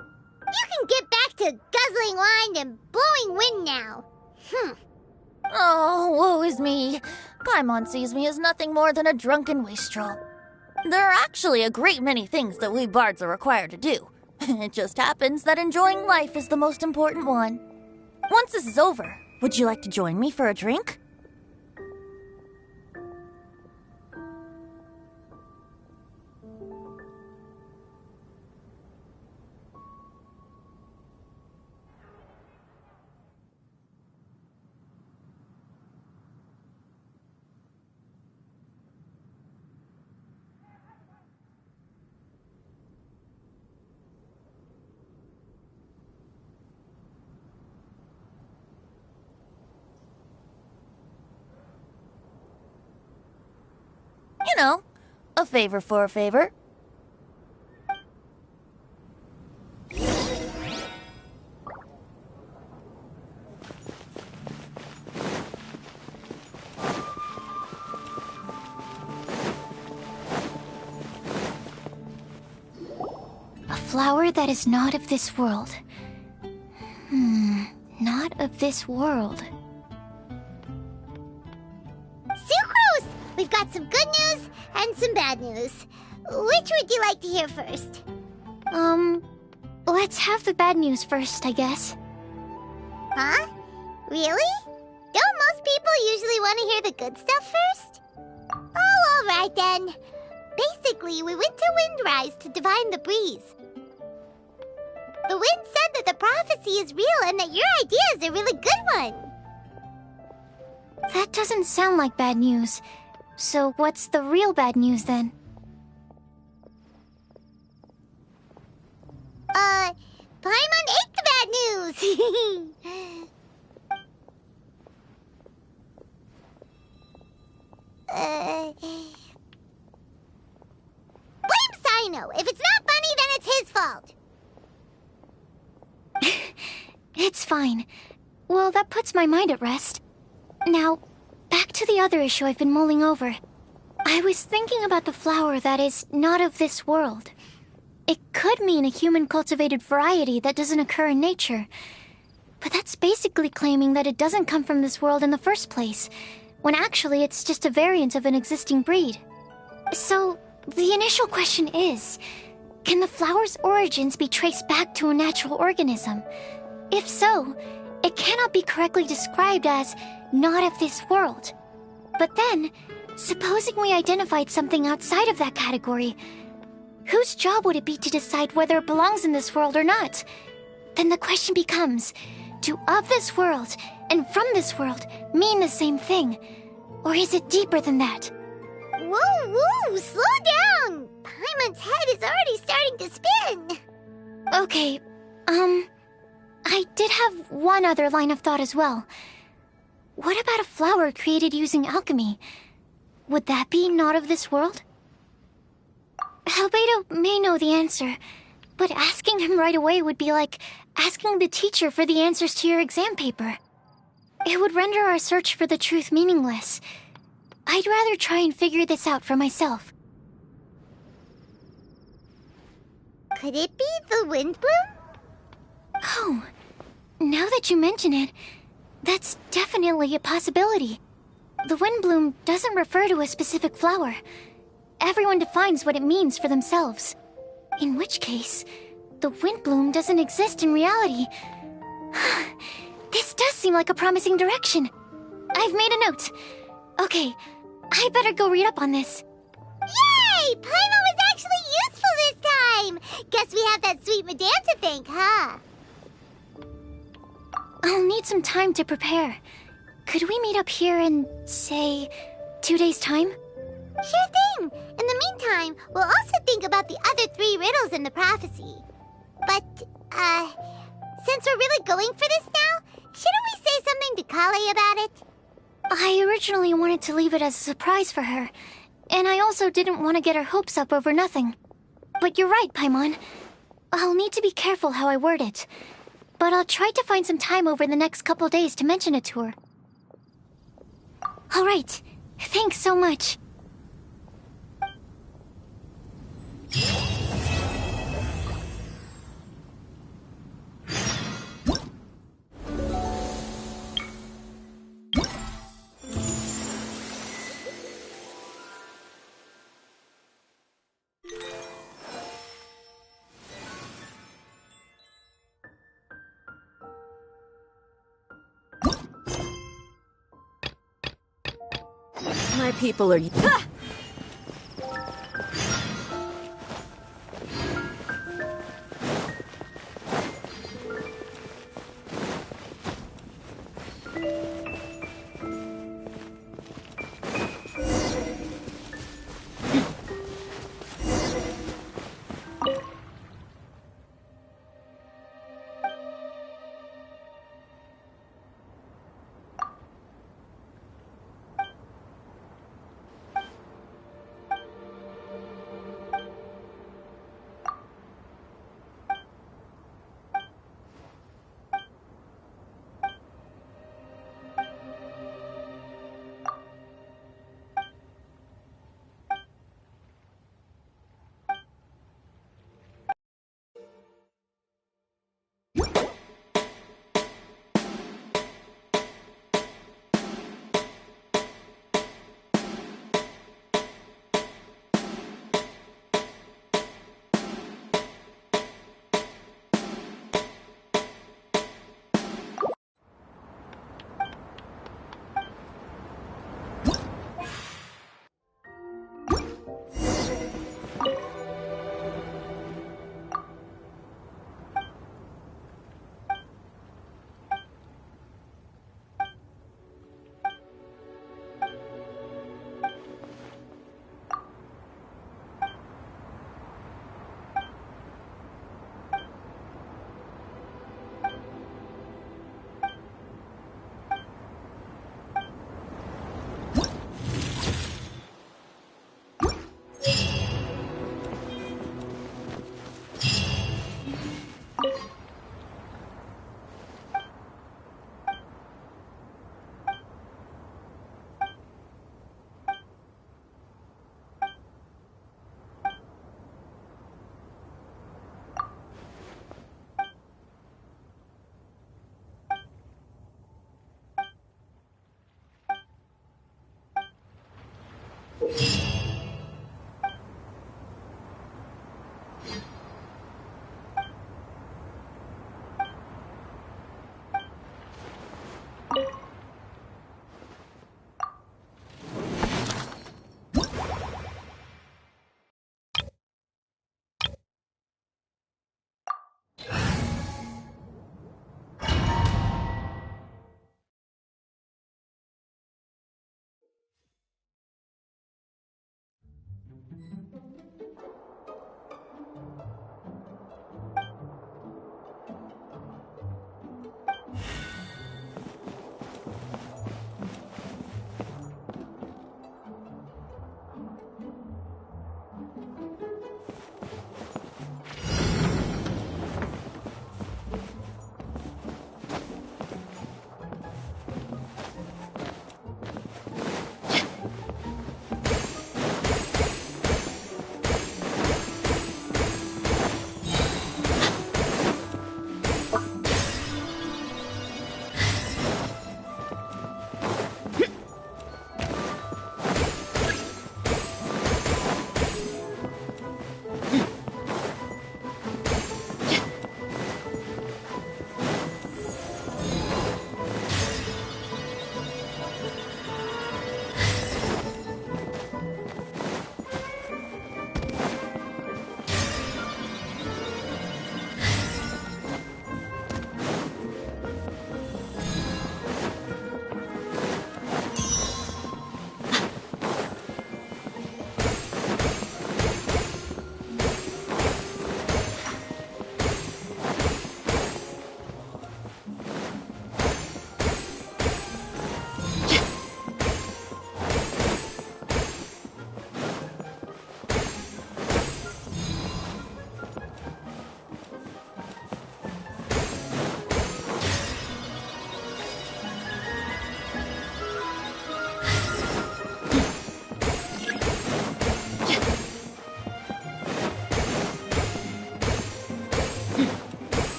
You can get back to guzzling wine and blowing wind now. Oh, woe is me. Paimon sees me as nothing more than a drunken wastrel. There are actually a great many things that we bards are required to do. It just happens that enjoying life is the most important one. Once this is over, would you like to join me for a drink? You know, a favor for a favor. A flower that is not of this world. Not of this world. Sucrose! We've got some good news and some bad news. Which would you like to hear first? Let's have the bad news first, I guess. Huh? Really? Don't most people usually want to hear the good stuff first? Oh, alright then. Basically, we went to Windrise to divine the breeze. The wind said that the prophecy is real and that your idea is a really good one. That doesn't sound like bad news. So what's the real bad news then? Paimon ate the bad news! Blame Sino! If it's not funny, then it's his fault! It's fine. Well, that puts my mind at rest. Now, back back to the other issue I've been mulling over. I was thinking about the flower that is not of this world. It could mean a human-cultivated variety that doesn't occur in nature. But that's basically claiming that it doesn't come from this world in the first place, when actually it's just a variant of an existing breed. So, the initial question is, can the flower's origins be traced back to a natural organism? If so, it cannot be correctly described as not of this world. But then, supposing we identified something outside of that category, whose job would it be to decide whether it belongs in this world or not? Then the question becomes, do of this world and from this world mean the same thing? Or is it deeper than that? Whoa, slow down! Paimon's head is already starting to spin! Okay, I did have one other line of thought as well. What about a flower created using alchemy? Would that be not of this world? Albedo may know the answer, but asking him right away would be like asking the teacher for the answers to your exam paper. It would render our search for the truth meaningless. I'd rather try and figure this out for myself. Could it be the Windbloom? Oh, now that you mention it, that's definitely a possibility. The Windbloom doesn't refer to a specific flower. Everyone defines what it means for themselves. In which case, the Windbloom doesn't exist in reality. This does seem like a promising direction. I've made a note. Okay, I better go read up on this. Yay! Paimon was actually useful this time! Guess we have that sweet madame to thank, huh? I'll need some time to prepare. Could we meet up here in, say, 2 days' time? Sure thing! In the meantime, we'll also think about the other 3 riddles in the prophecy. But, since we're really going for this now, shouldn't we say something to Kale about it? I originally wanted to leave it as a surprise for her, and I also didn't want to get her hopes up over nothing. But you're right, Paimon. I'll need to be careful how I word it. But I'll try to find some time over the next couple days to mention it to her. All right. Thanks so much. My people are... Ah!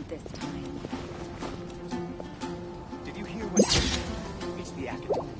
This time. Did you hear what happened? It's the academy.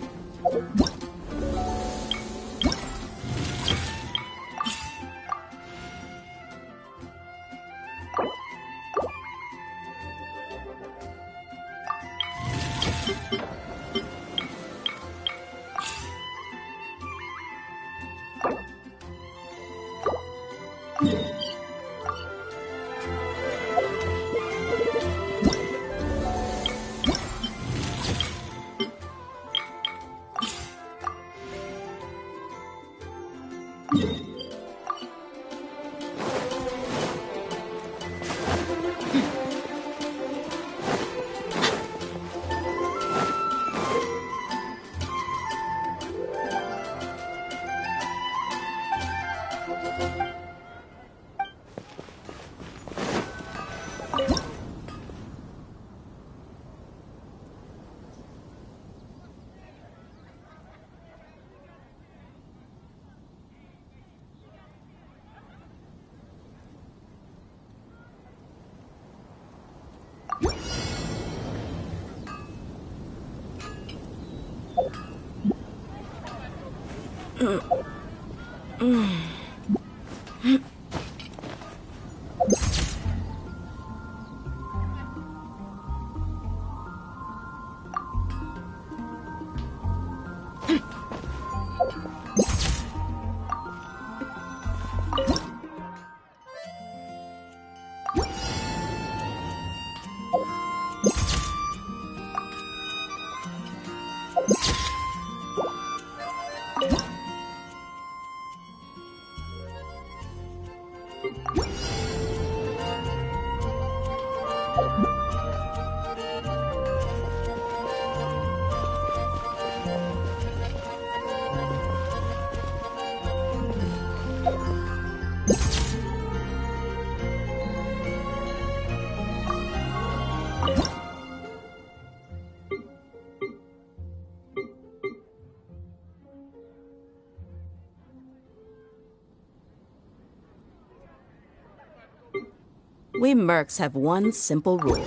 We mercs have one simple rule.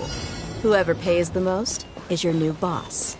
Whoever pays the most is your new boss.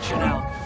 ancient alchemy.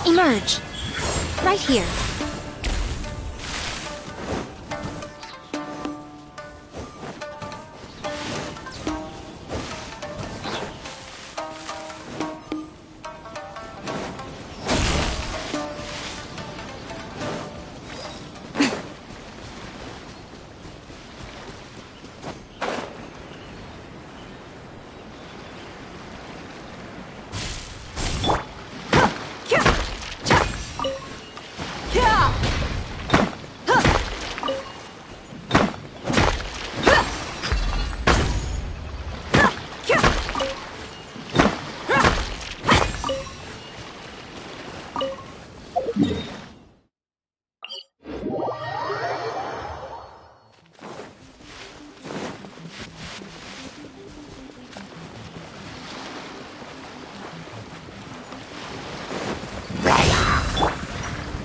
Emerge. Right here.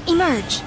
Emerge.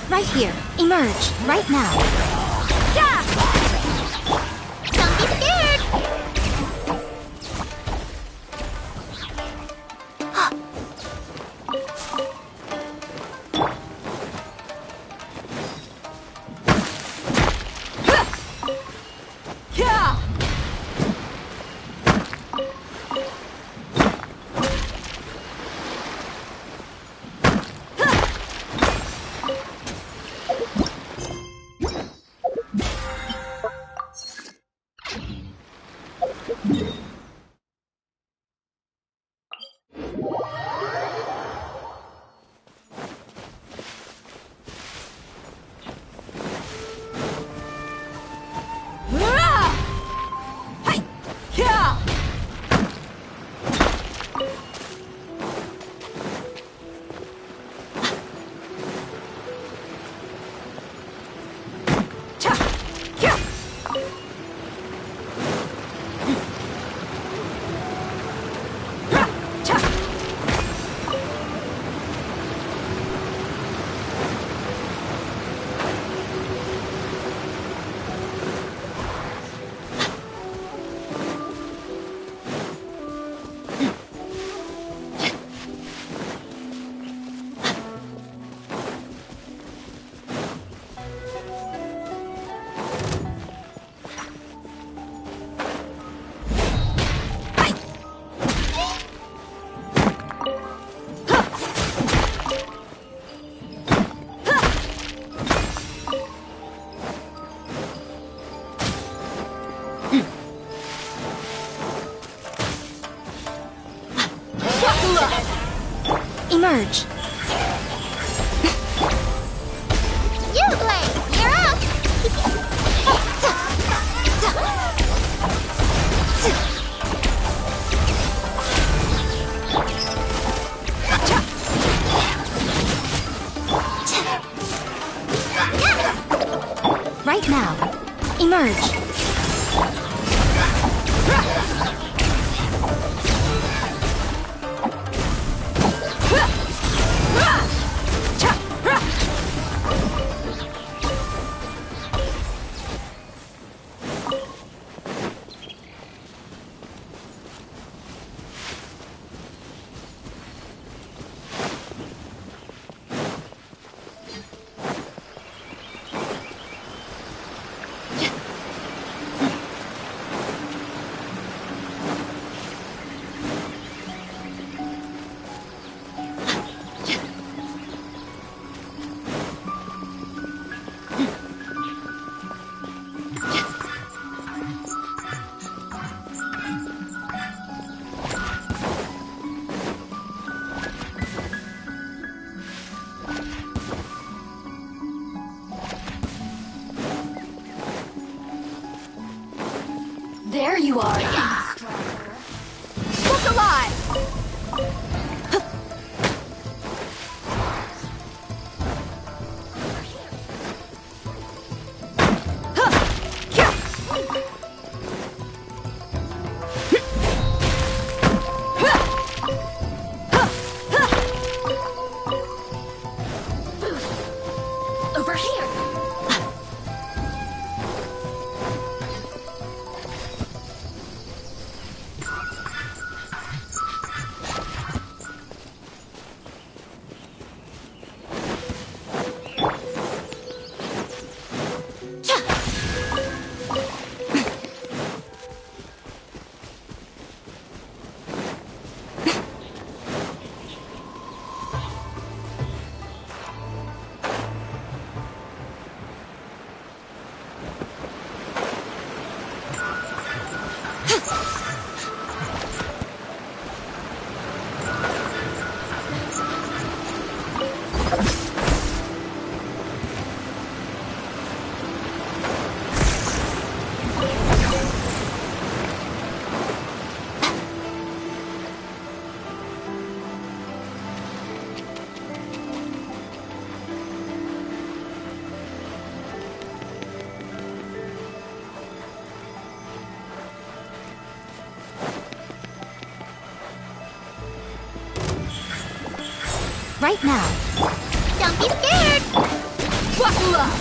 Right here. Emerge. Right now. Yeah! Don't be scared! Yeah! Emerge. You, Blade! You're up! Right now. Emerge. There you are, Look alive! Over here. Right now. Don't be scared! Buckle up!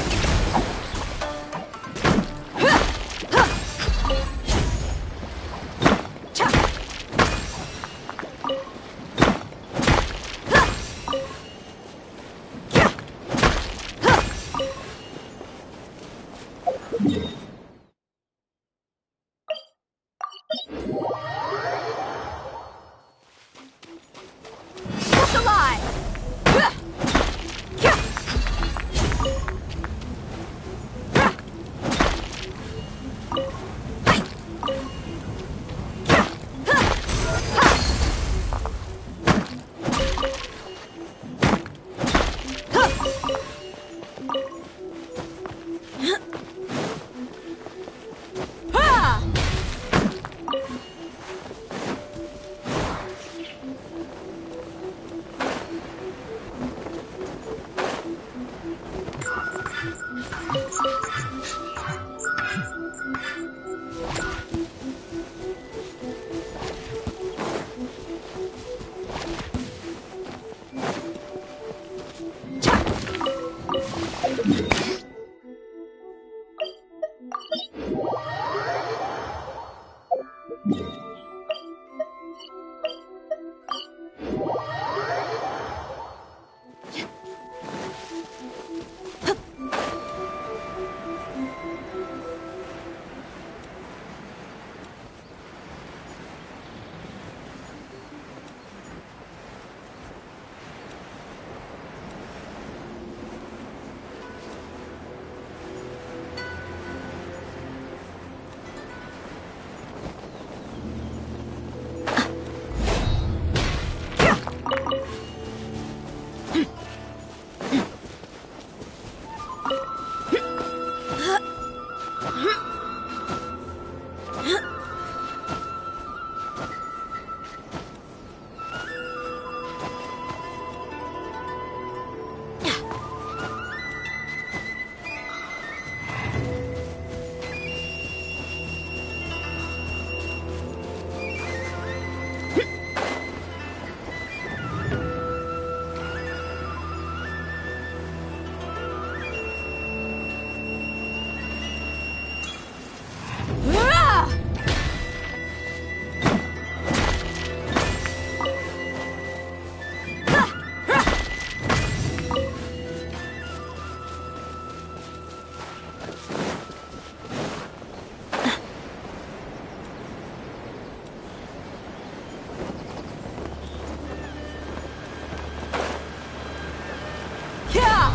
Look alive!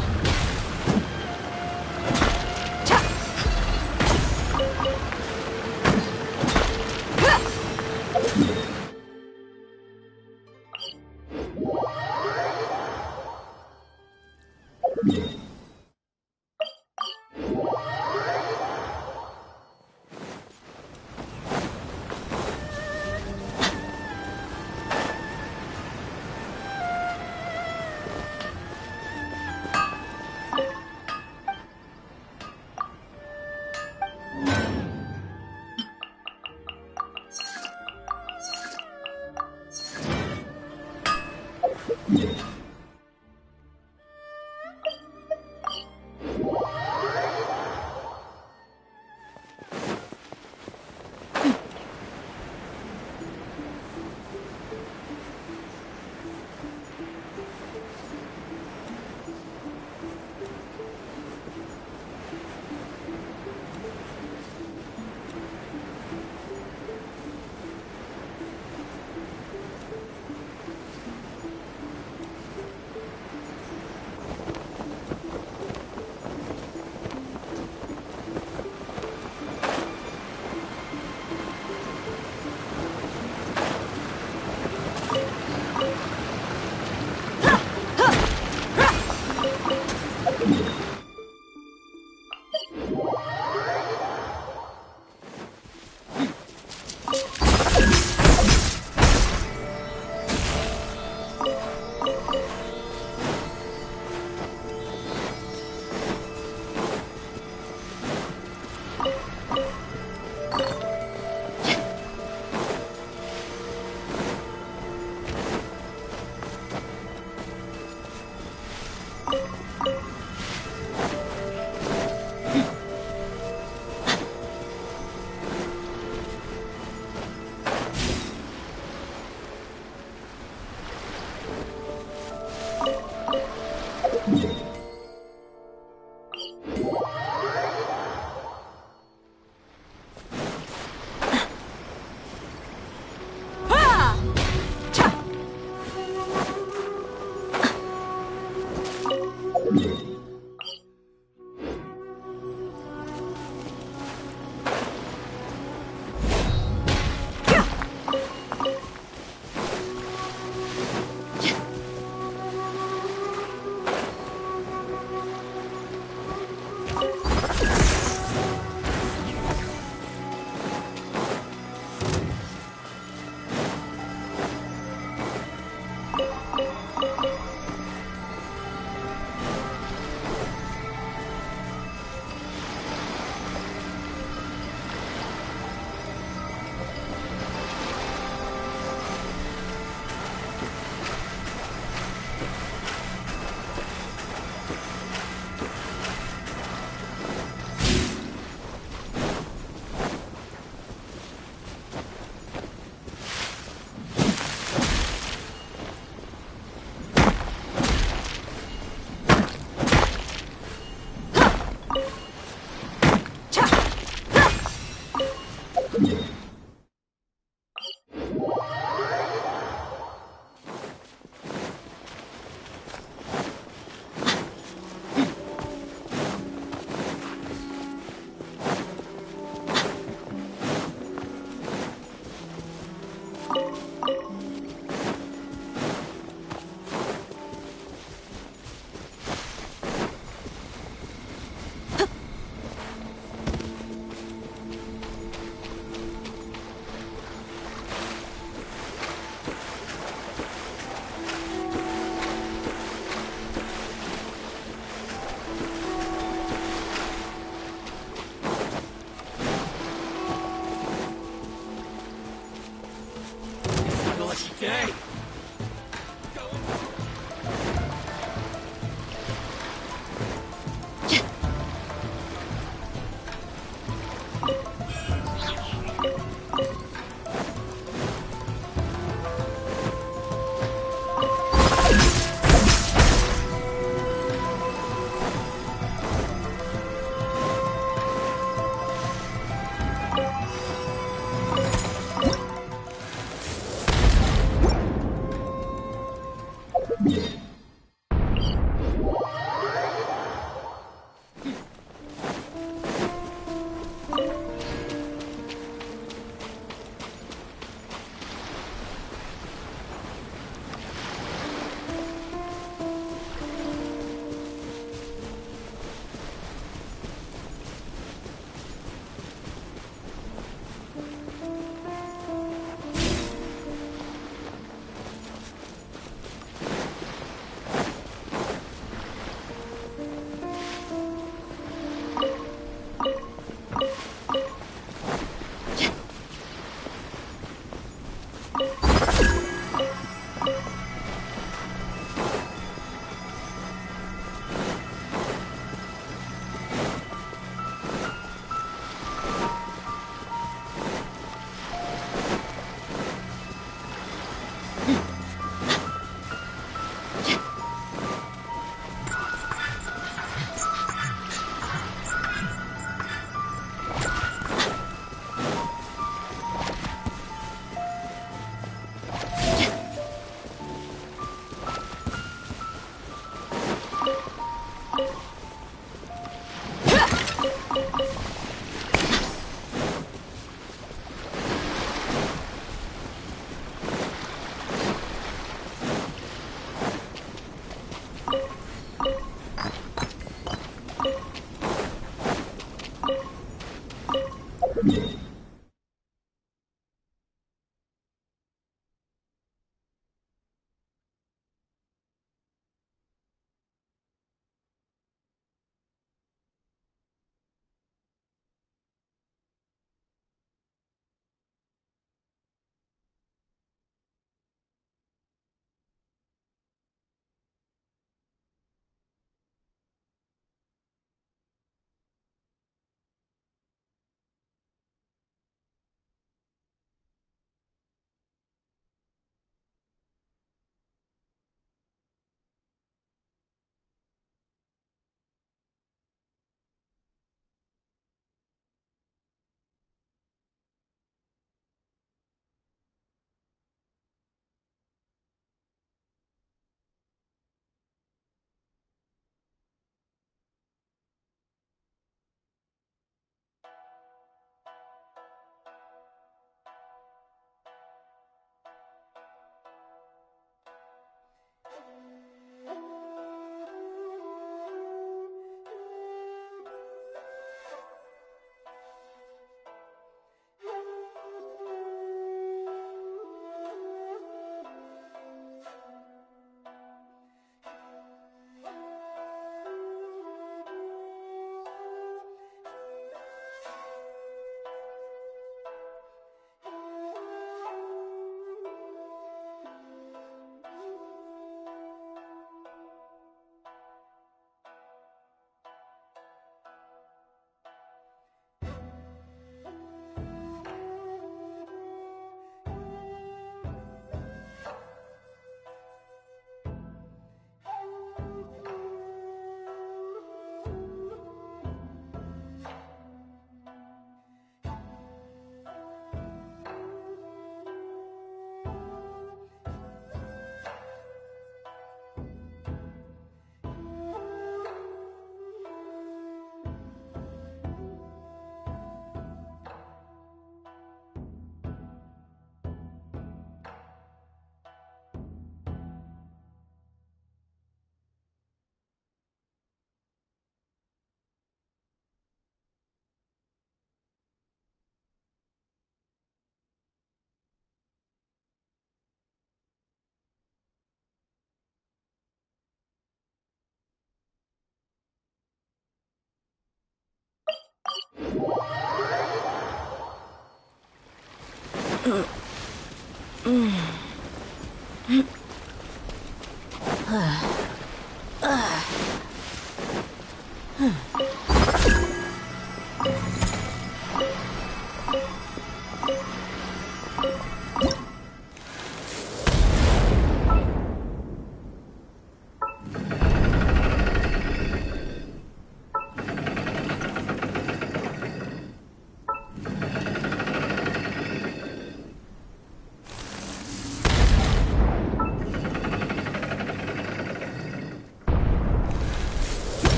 เ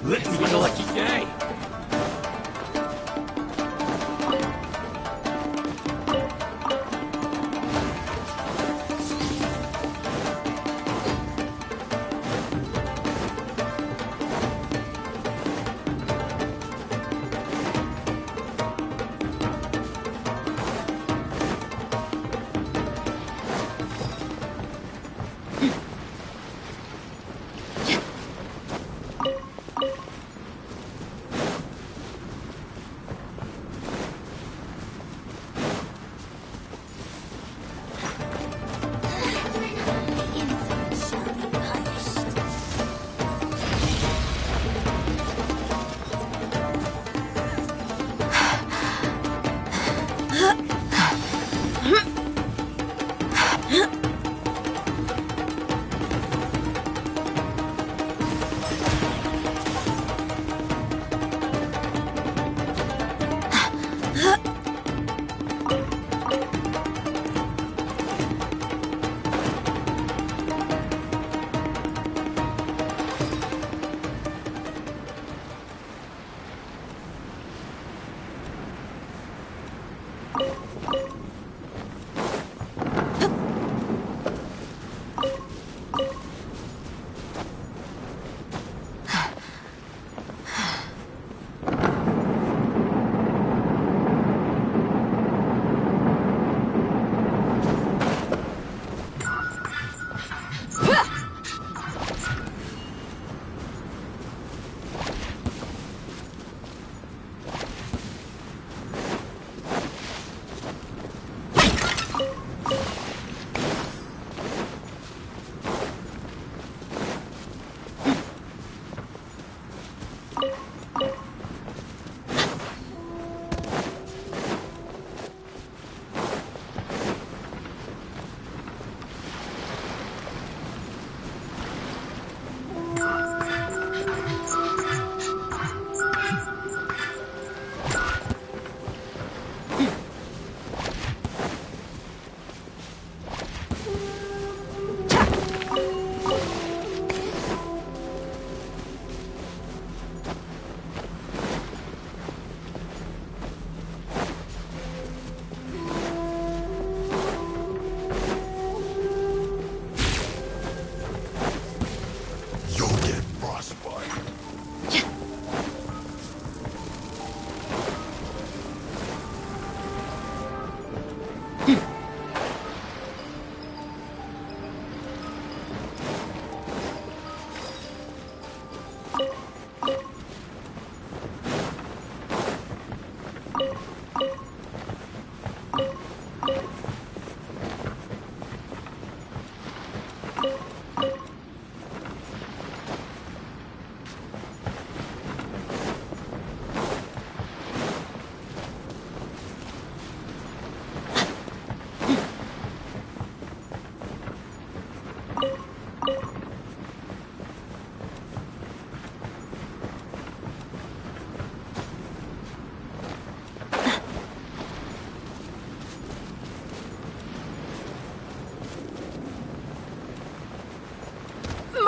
It's been a lucky day.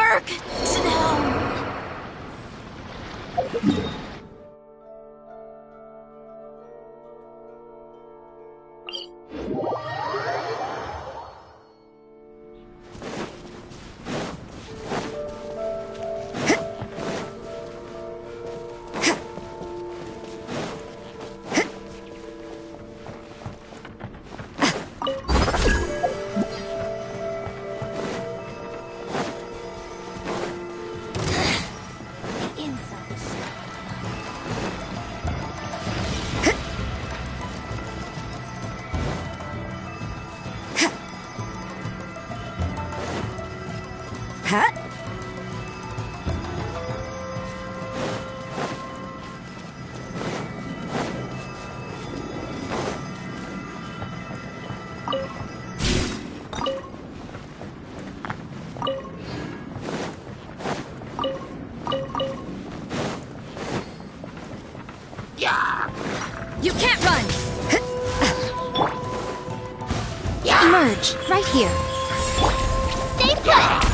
Dark Town. You can't run! Emerge, right here. Stay put!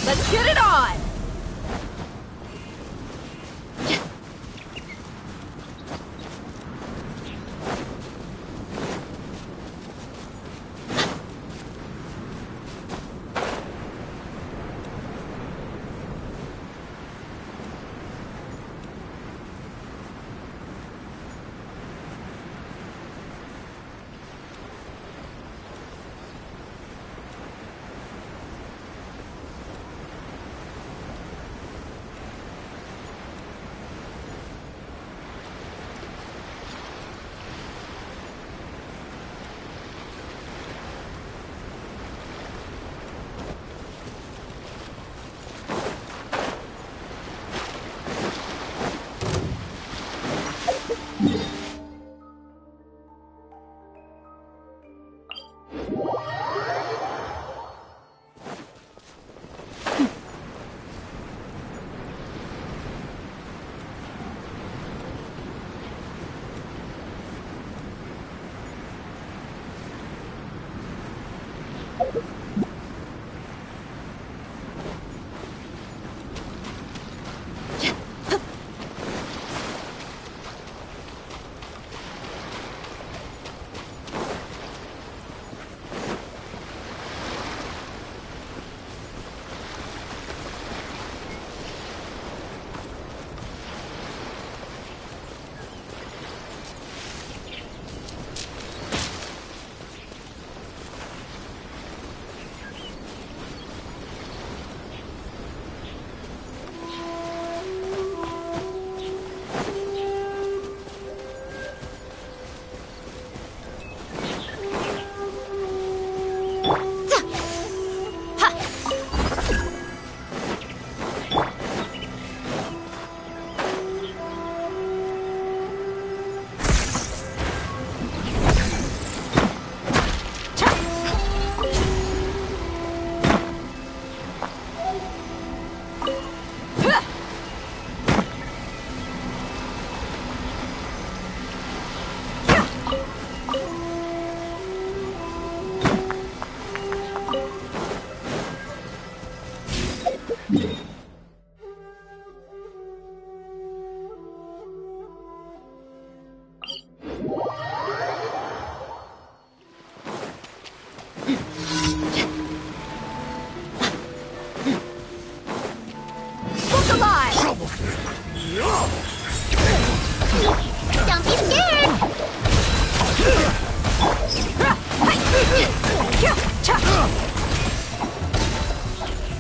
Let's get it on! Don't be scared!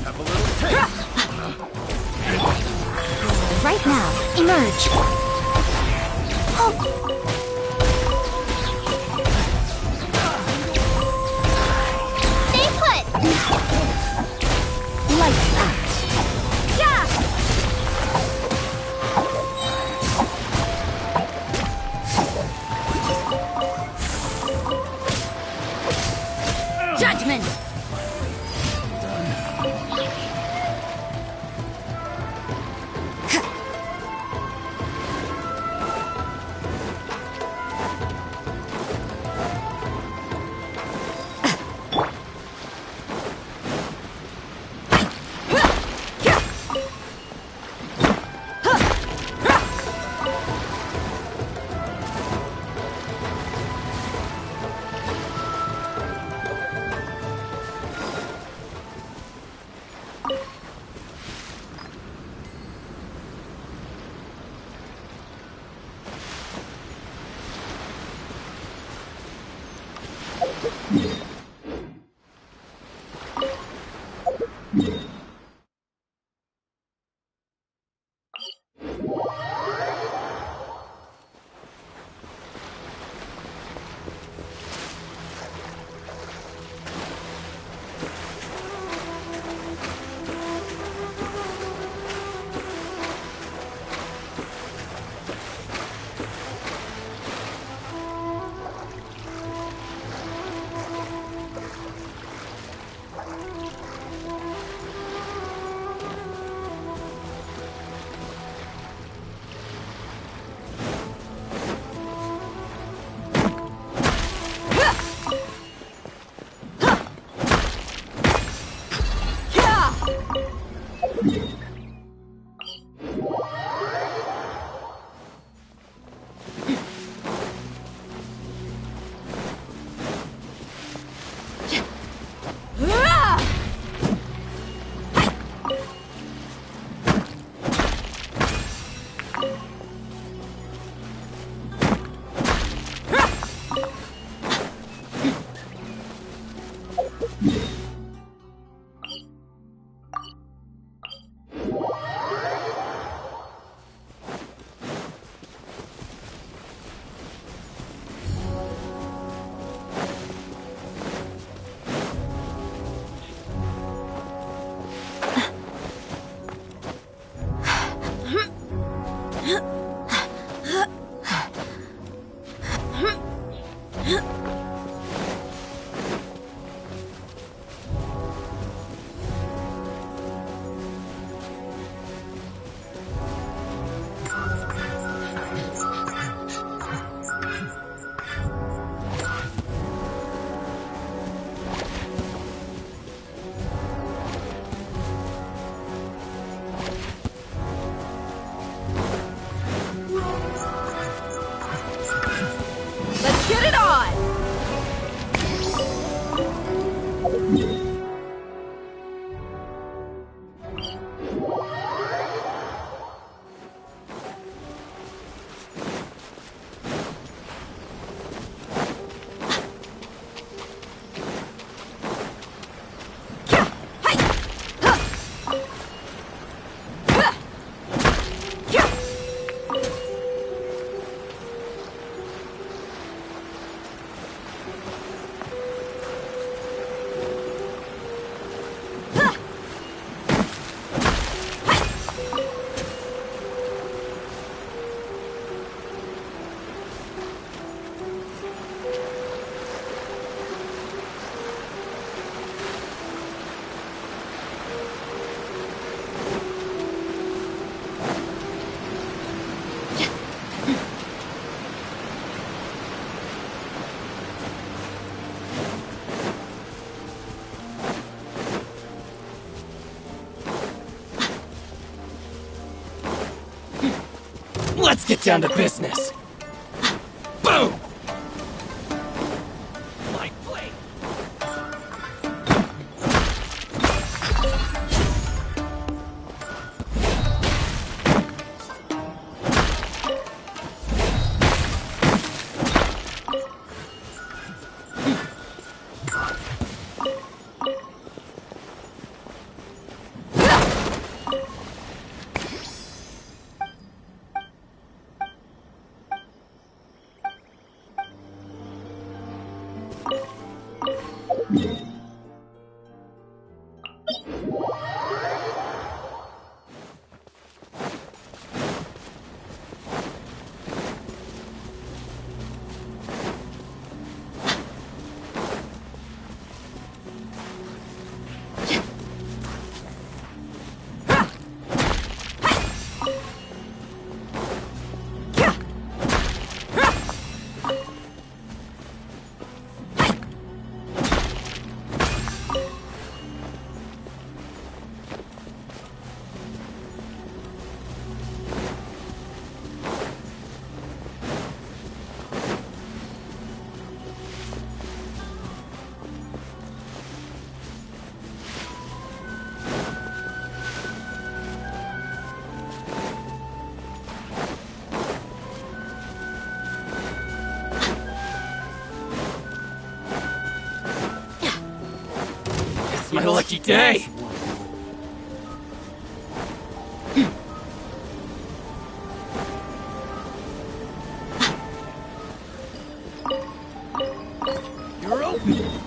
Have a little taste. Right now, emerge. Stay put! Lights out. Yeah! Judgment! Get it on! Let's get down to business. Boom! My blade. It's my lucky day! You're open!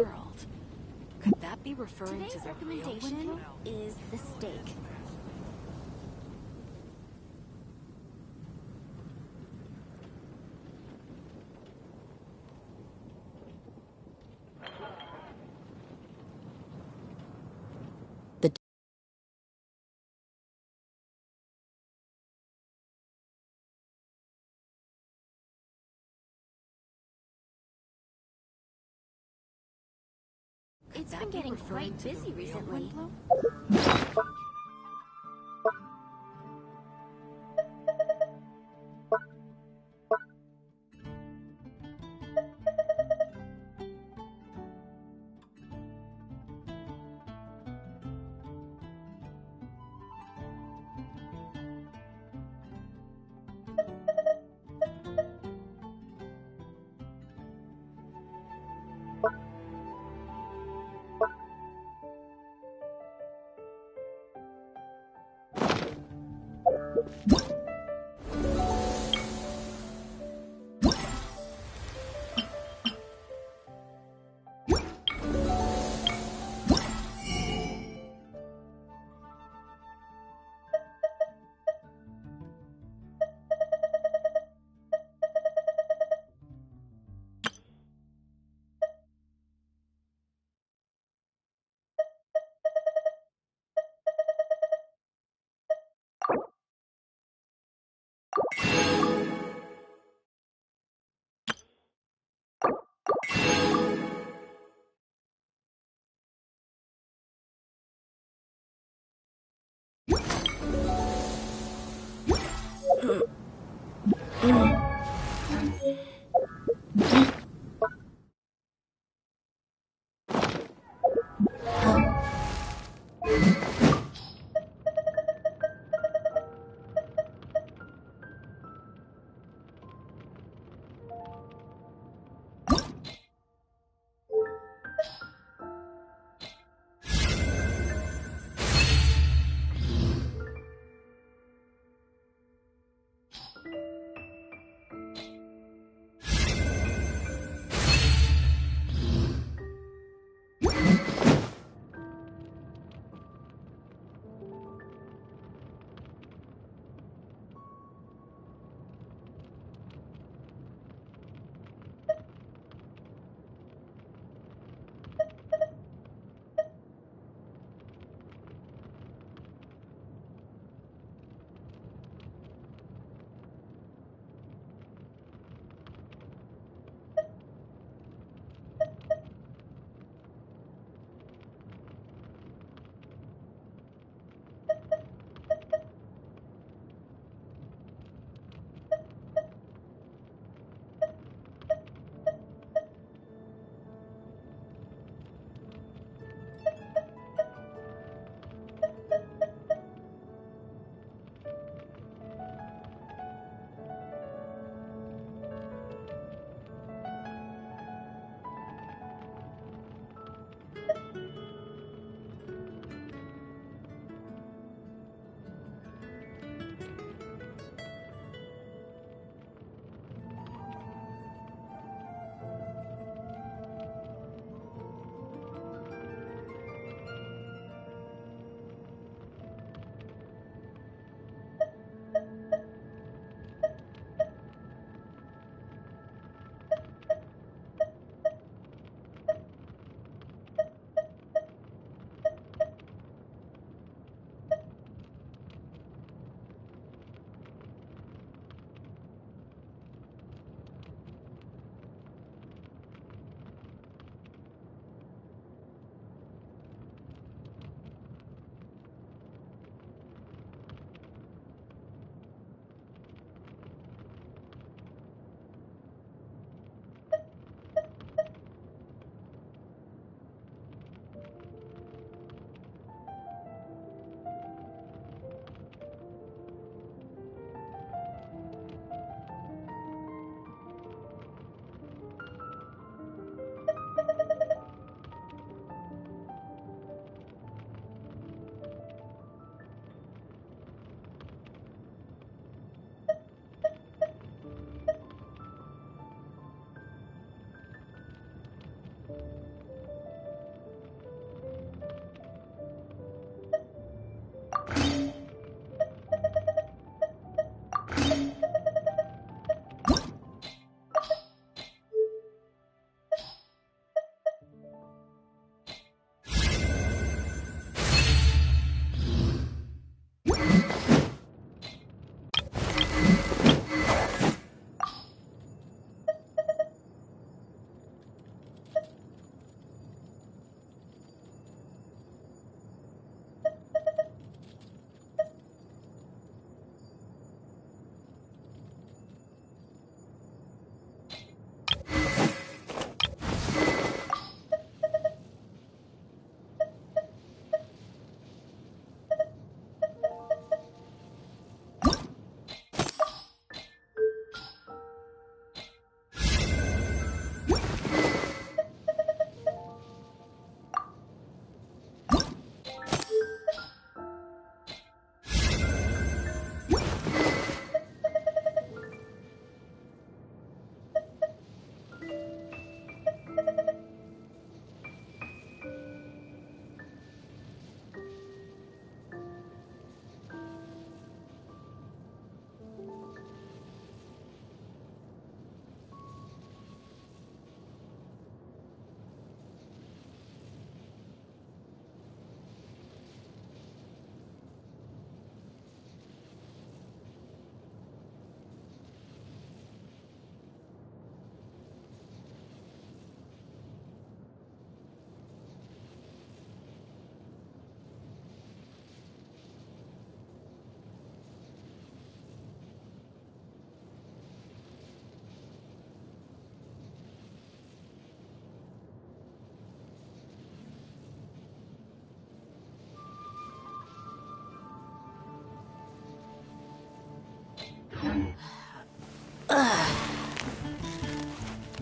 world. Could that be referring to Today's the recommendation is the steak. It's been getting quite busy recently.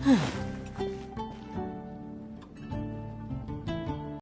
Ugh.